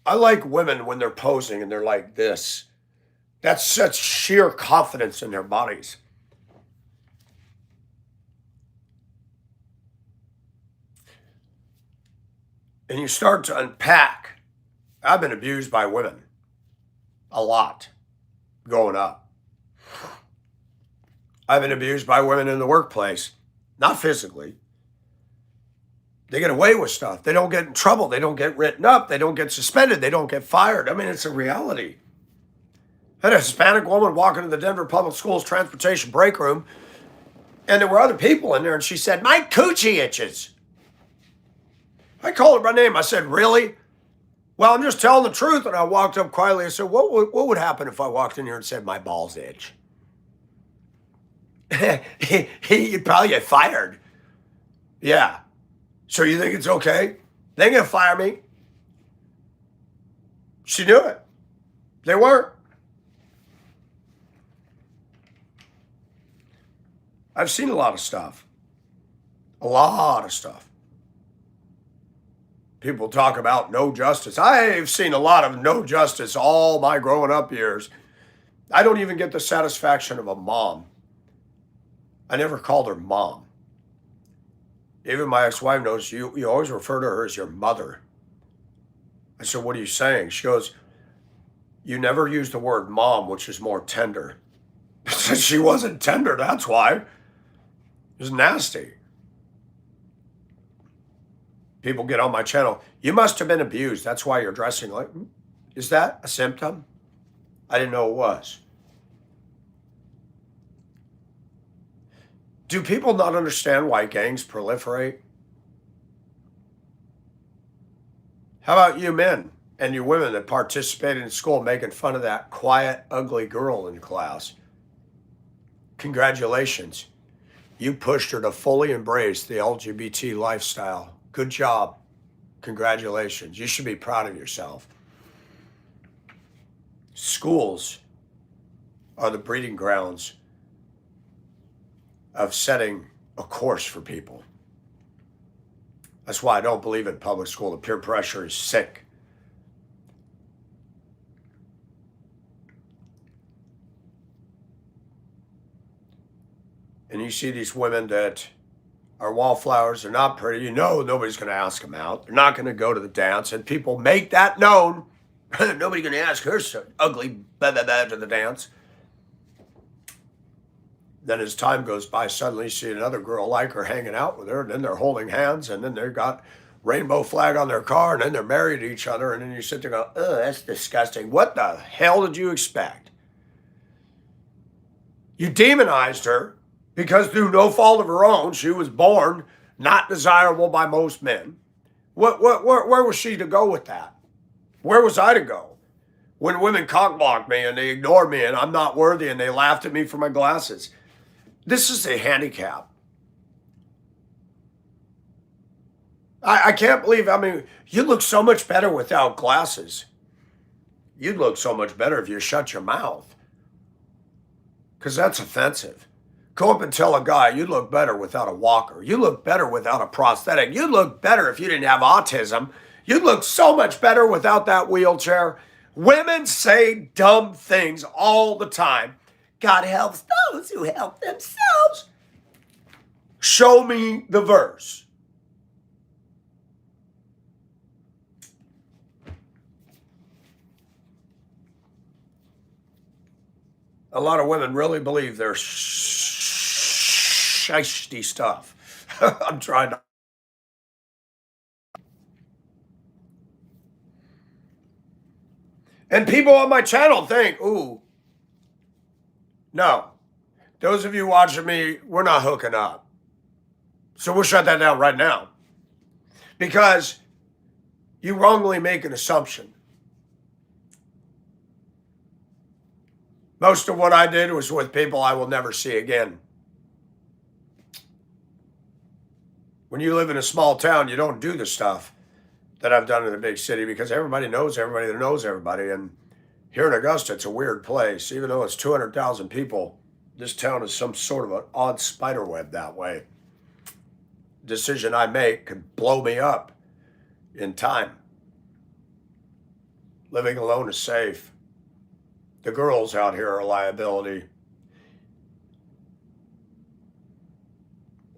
I like women when they're posing and they're like this. That's such sheer confidence in their bodies. And you start to unpack. I've been abused by women a lot growing up. I've been abused by women in the workplace, not physically. They get away with stuff. They don't get in trouble. They don't get written up. They don't get suspended. They don't get fired. I mean, it's a reality. I had a Hispanic woman walk into the Denver Public Schools transportation break room, and there were other people in there, and she said, my coochie itches. I called her by name. I said, really? Well, I'm just telling the truth. And I walked up quietly and said, what would happen if I walked in here and said my balls itch? You'd probably get fired. Yeah. So you think it's okay? They ain't gonna fire me. She knew it. They weren't. I've seen a lot of stuff. A lot of stuff. People talk about no justice. I've seen a lot of no justice all my growing up years. I don't even get the satisfaction of a mom. I never called her mom. Even my ex-wife knows you always refer to her as your mother. I said, what are you saying? She goes, you never used the word mom, which is more tender. I said, she wasn't tender, that's why. It was nasty. People get on my channel, you must have been abused. That's why you're dressing like, is that a symptom? I didn't know it was. Do people not understand why gangs proliferate? How about you men and you women that participated in school making fun of that quiet, ugly girl in class? Congratulations. You pushed her to fully embrace the LGBT lifestyle. Good job. Congratulations. You should be proud of yourself. Schools are the breeding grounds of setting a course for people. That's why I don't believe in public school. The peer pressure is sick. And you see these women that are wallflowers, they're not pretty, nobody's going to ask them out. They're not going to go to the dance, and people make that known. Nobody's going to ask her so ugly to the dance. Then as time goes by, suddenly you see another girl like her hanging out with her, and then they're holding hands, and then they've got rainbow flag on their car, and then they're married to each other, and then you sit there and go, oh, that's disgusting. What the hell did you expect? You demonized her because through no fault of her own, she was born not desirable by most men. Where was she to go with that? Where was I to go? When women cockblocked me and they ignored me and I'm not worthy and they laughed at me for my glasses. This is a handicap. I can't believe, you look so much better without glasses. You'd look so much better if you shut your mouth. Because that's offensive. Go up and tell a guy, you look better without a walker. You look better without a prosthetic. You'd look better if you didn't have autism. You'd look so much better without that wheelchair. Women say dumb things all the time. God helps those who help themselves. Show me the verse. A lot of women really believe they're shisty stuff. I'm trying to. And people on my channel think, ooh, no. Those of you watching me, we're not hooking up. So we'll shut that down right now. Because you wrongly make an assumption. Most of what I did was with people I will never see again. When you live in a small town, you don't do the stuff that I've done in a big city because everybody knows everybody that knows everybody. And here in Augusta, it's a weird place. Even though it's 200,000 people, this town is some sort of an odd spider web that way. Decision I make could blow me up in time. Living alone is safe. The girls out here are a liability.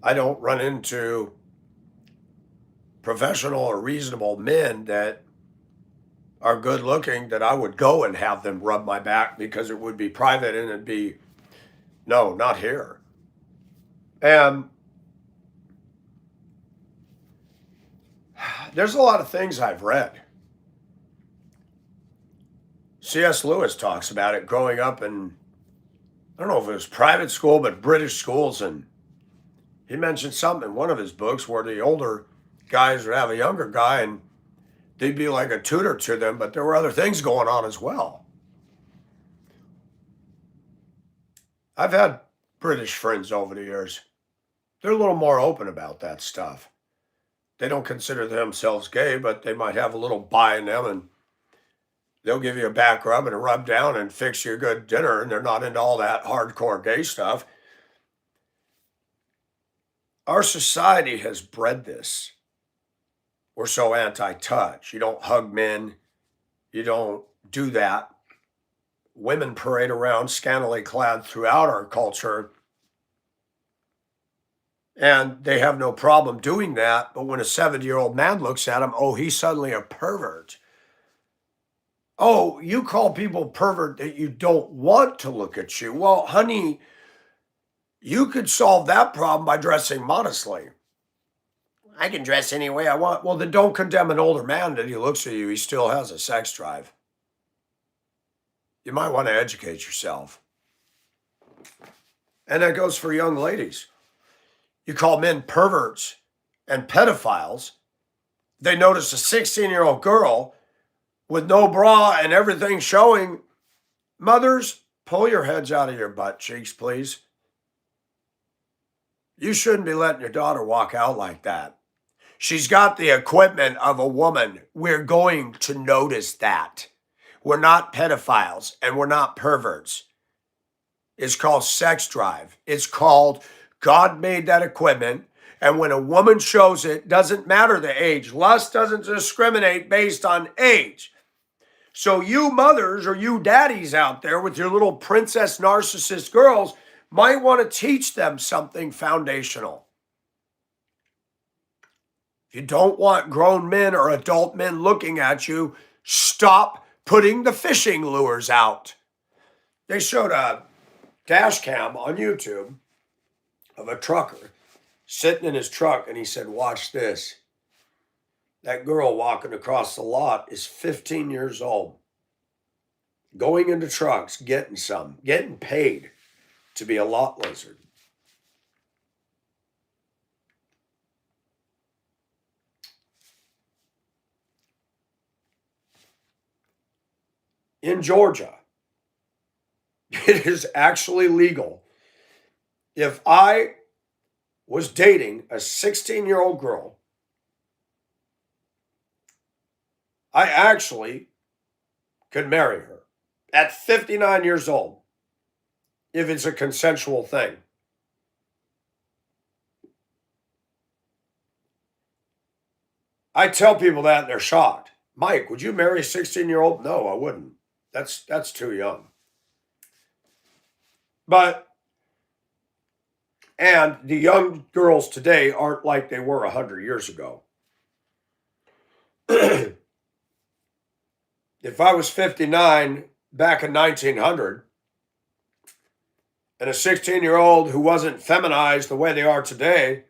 I don't run into professional or reasonable men that are good looking that I would go and have them rub my back because it would be private and it'd be, no, not here. And there's a lot of things I've read. C.S. Lewis talks about it growing up in, I don't know if it was private school, but British schools. And he mentioned something in one of his books where the older guys would have a younger guy and they'd be like a tutor to them, but there were other things going on as well. I've had British friends over the years. They're a little more open about that stuff. They don't consider themselves gay, but they might have a little bi in them and they'll give you a back rub and a rub down and fix you a good dinner, and they're not into all that hardcore gay stuff. Our society has bred this. We're so anti-touch. You don't hug men. You don't do that. Women parade around scantily clad throughout our culture, and they have no problem doing that. But when a 70-year-old man looks at them, oh, he's suddenly a pervert. Oh, you call people pervert that you don't want to look at you. Well, honey, you could solve that problem by dressing modestly. I can dress any way I want. Well, then don't condemn an older man that he looks at you. He still has a sex drive. You might want to educate yourself. And that goes for young ladies. You call men perverts and pedophiles. They notice a 16-year-old girl with no bra and everything showing. Mothers, pull your heads out of your butt cheeks, please. You shouldn't be letting your daughter walk out like that. She's got the equipment of a woman. We're going to notice that. We're not pedophiles and we're not perverts. It's called sex drive. It's called God made that equipment. And when a woman shows it, doesn't matter the age. Lust doesn't discriminate based on age. So you mothers or you daddies out there with your little princess narcissist girls might want to teach them something foundational. If you don't want grown men or adult men looking at you, stop putting the fishing lures out. They showed a dash cam on YouTube of a trucker sitting in his truck, and he said, watch this. That girl walking across the lot is 15 years old, going into trucks, getting paid to be a lot lizard. In Georgia, it is actually legal. If I was dating a 16-year-old girl, I actually could marry her at 59 years old if it's a consensual thing. I tell people that and they're shocked. Mike, would you marry a 16-year-old? No, I wouldn't. That's too young. And the young girls today aren't like they were 100 years ago. If I was 59 back in 1900 and a 16-year-old who wasn't feminized the way they are today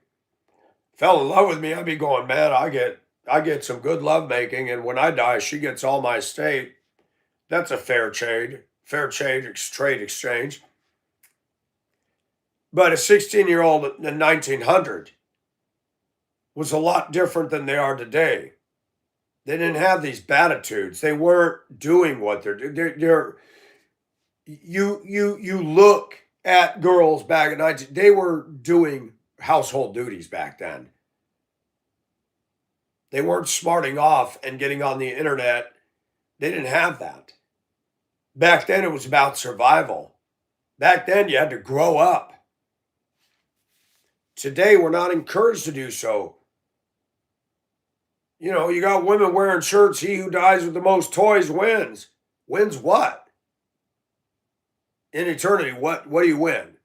fell in love with me, I'd be going, man, I get some good love making, and when I die, she gets all my estate. That's a fair trade exchange. But a 16-year-old in 1900 was a lot different than they are today. They didn't have these attitudes. They weren't doing what they're doing. You look at girls back in 19, they were doing household duties back then. They weren't smarting off and getting on the internet. They didn't have that. Back then, it was about survival. Back then, you had to grow up. Today, we're not encouraged to do so. You know, you got women wearing shirts, he who dies with the most toys wins. Wins what? In eternity, what do you win?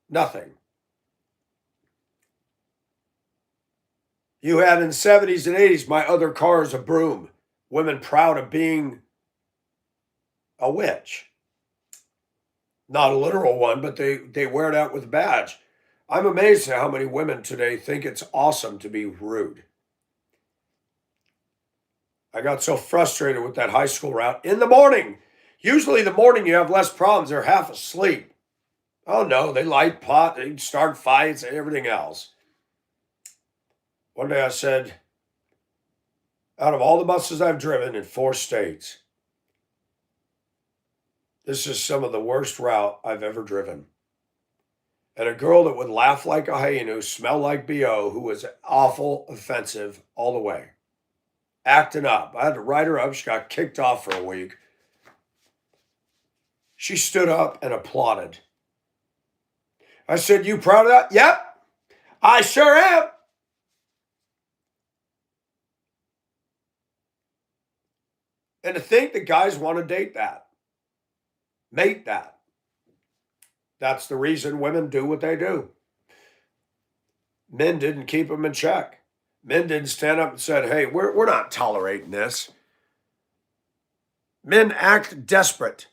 Nothing. You had in the 70s and 80s, my other car is a broom. Women proud of being a witch. Not a literal one, but they wear it out with a badge. I'm amazed at how many women today think it's awesome to be rude. I got so frustrated with that high school route. In the morning, usually the morning you have less problems. They're half asleep. Oh no, they light pot, they start fights and everything else. One day I said, out of all the buses I've driven in 4 states, this is some of the worst route I've ever driven. And a girl that would laugh like a hyena, smell like BO, who was awful, offensive all the way. Acting up. I had to write her up. She got kicked off for a week. She stood up and applauded. I said, you proud of that? Yep, I sure am. And to think that guys want to date that, mate that. That's the reason women do what they do. Men didn't keep them in check. Men didn't stand up and said, hey, we're not tolerating this. Men act desperate.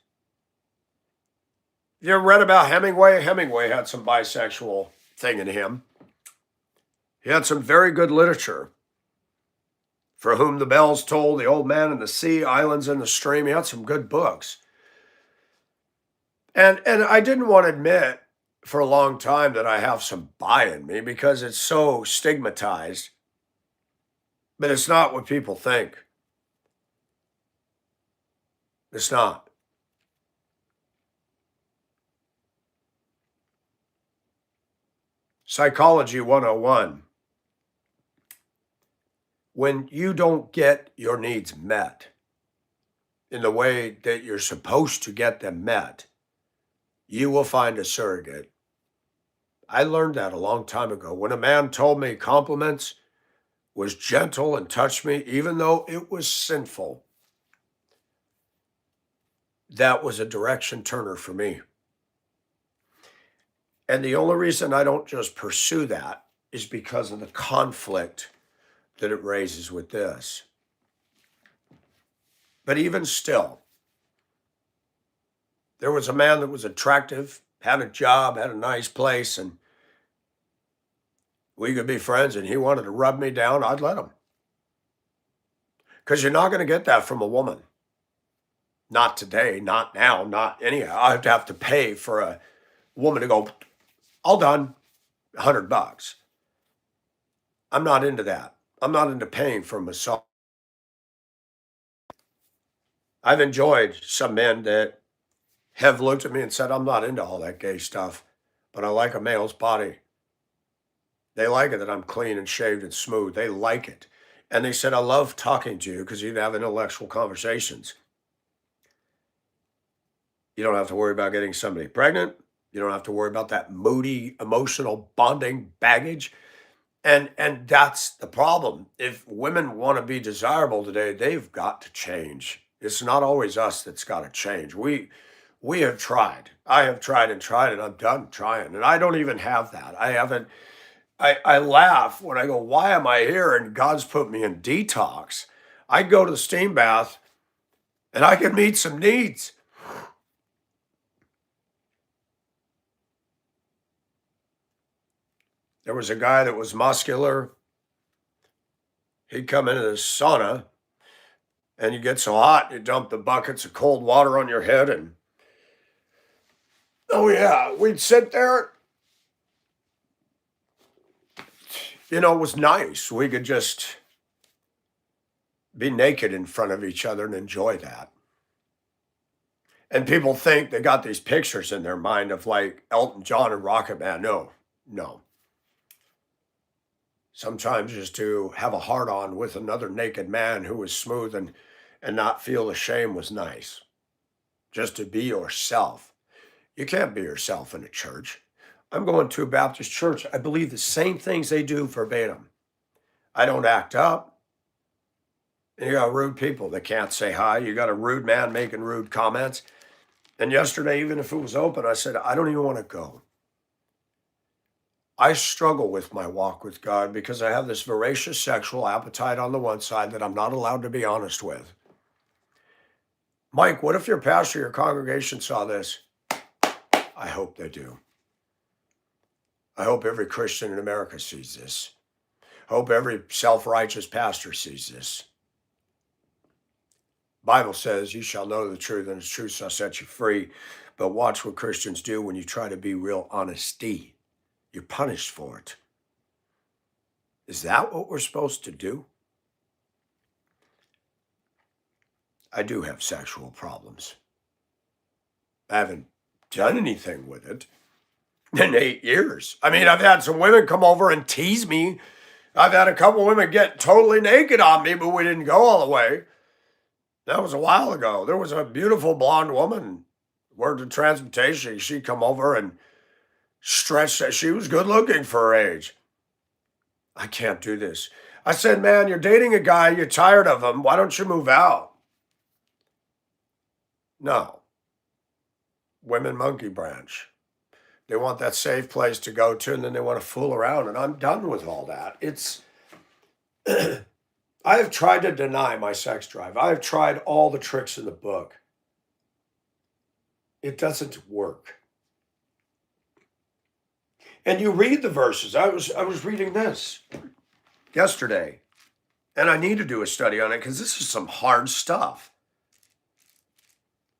You ever read about Hemingway? Hemingway had some bisexual thing in him. He had some very good literature. For Whom the Bells Toll, The Old Man and the Sea, Islands in the Stream. He had some good books. And I didn't want to admit for a long time that I have some bi in me because it's so stigmatized. But it's not what people think. It's not. Psychology 101. When you don't get your needs met in the way that you're supposed to get them met, you will find a surrogate. I learned that a long time ago. When a man told me compliments, was gentle and touched me, even though it was sinful, that was a direction turner for me. And the only reason I don't just pursue that is because of the conflict that it raises with this. But even still, there was a man that was attractive, had a job, had a nice place, and we could be friends, and he wanted to rub me down, I'd let him. Because you're not going to get that from a woman. Not today, not now, not anyhow. I'd have to pay for a woman to go, all done, $100. I'm not into that. I'm not into paying for a massage. I've enjoyed some men that have looked at me and said, I'm not into all that gay stuff, but I like a male's body. They like it that I'm clean and shaved and smooth. They like it. And they said, I love talking to you because you have intellectual conversations. You don't have to worry about getting somebody pregnant. You don't have to worry about that moody, emotional bonding baggage. And that's the problem. If women want to be desirable today, they've got to change. It's not always us that's got to change. We have tried. I have tried, and I'm done trying. And I don't even have that. I haven't. I laugh when I go, why am I here? And God's put me in detox. I go to the steam bath and I can meet some needs. There was a guy that was muscular. He'd come into the sauna and you get so hot, you dump the buckets of cold water on your head. And oh, yeah, we'd sit there. You know, it was nice. We could just be naked in front of each other and enjoy that. And people think they got these pictures in their mind of like Elton John and Rocket Man. No. Sometimes just to have a heart on with another naked man who was smooth and not feel the shame was nice. Just to be yourself. You can't be yourself in a church. I'm going to a Baptist church. I believe the same things they do verbatim. I don't act up. And you got rude people that can't say hi. You got a rude man making rude comments. And yesterday, even if it was open, I said, I don't even want to go. I struggle with my walk with God because I have this voracious sexual appetite on the one side that I'm not allowed to be honest with. Mike, what if your pastor, your congregation saw this? I hope they do. I hope every Christian in America sees this. I hope every self-righteous pastor sees this. Bible says, you shall know the truth, and the truth shall set you free. But watch what Christians do when you try to be real honesty. You're punished for it. Is that what we're supposed to do? I do have sexual problems. I haven't done anything with it in 8 years. I mean, I've had some women come over and tease me. I've had a couple women get totally naked on me, but we didn't go all the way. That was a while ago. There was a beautiful blonde woman, worked in transportation. She'd come over and stretch that. She was good looking for her age. I can't do this. I said, man, you're dating a guy. You're tired of him. Why don't you move out? No. Women monkey branch. They want that safe place to go to, and then they want to fool around. And I'm done with all that. I have tried to deny my sex drive. I have tried all the tricks in the book. It doesn't work. And you read the verses. I was reading this yesterday, and I need to do a study on it because this is some hard stuff.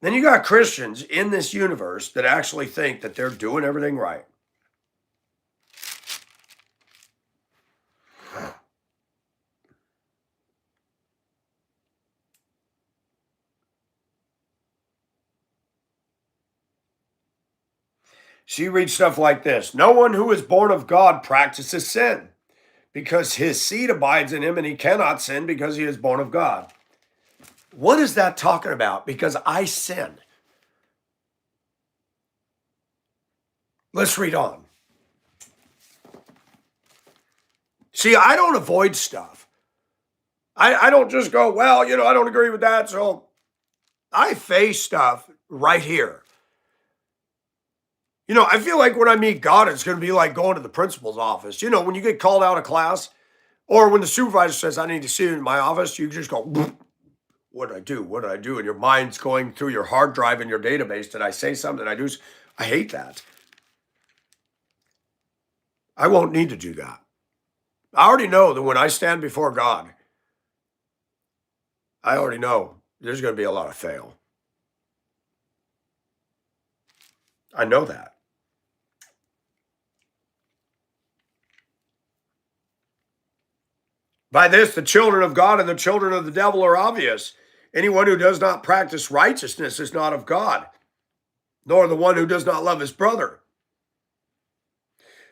Then you got Christians in this universe that actually think that they're doing everything right. So you read stuff like this. No one who is born of God practices sin, because his seed abides in him and he cannot sin because he is born of God. What is that talking about? Because I sin. Let's read on. See, I don't avoid stuff. I don't just go, well, I don't agree with that, so I face stuff right here. I feel like when I meet God, it's going to be like going to the principal's office. When you get called out of class, or when the supervisor says, I need to see you in my office, you just go, what did I do? What did I do? And your mind's going through your hard drive in your database. Did I say something? Did I do? I hate that. I won't need to do that. I already know that when I stand before God, I already know there's going to be a lot of fail. I know that. By this, the children of God and the children of the devil are obvious. Anyone who does not practice righteousness is not of God, nor the one who does not love his brother.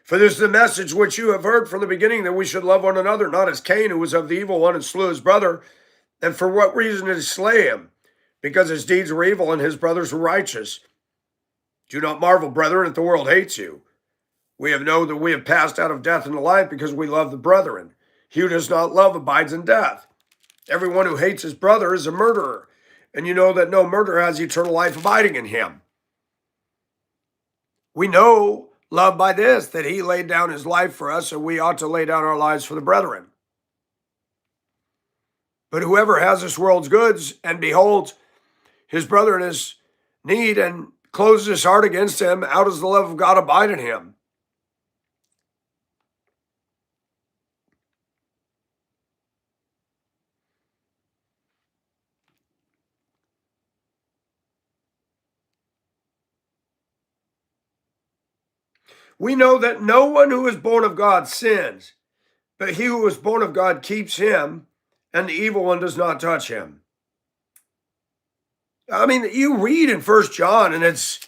For this is the message which you have heard from the beginning, that we should love one another, not as Cain, who was of the evil one and slew his brother. And for what reason did he slay him? Because his deeds were evil and his brothers were righteous. Do not marvel, brethren, that the world hates you. We have known that we have passed out of death into life because we love the brethren. He who does not love abides in death. Everyone who hates his brother is a murderer, and you know that no murderer has eternal life abiding in him. We know love by this, that he laid down his life for us, and we ought to lay down our lives for the brethren. But whoever has this world's goods and beholds his brother in his need and closes his heart against him, how does the love of God abide in him? We know that no one who is born of God sins, but he who is born of God keeps him, and the evil one does not touch him. I mean, you read in 1 John, and it's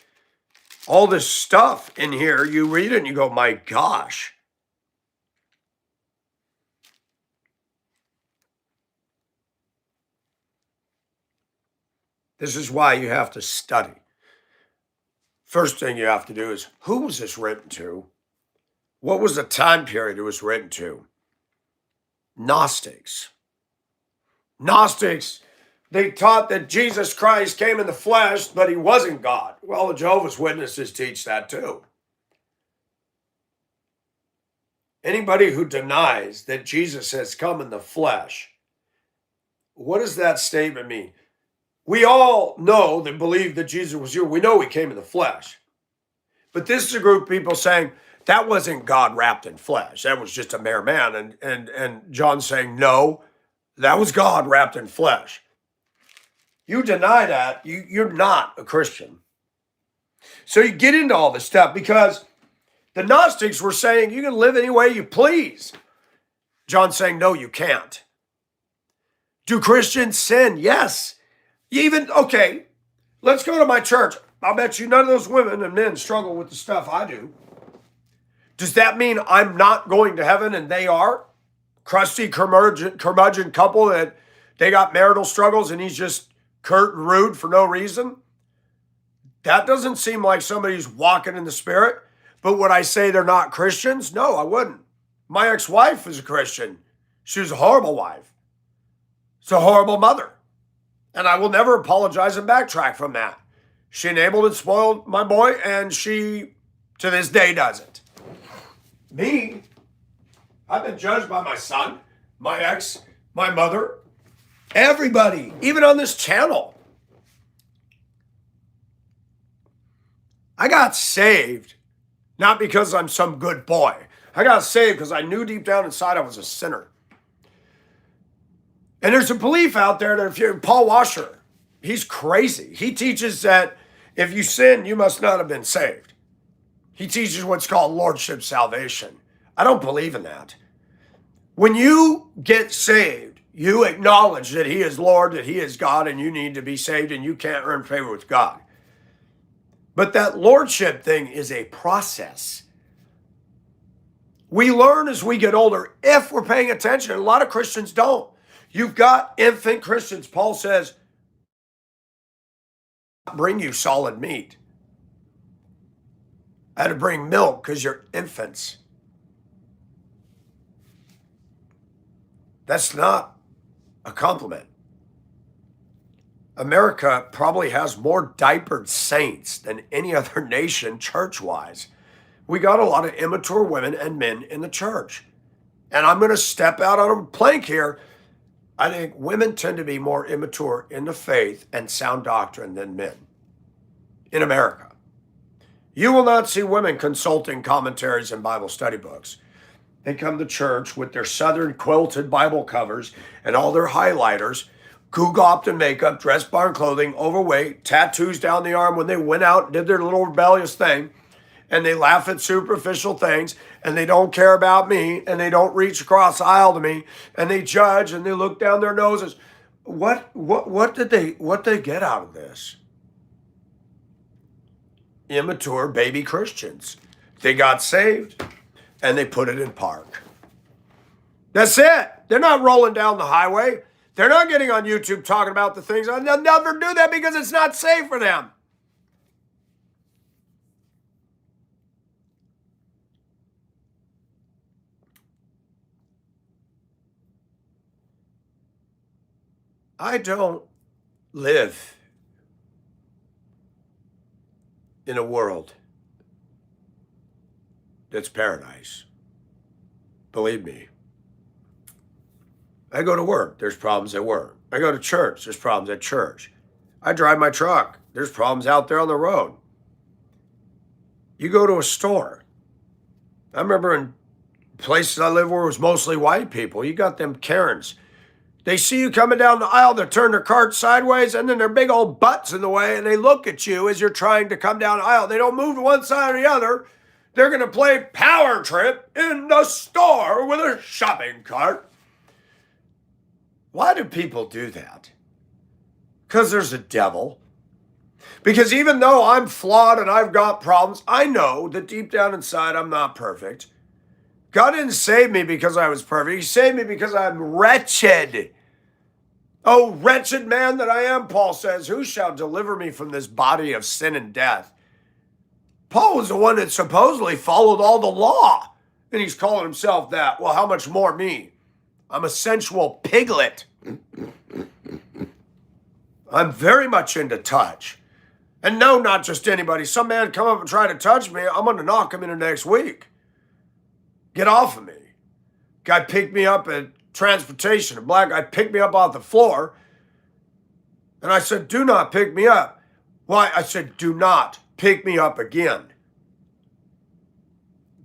all this stuff in here. You read it and you go, my gosh. This is why you have to study. First thing you have to do is, who was this written to? What was the time period it was written to? Gnostics. Gnostics, they taught that Jesus Christ came in the flesh, but he wasn't God. Well, the Jehovah's Witnesses teach that too. Anybody who denies that Jesus has come in the flesh, what does that statement mean? We all know that believe that Jesus was here. We know he came in the flesh. But this is a group of people saying that wasn't God wrapped in flesh. That was just a mere man. And John's saying, no, that was God wrapped in flesh. You deny that, you're not a Christian. So you get into all this stuff because the Gnostics were saying you can live any way you please. John's saying, no, you can't. Do Christians sin? Yes. Okay, let's go to my church. I'll bet you none of those women and men struggle with the stuff I do. Does that mean I'm not going to heaven and they are? Crusty curmudgeon couple that they got marital struggles and he's just curt and rude for no reason? That doesn't seem like somebody who's walking in the Spirit. But would I say they're not Christians? No, I wouldn't. My ex-wife was a Christian. She was a horrible wife. She's a horrible mother. And I will never apologize and backtrack from that. She enabled and spoiled my boy, and she, to this day, does it. Me, I've been judged by my son, my ex, my mother, everybody, even on this channel. I got saved not because I'm some good boy. I got saved because I knew deep down inside I was a sinner. And there's a belief out there that if you're Paul Washer, he's crazy. He teaches that if you sin, you must not have been saved. He teaches what's called lordship salvation. I don't believe in that. When you get saved, you acknowledge that he is Lord, that he is God, and you need to be saved, and you can't earn favor with God. But that lordship thing is a process. We learn as we get older if we're paying attention. A lot of Christians don't. You've got infant Christians. Paul says, bring you solid meat. I had to bring milk because you're infants. That's not a compliment. America probably has more diapered saints than any other nation church-wise. We got a lot of immature women and men in the church. And I'm going to step out on a plank here. I think women tend to be more immature in the faith and sound doctrine than men in America. You will not see women consulting commentaries and Bible study books. They come to church with their southern quilted Bible covers and all their highlighters, goo-gopped in makeup, dress barn clothing, overweight, tattoos down the arm when they went out and did their little rebellious thing. And they laugh at superficial things, and they don't care about me, and they don't reach across the aisle to me, and they judge and they look down their noses. What did they get out of this? Immature baby Christians. They got saved and they put it in park. That's it. They're not rolling down the highway. They're not getting on YouTube talking about the things. They'll never do that because it's not safe for them. I don't live in a world that's paradise. Believe me. I go to work, there's problems at work. I go to church, there's problems at church. I drive my truck, there's problems out there on the road. You go to a store. I remember in places I live where it was mostly white people, you got them Karens. They see you coming down the aisle, they turn their cart sideways, and then their big old butts in the way, and they look at you as you're trying to come down the aisle. They don't move to one side or the other. They're going to play Power Trip in the store with a shopping cart. Why do people do that? Because there's a devil. Because even though I'm flawed and I've got problems, I know that deep down inside I'm not perfect. God didn't save me because I was perfect. He saved me because I'm wretched. Oh, wretched man that I am, Paul says, who shall deliver me from this body of sin and death? Paul was the one that supposedly followed all the law, and he's calling himself that. Well, how much more me? I'm a sensual piglet. I'm very much into touch. And no, not just anybody. Some man come up and try to touch me, I'm going to knock him into next week. Get off of me. Guy picked me up at transportation. A black guy picked me up off the floor. And I said, do not pick me up. Why? I said, do not pick me up again.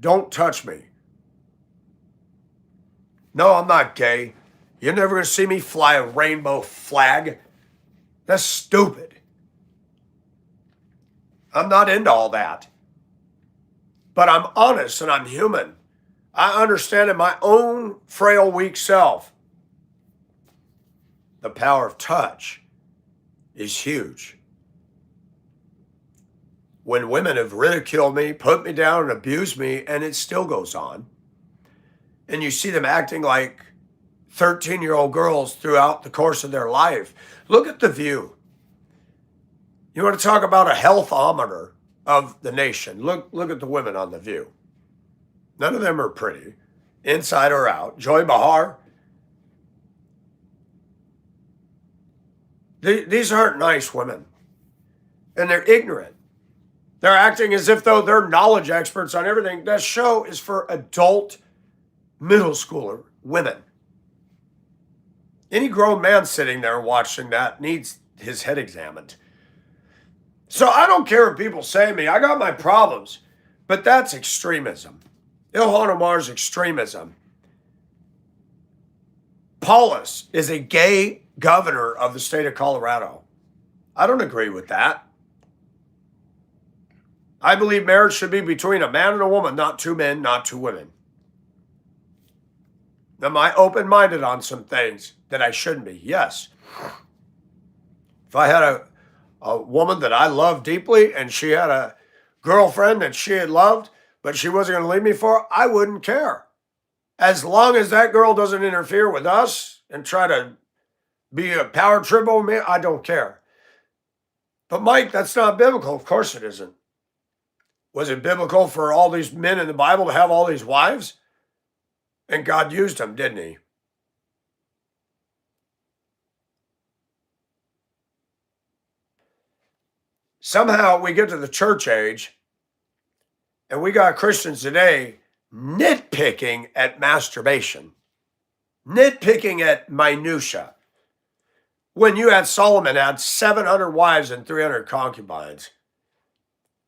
Don't touch me. No, I'm not gay. You're never going to see me fly a rainbow flag. That's stupid. I'm not into all that. But I'm honest and I'm human. I understand in my own frail, weak self, the power of touch is huge. When women have ridiculed me, put me down, and abused me, and it still goes on, and you see them acting like 13-year-old girls throughout the course of their life. Look at The View. You want to talk about a healthometer of the nation. Look at the women on The View. None of them are pretty, inside or out. Joy Behar. These aren't nice women. And they're ignorant. They're acting as if though they're knowledge experts on everything. That show is for adult middle schooler women. Any grown man sitting there watching that needs his head examined. So I don't care what people say to me. I got my problems. But that's extremism. Ilhan Omar's extremism. Paulus is a gay governor of the state of Colorado. I don't agree with that. I believe marriage should be between a man and a woman, not two men, not two women. Am I open-minded on some things that I shouldn't be? Yes. If I had a woman that I loved deeply and she had a girlfriend that she had loved, but she wasn't going to leave me for, I wouldn't care. As long as that girl doesn't interfere with us and try to be a power trip over me, I don't care. But Mike, that's not biblical. Of course it isn't. Was it biblical for all these men in the Bible to have all these wives? And God used them, didn't he? Somehow we get to the church age and we got Christians today nitpicking at masturbation, nitpicking at minutia. When you had Solomon had 700 wives and 300 concubines.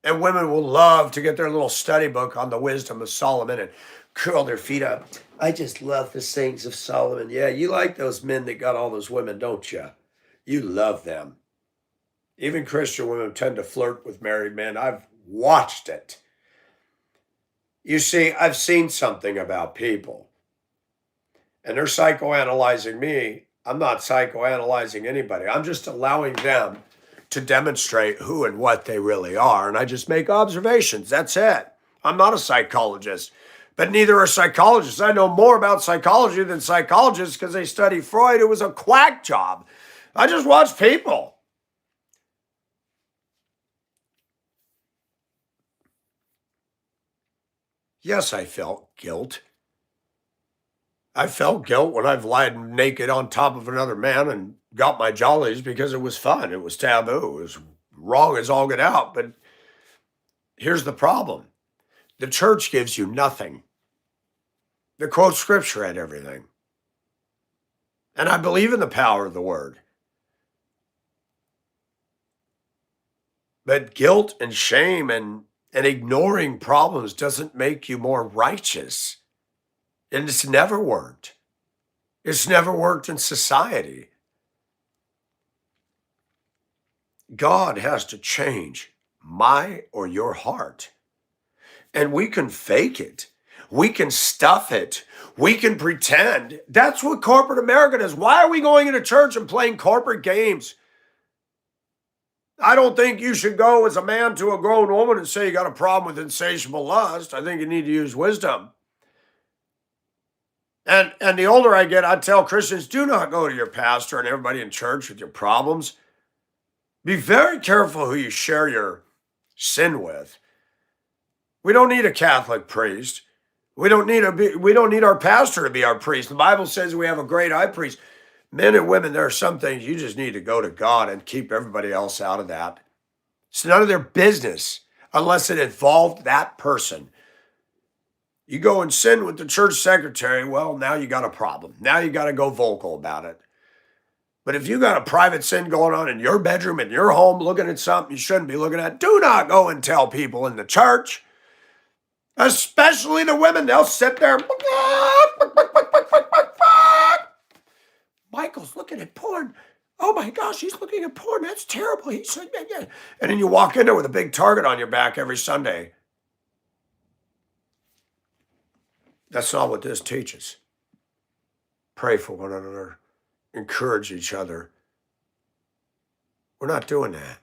And women will love to get their little study book on the wisdom of Solomon and curl their feet up. I just love the sayings of Solomon. Yeah, you like those men that got all those women, don't you? You love them. Even Christian women tend to flirt with married men. I've watched it. You see, I've seen something about people. And they're psychoanalyzing me. I'm not psychoanalyzing anybody. I'm just allowing them to demonstrate who and what they really are. And I just make observations. That's it. I'm not a psychologist, but neither are psychologists. I know more about psychology than psychologists because they study Freud. It was a quack job. I just watch people. Yes, I felt guilt. I felt guilt when I've lied naked on top of another man and got my jollies because it was fun. It was taboo. It was wrong as all get out. But here's the problem. The church gives you nothing. They quote scripture at everything. And I believe in the power of the word. But guilt and shame and ignoring problems doesn't make you more righteous. And it's never worked. It's never worked in society. God has to change my or your heart. And we can fake it. We can stuff it. We can pretend. That's what corporate America does. Why are we going into church and playing corporate games? I don't think you should go as a man to a grown woman and say you got a problem with insatiable lust. I think you need to use wisdom. And the older I get, I tell Christians, do not go to your pastor and everybody in church with your problems. Be very careful who you share your sin with. We don't need a Catholic priest. We don't need our pastor to be our priest. The Bible says we have a great high priest. Men and women, there are some things you just need to go to God and keep everybody else out of that. It's none of their business unless it involved that person. You go and sin with the church secretary, well, now you got a problem. Now you got to go vocal about it. But if you got a private sin going on in your bedroom, in your home, looking at something you shouldn't be looking at, do not go and tell people in the church, especially the women. They'll sit there. Michael's looking at porn. Oh my gosh, he's looking at porn. That's terrible. He said, yeah. And then you walk in there with a big target on your back every Sunday. That's not what this teaches. Pray for one another. Encourage each other. We're not doing that.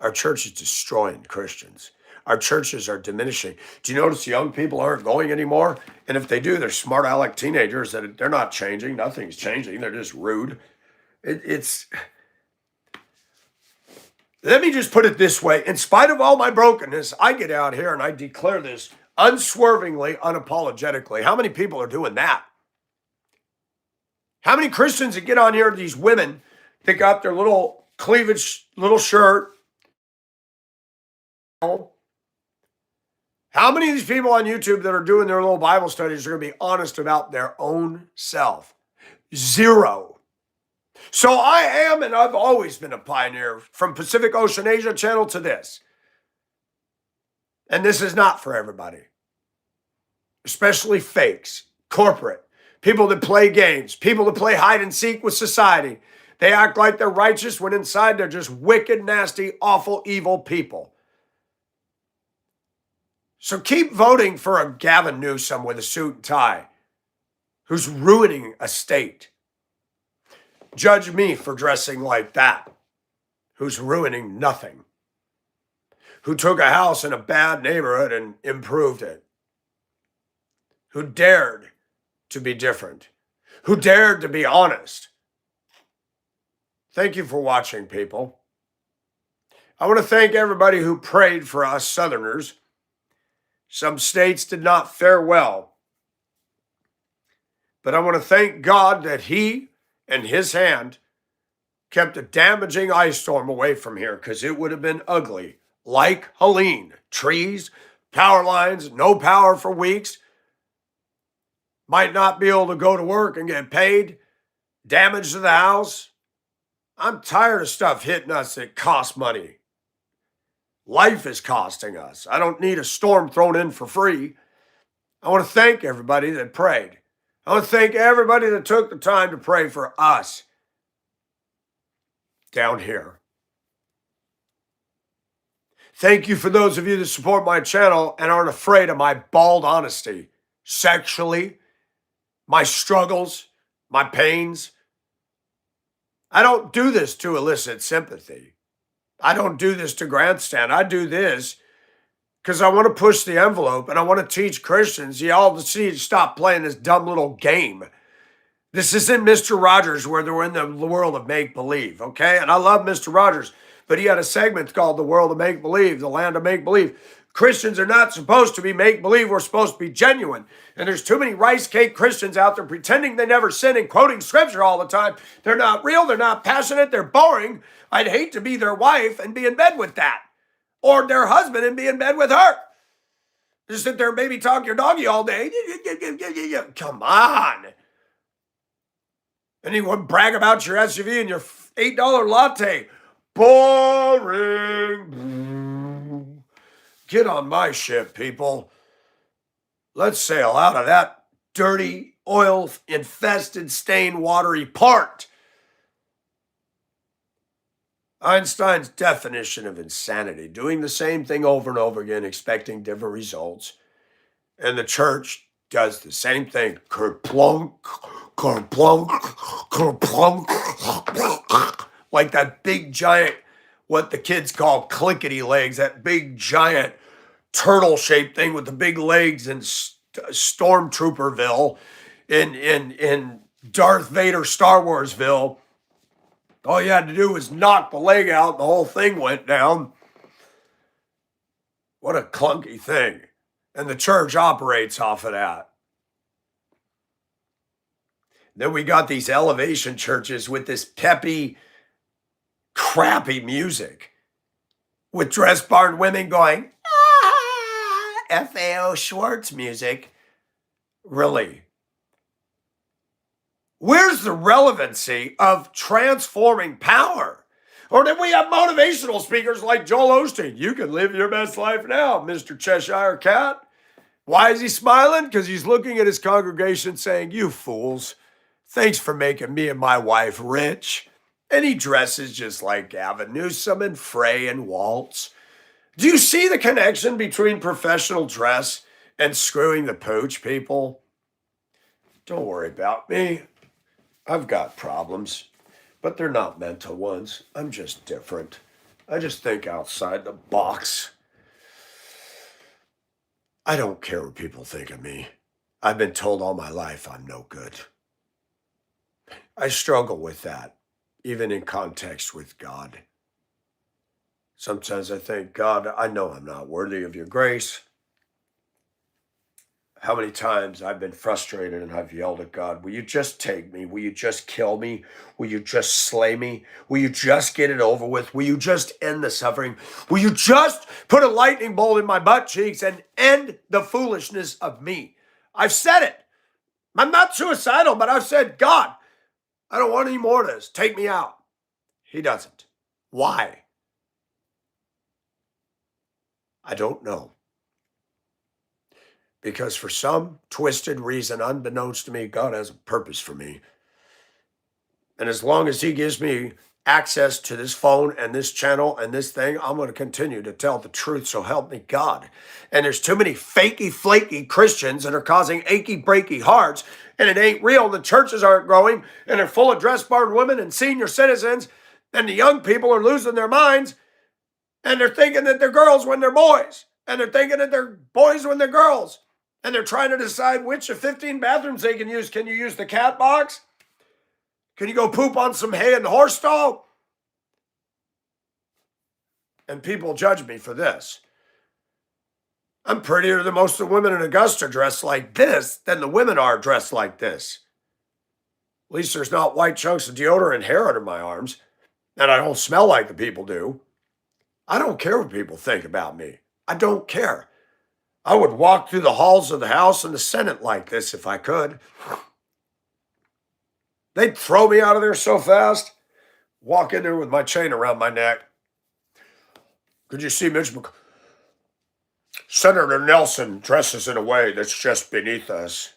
Our church is destroying Christians. Our churches are diminishing. Do you notice young people aren't going anymore? And if they do, they're smart aleck teenagers that they're not changing. Nothing's changing. They're just rude. Let me just put it this way. In spite of all my brokenness, I get out here and I declare this unswervingly, unapologetically. How many people are doing that? How many Christians that get on here, these women that got their little cleavage, little shirt? How many of these people on YouTube that are doing their little Bible studies are going to be honest about their own self? Zero. So I am, and I've always been a pioneer from Pacific Ocean Asia Channel to this. And this is not for everybody, especially fakes, corporate, people that play games, people that play hide and seek with society. They act like they're righteous when inside they're just wicked, nasty, awful, evil people. So keep voting for a Gavin Newsom with a suit and tie who's ruining a state. Judge me for dressing like that, who's ruining nothing, who took a house in a bad neighborhood and improved it, who dared to be different, who dared to be honest. Thank you for watching, people. I want to thank everybody who prayed for us Southerners. Some states did not fare well. But I want to thank God that He and His hand kept a damaging ice storm away from here, because it would have been ugly. Like Helene, trees, power lines, no power for weeks, might not be able to go to work and get paid, damage to the house. I'm tired of stuff hitting us that costs money. Life is costing us. I don't need a storm thrown in for free. I want to thank everybody that prayed. I want to thank everybody that took the time to pray for us down here. Thank you for those of you that support my channel and aren't afraid of my bald honesty, sexually, my struggles, my pains. I don't do this to elicit sympathy. I don't do this to grandstand. I do this because I want to push the envelope and I want to teach Christians, y'all, to stop playing this dumb little game. This isn't Mr. Rogers where they're in the world of make-believe, okay? And I love Mr. Rogers, but he had a segment called The World of Make-Believe, The Land of Make-Believe. Christians are not supposed to be make-believe. We're supposed to be genuine. And there's too many rice cake Christians out there pretending they never sin and quoting scripture all the time. They're not real. They're not passionate. They're boring. I'd hate to be their wife and be in bed with that. Or their husband and be in bed with her. Just sit there and baby talk your doggy all day. Come on. Anyone brag about your SUV and your $8 latte. Boring. Get on my ship, people. Let's sail out of that dirty, oil-infested, stained, watery part. Einstein's definition of insanity, doing the same thing over and over again, expecting different results. And the church does the same thing. Kerplunk, kerplunk, kerplunk. Like that big giant, what the kids call clickety legs, that big giant turtle-shaped thing with the big legs in Stormtrooperville, in Darth Vader Star Warsville. All you had to do was knock the leg out and the whole thing went down. What a clunky thing. And the church operates off of that. Then we got these elevation churches with this peppy, crappy music. With dress barn women going, F.A.O. Schwartz music. Really? Where's the relevancy of transforming power? Or then we have motivational speakers like Joel Osteen. You can live your best life now, Mr. Cheshire Cat. Why is he smiling? Because he's looking at his congregation saying, you fools, thanks for making me and my wife rich. And he dresses just like Gavin Newsom and Frey and Waltz. Do you see the connection between professional dress and screwing the pooch, people? Don't worry about me. I've got problems, but they're not mental ones. I'm just different. I just think outside the box. I don't care what people think of me. I've been told all my life I'm no good. I struggle with that, even in context with God. Sometimes I think, God, I know I'm not worthy of your grace. How many times I've been frustrated and I've yelled at God, will you just take me? Will you just kill me? Will you just slay me? Will you just get it over with? Will you just end the suffering? Will you just put a lightning bolt in my butt cheeks and end the foolishness of me? I've said it. I'm not suicidal, but I've said, God, I don't want any more of this. Take me out. He doesn't. Why? I don't know. because for some twisted reason, unbeknownst to me, God has a purpose for me. And as long as he gives me access to this phone and this channel and this thing, I'm going to continue to tell the truth. So help me God. And there's too many fakey, flaky Christians that are causing achy, breaky hearts. And it ain't real. The churches aren't growing. And they're full of dress-barred women and senior citizens. And the young people are losing their minds. And they're thinking that they're girls when they're boys. And they're thinking that they're boys when they're girls. And they're trying to decide which of 15 bathrooms they can use. Can you use the cat box? Can you go poop on some hay in the horse stall? And people judge me for this. I'm prettier than most of the women in Augusta dressed like this than the women are dressed like this. At least there's not white chunks of deodorant and hair under my arms. And I don't smell like the people do. I don't care what people think about me. I don't care. I would walk through the halls of the House and the Senate like this if I could. They'd throw me out of there so fast. Walk in there with my chain around my neck. Could you see Senator Nelson dresses in a way that's just beneath us.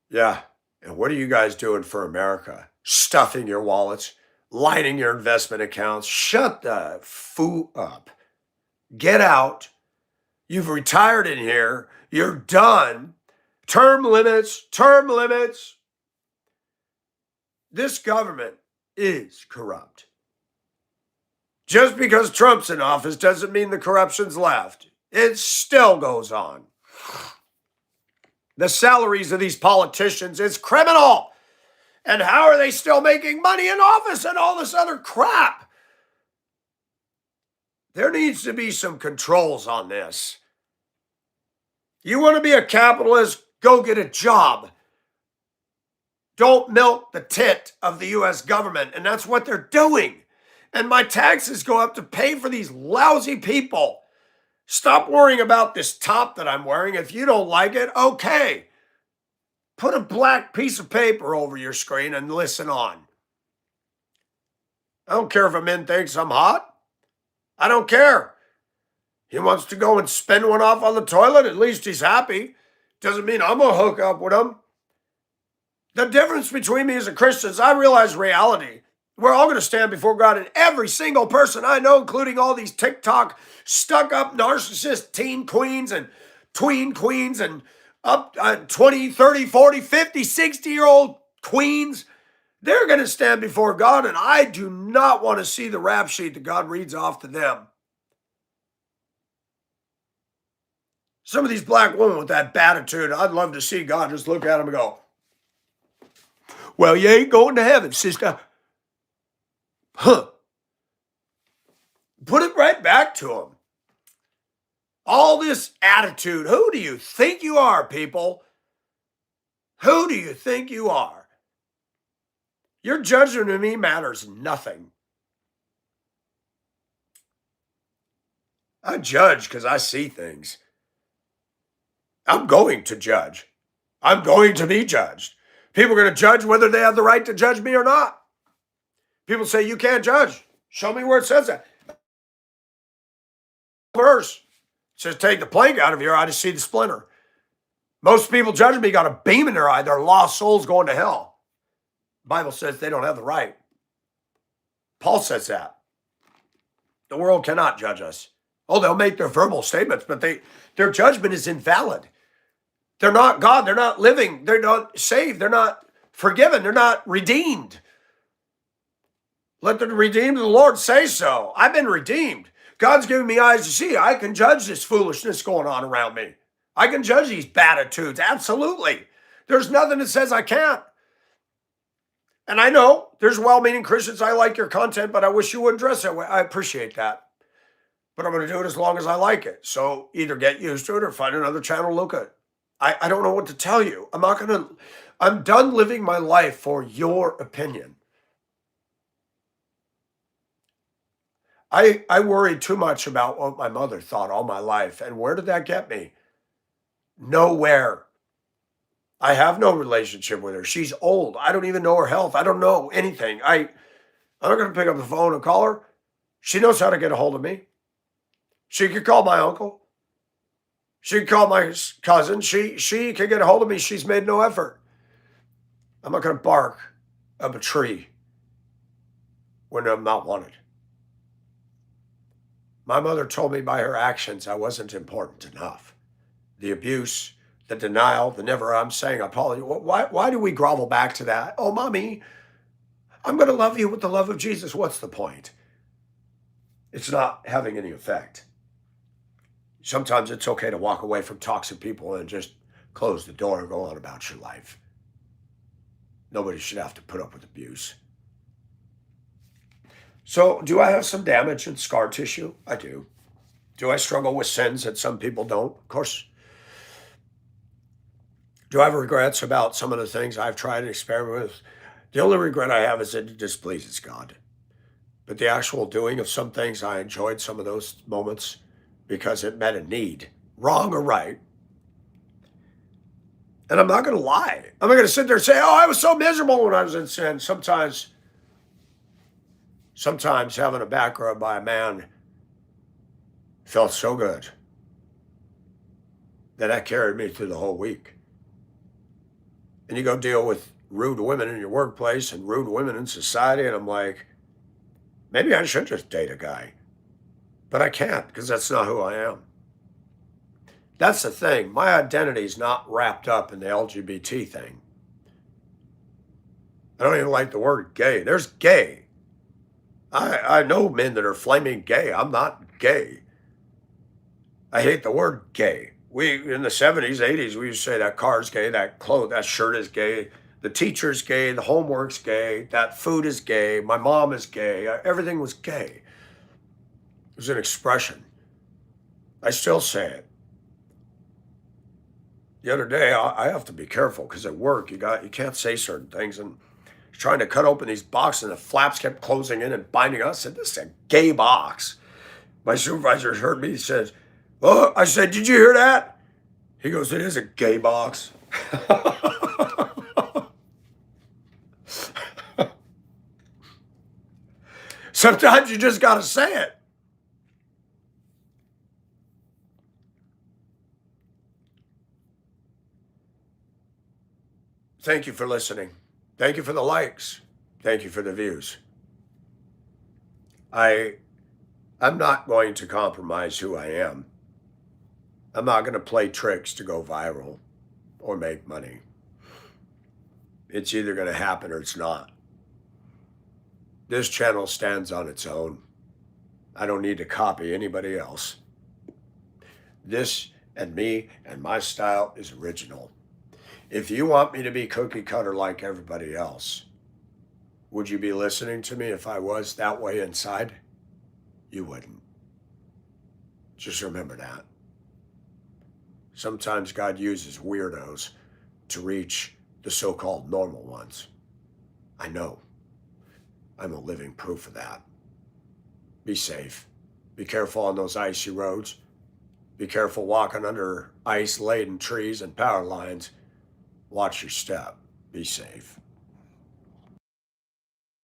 Yeah. And what are you guys doing for America? Stuffing your wallets, lining your investment accounts. Shut the foo up. Get out. You've retired in here. You're done. Term limits. This government is corrupt. Just because Trump's in office doesn't mean the corruption's left. It still goes on. The salaries of these politicians is criminal. And how are they still making money in office and all this other crap? There needs to be some controls on this. You want to be a capitalist? Go get a job. Don't milk the tit of the U.S. government. And that's what they're doing. And my taxes go up to pay for these lousy people. Stop worrying about this top that I'm wearing. If you don't like it, okay. Put a black piece of paper over your screen and listen on. I don't care if a man thinks I'm hot. I don't care. He wants to go and spend one off on the toilet. At least he's happy. Doesn't mean I'm going to hook up with him. The difference between me as a Christian is I realize reality. We're all going to stand before God, and every single person I know, including all these TikTok stuck-up narcissist teen queens and tween queens and up 20, 30, 40, 50, 60-year-old queens, they're going to stand before God, and I do not want to see the rap sheet that God reads off to them. Some of these black women with that attitude, I'd love to see God just look at them and go, well, you ain't going to heaven, sister. Huh. Put it right back to them. All this attitude. Who do you think you are, people? Who do you think you are? Your judgment of me matters nothing. I judge because I see things. I'm going to judge. I'm going to be judged. People are going to judge whether they have the right to judge me or not. People say, you can't judge. Show me where it says that. Verse says, take the plank out of your eye to see the splinter. Most people judging me got a beam in their eye. They're lost souls going to hell. The Bible says they don't have the right. Paul says that. The world cannot judge us. Oh, they'll make their verbal statements, but their judgment is invalid. They're not God. They're not living. They're not saved. They're not forgiven. They're not redeemed. Let the redeemed of the Lord say so. I've been redeemed. God's given me eyes to see. I can judge this foolishness going on around me. I can judge these bad attitudes. Absolutely. There's nothing that says I can't. And I know there's well-meaning Christians. I like your content, but I wish you wouldn't dress that way. I appreciate that. But I'm going to do it as long as I like it. So either get used to it or find another channel to look at. I don't know what to tell you. I'm done living my life for your opinion. I worried too much about what my mother thought all my life. And where did that get me? Nowhere. I have no relationship with her. She's old. I don't even know her health. I don't know anything. I'm not going to pick up the phone and call her. She knows how to get a hold of me. She could call my uncle. She could call my cousin. She could get a hold of me. She's made no effort. I'm not going to bark up a tree when I'm not wanted. My mother told me by her actions I wasn't important enough. The abuse, the denial, the never I'm saying I apologize. Why do we grovel back to that? Oh, mommy, I'm going to love you with the love of Jesus. What's the point? It's not having any effect. Sometimes it's okay to walk away from toxic people and just close the door and go on about your life. Nobody should have to put up with abuse. So, do I have some damage and scar tissue? I do. Do I struggle with sins that some people don't? Of course. Do I have regrets about some of the things I've tried and experimented with? The only regret I have is that it displeases God. But the actual doing of some things, I enjoyed some of those moments because it met a need, wrong or right. And I'm not going to lie. I'm not going to sit there and say, oh, I was so miserable when I was in sin. Sometimes having a back rub by a man felt so good that carried me through the whole week. And you go deal with rude women in your workplace and rude women in society, and I'm like, maybe I should just date a guy. But I can't, because that's not who I am. That's the thing. My identity is not wrapped up in the LGBT thing. I don't even like the word gay. There's gay. I know men that are flaming gay. I'm not gay. I hate the word gay. We, in the 70s, 80s, we used to say that car's gay, that shirt is gay, the teacher's gay, the homework's gay, that food is gay, my mom is gay. Everything was gay. It was an expression. I still say it. The other day, I have to be careful because at work, you can't say certain things. And trying to cut open these boxes, and the flaps kept closing in and binding us. I said, this is a gay box. My supervisor heard me. He says, oh, I said, did you hear that? He goes, it is a gay box. Sometimes you just got to say it. Thank you for listening. Thank you for the likes. Thank you for the views. I'm not going to compromise who I am. I'm not going to play tricks to go viral or make money. It's either going to happen or it's not. This channel stands on its own. I don't need to copy anybody else. This and me and my style is original. If you want me to be cookie cutter like everybody else, would you be listening to me if I was that way inside? You wouldn't. Just remember that. Sometimes God uses weirdos to reach the so-called normal ones. I know. I'm a living proof of that. Be safe. Be careful on those icy roads. Be careful walking under ice-laden trees and power lines. Watch your step. Be safe.